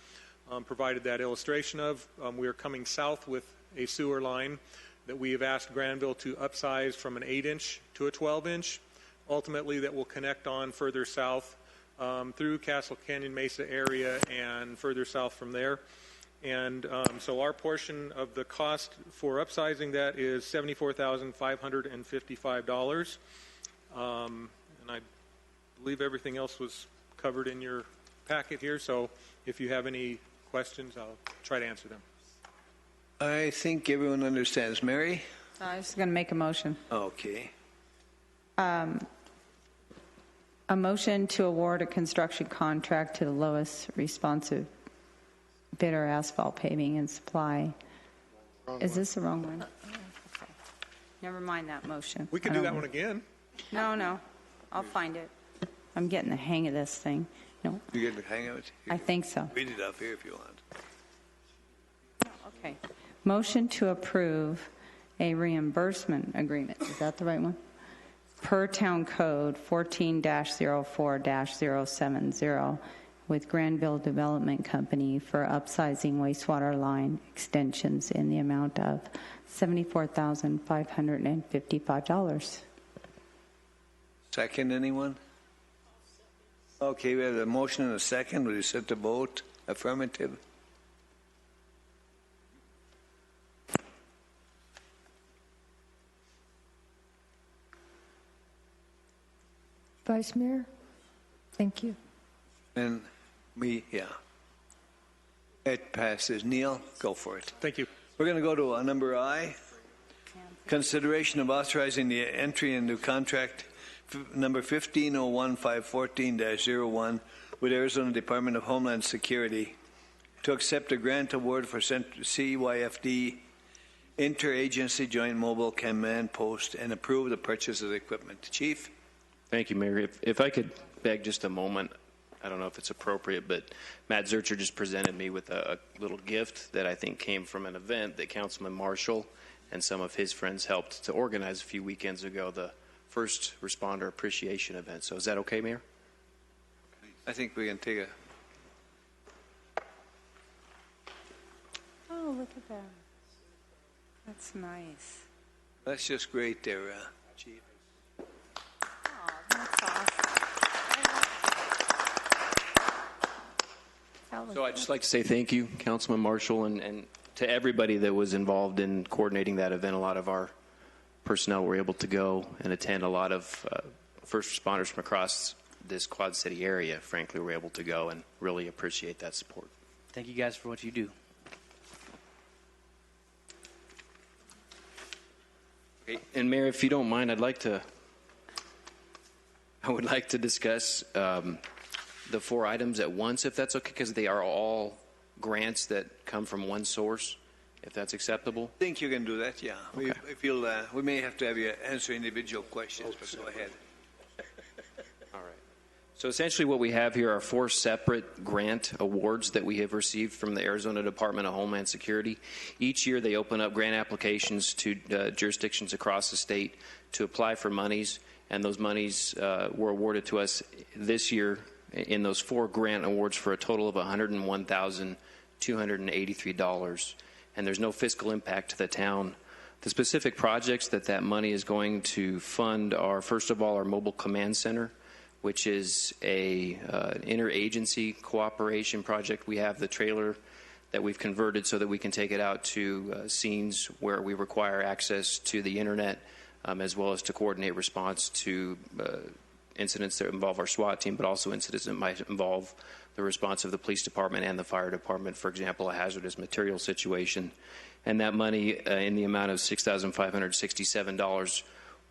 provided that illustration of. We are coming south with a sewer line that we have asked Granville to upsize from an 8-inch to a 12-inch. Ultimately, that will connect on further south through Castle Canyon Mesa area and further south from there. And so our portion of the cost for upsizing that is $74,555. And I believe everything else was covered in your packet here. So if you have any questions, I'll try to answer them. I think everyone understands. Mary? I was going to make a motion. Okay. A motion to award a construction contract to the lowest responsive bidder, asphalt paving and supply. Is this the wrong one? Okay. Never mind that motion. We can do that one again. No. I'll find it. I'm getting the hang of this thing. No. You get the hang of it? I think so. Read it up here if you want. Okay. Motion to approve a reimbursement agreement. Is that the right one? Per Town Code 14-04-070 with Granville Development Company for upsizing wastewater line extensions in the amount of $74,555. Second, anyone? Okay, we have a motion and a second. Will you set the vote? Affirmative. Vice Mayor? Thank you. And it passes. Neil, go for it. Thank you. We're going to go to number I. Consideration of authorizing the entry into contract number 1501514-01 with Arizona Department of Homeland Security to accept a grant award for CYFD Interagency Joint Mobile Command Post and approve the purchase of the equipment. Chief? Thank you, Mayor. If I could beg just a moment, I don't know if it's appropriate, but Matt Zurcher just presented me with a little gift that I think came from an event that Councilman Marshall and some of his friends helped to organize a few weekends ago, the First Responder Appreciation Event. So is that okay, Mayor? I think we can take a... Oh, look at that. That's nice. That's just great there, Chief. Oh, that's awesome. So I'd just like to say thank you, Councilman Marshall, and to everybody that was involved in coordinating that event. A lot of our personnel were able to go and attend. A lot of first responders from across this Quad City area, frankly, were able to go and really appreciate that support. Thank you guys for what you do. Okay. And Mayor, if you don't mind, I would like to discuss the 4 items at once, if that's okay, because they are all grants that come from one source, if that's acceptable. I think you can do that, yeah. Okay. We may have to have you answer individual questions, but go ahead. All right. So essentially what we have here are 4 separate grant awards that we have received from the Arizona Department of Homeland Security. Each year they open up grant applications to jurisdictions across the state to apply for monies, and those monies were awarded to us this year in those 4 grant awards for a total of $101,283. And there's no fiscal impact to the town. The specific projects that money is going to fund are, first of all, our mobile command center, which is a interagency cooperation project. We have the trailer that we've converted so that we can take it out to scenes where we require access to the internet, as well as to coordinate response to incidents that involve our SWAT team, but also incidents that might involve the response of the police department and the fire department, for example, a hazardous material situation. And that money in the amount of $6,567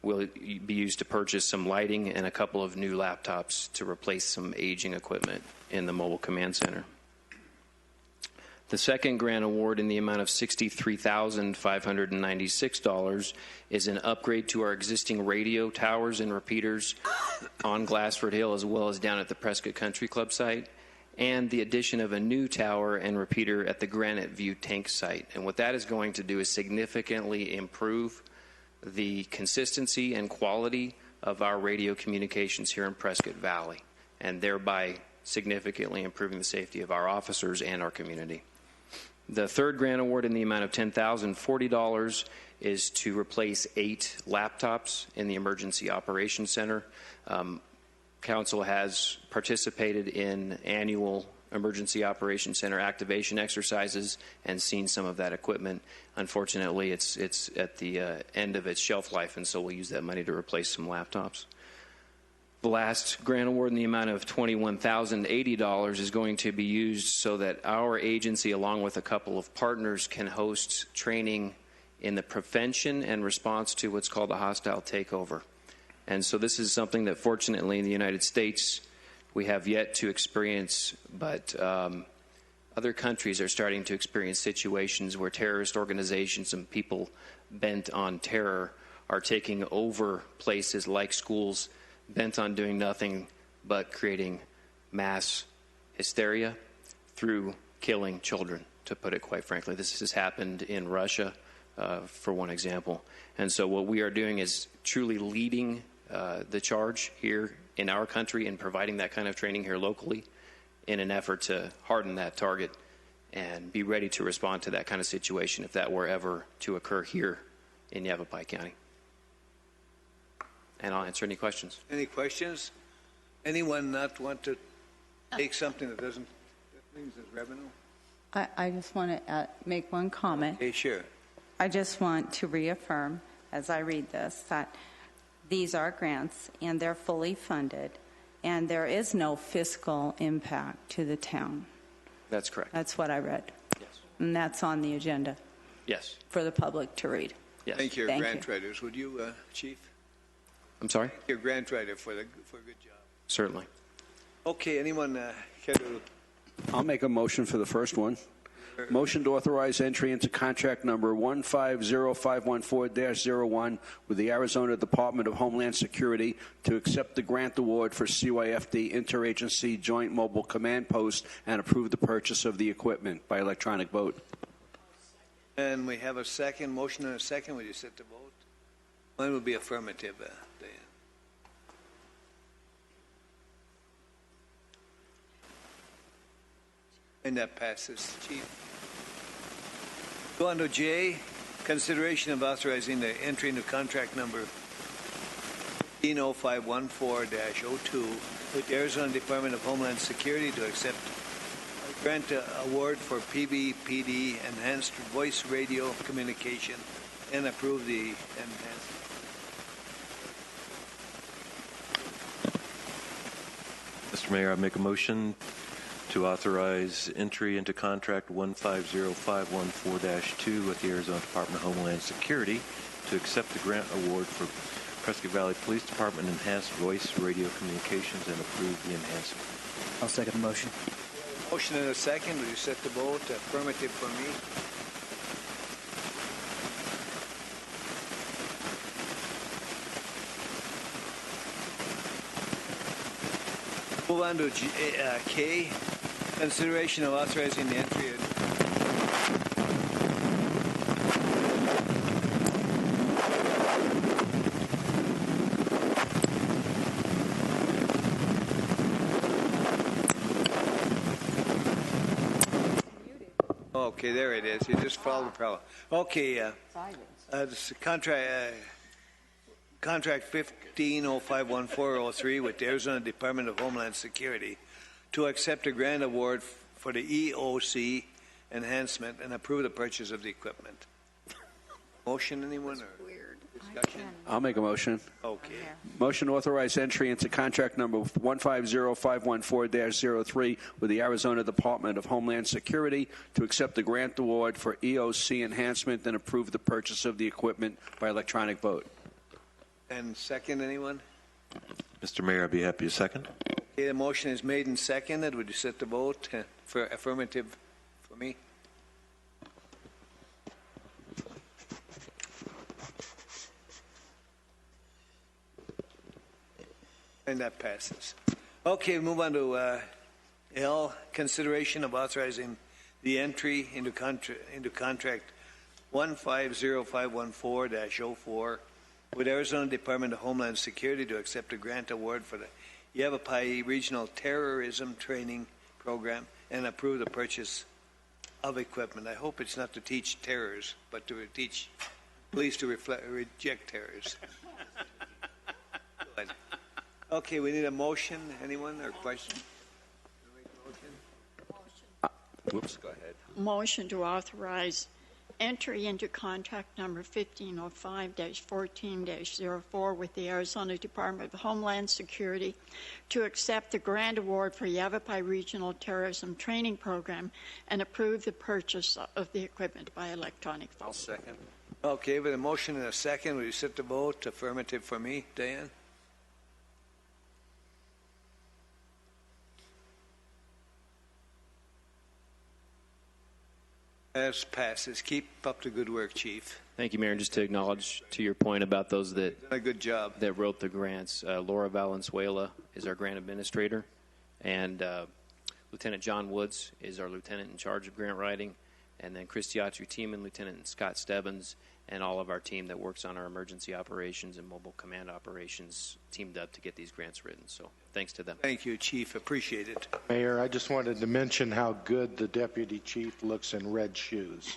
will be used to purchase some lighting and a couple of new laptops to replace some aging equipment in the mobile command center. The second grant award in the amount of $63,596 is an upgrade to our existing radio towers and repeaters on Glassford Hill as well as down at the Prescott Country Club site, and the addition of a new tower and repeater at the Granite View tank site. And what that is going to do is significantly improve the consistency and quality of our radio communications here in Prescott Valley, and thereby significantly improving the safety of our officers and our community. The third grant award in the amount of $10,040 is to replace 8 laptops in the Emergency Operations Center. Council has participated in annual Emergency Operations Center activation exercises and seen some of that equipment. Unfortunately, it's at the end of its shelf life, and so we'll use that money to replace some laptops. The last grant award in the amount of $21,080 is going to be used so that our agency, along with a couple of partners, can host training in the prevention and response to what's called a hostile takeover. And so this is something that fortunately in the United States we have yet to experience, but other countries are starting to experience situations where terrorist organizations and people bent on terror are taking over places like schools, bent on doing nothing but creating mass hysteria through killing children, to put it quite frankly. This has happened in Russia, for one example. And so what we are doing is truly leading the charge here in our country and providing that kind of training here locally in an effort to harden that target and be ready to respond to that kind of situation if that were ever to occur here in Yavapai County. And I'll answer any questions. Any questions? Anyone not want to take something that doesn't, that means it's revenue? I just want to make one comment. Okay, sure. I just want to reaffirm, as I read this, that these are grants and they're fully funded, and there is no fiscal impact to the town. That's correct. That's what I read. Yes. And that's on the agenda Yes. for the public to read. Yes. Thank your Thank grant you. writers. Would you, Chief? I'm sorry? Thank your grant writer for a good job. Certainly. Okay, anyone care to? I'll make a motion for the first one. Motion to authorize entry into contract number 150514-01 with the Arizona Department of Homeland Security to accept the grant award for CYFD Interagency Joint Mobile Command Post and approve the purchase of the equipment by electronic vote. And we have a second. Motion and a second. Would you set the vote? Mine would be affirmative, Dan. And that passes, Chief. Go on to J, consideration of authorizing the entry into contract number 150514-02 with the Arizona Department of Homeland Security to accept a grant award for PVPD enhanced voice radio communication and approve the enhanced. Mr. Mayor, I make a motion to authorize entry into contract 150514-2 with the Arizona Department of Homeland Security to accept the grant award for Prescott Valley Police Department enhanced voice radio communications and approve the enhancement. I'll second the motion. Motion and a second. Will you set the vote? Affirmative for me. Move on to K, consideration of authorizing the entry of Okay, there it is. You just followed the problem. Okay, this is contract 15051403 with the Arizona Department of Homeland Security to accept a grant award for the EOC enhancement and approve the purchase of the equipment. Motion, anyone? Or discussion? I'll make a motion. Okay. Motion to authorize entry into contract number 150514-03 with the Arizona Department of Homeland Security to accept the grant award for EOC enhancement and approve the purchase of the equipment by electronic vote. And second, anyone? Mr. Mayor, I'd be happy to second. Okay, the motion is made and seconded. Would you set the vote for affirmative for me? And that passes. Okay, move on to L, consideration of authorizing the entry into contract 150514-04 with Arizona Department of Homeland Security to accept a grant award for the Yavapai Regional Terrorism Training Program and approve the purchase of equipment. I hope it's not to teach terrors, but to teach police to reject terrors. Good. Okay, we need a motion. Anyone or question? Whoops, go ahead. Motion to authorize entry into contract number 1505-14-04 with the Arizona Department of Homeland Security to accept the grant award for Yavapai Regional Terrorism Training Program and approve the purchase of the equipment by electronic vote. I'll second. Okay, with a motion and a second, will you set the vote? Affirmative for me, Diane? As passes. Keep up the good work, Chief. Thank you, Mayor. And just to acknowledge to your point about those that Done a good job. that wrote the grants, Laura Valenzuela is our grant administrator, and Lieutenant John Woods is our lieutenant in charge of grant writing, and then Christiatu Tiemann, Lieutenant Scott Stebbins, and all of our team that works on our emergency operations and mobile command operations teamed up to get these grants written. So thanks to them. Thank you, Chief. Appreciate it. Mayor, I just wanted to mention how good the deputy chief looks in red shoes.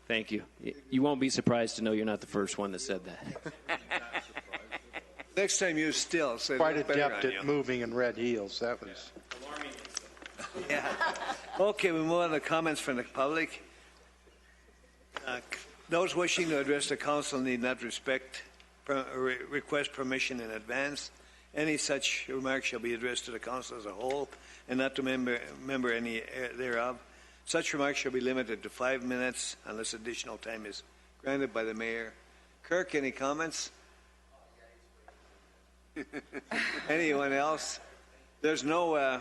Thank you. You won't be surprised to know you're not the first one that said that. Next time you still say Quite look better adept on at you. moving in red heels. That was. Yeah. Okay, we move on to comments from the public. Those wishing to address the council need not request permission in advance. Any such remarks shall be addressed to the council as a whole and not to member any thereof. Such remarks shall be limited to 5 minutes unless additional time is granted by the mayor. Kirk, any comments? Anyone else? There's no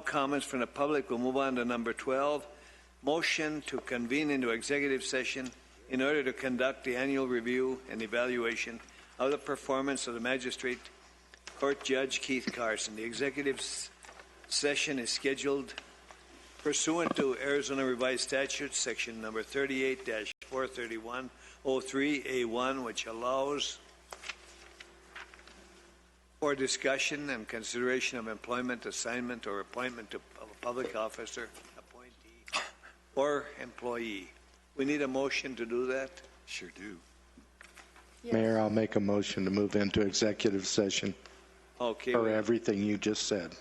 comments from the public. We'll move on to number 12. Motion to convene into executive session in order to conduct the annual review and evaluation of the performance of the Magistrate Court Judge Keith Carson. The executive session is scheduled pursuant to Arizona Revised Statute, section number 38-43103A1, which allows for discussion and consideration of employment, assignment, or appointment of a public officer, or employee. We need a motion to do that? Sure do. Yes. Mayor, I'll make a motion to move into executive session Okay. for everything you just said.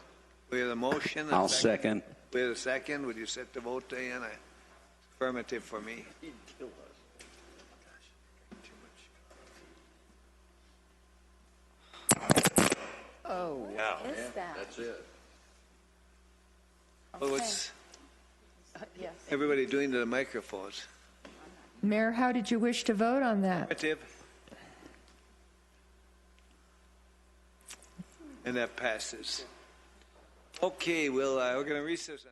We have a motion. I'll second. We have a second. Would you set the vote, Diana? Affirmative for me. Oh, Yeah. what is that? That's it. Well, what's Yes. everybody doing to the microphones? Mayor, how did you wish to vote on that? Affirmative. And that passes. Okay, we're going to recess.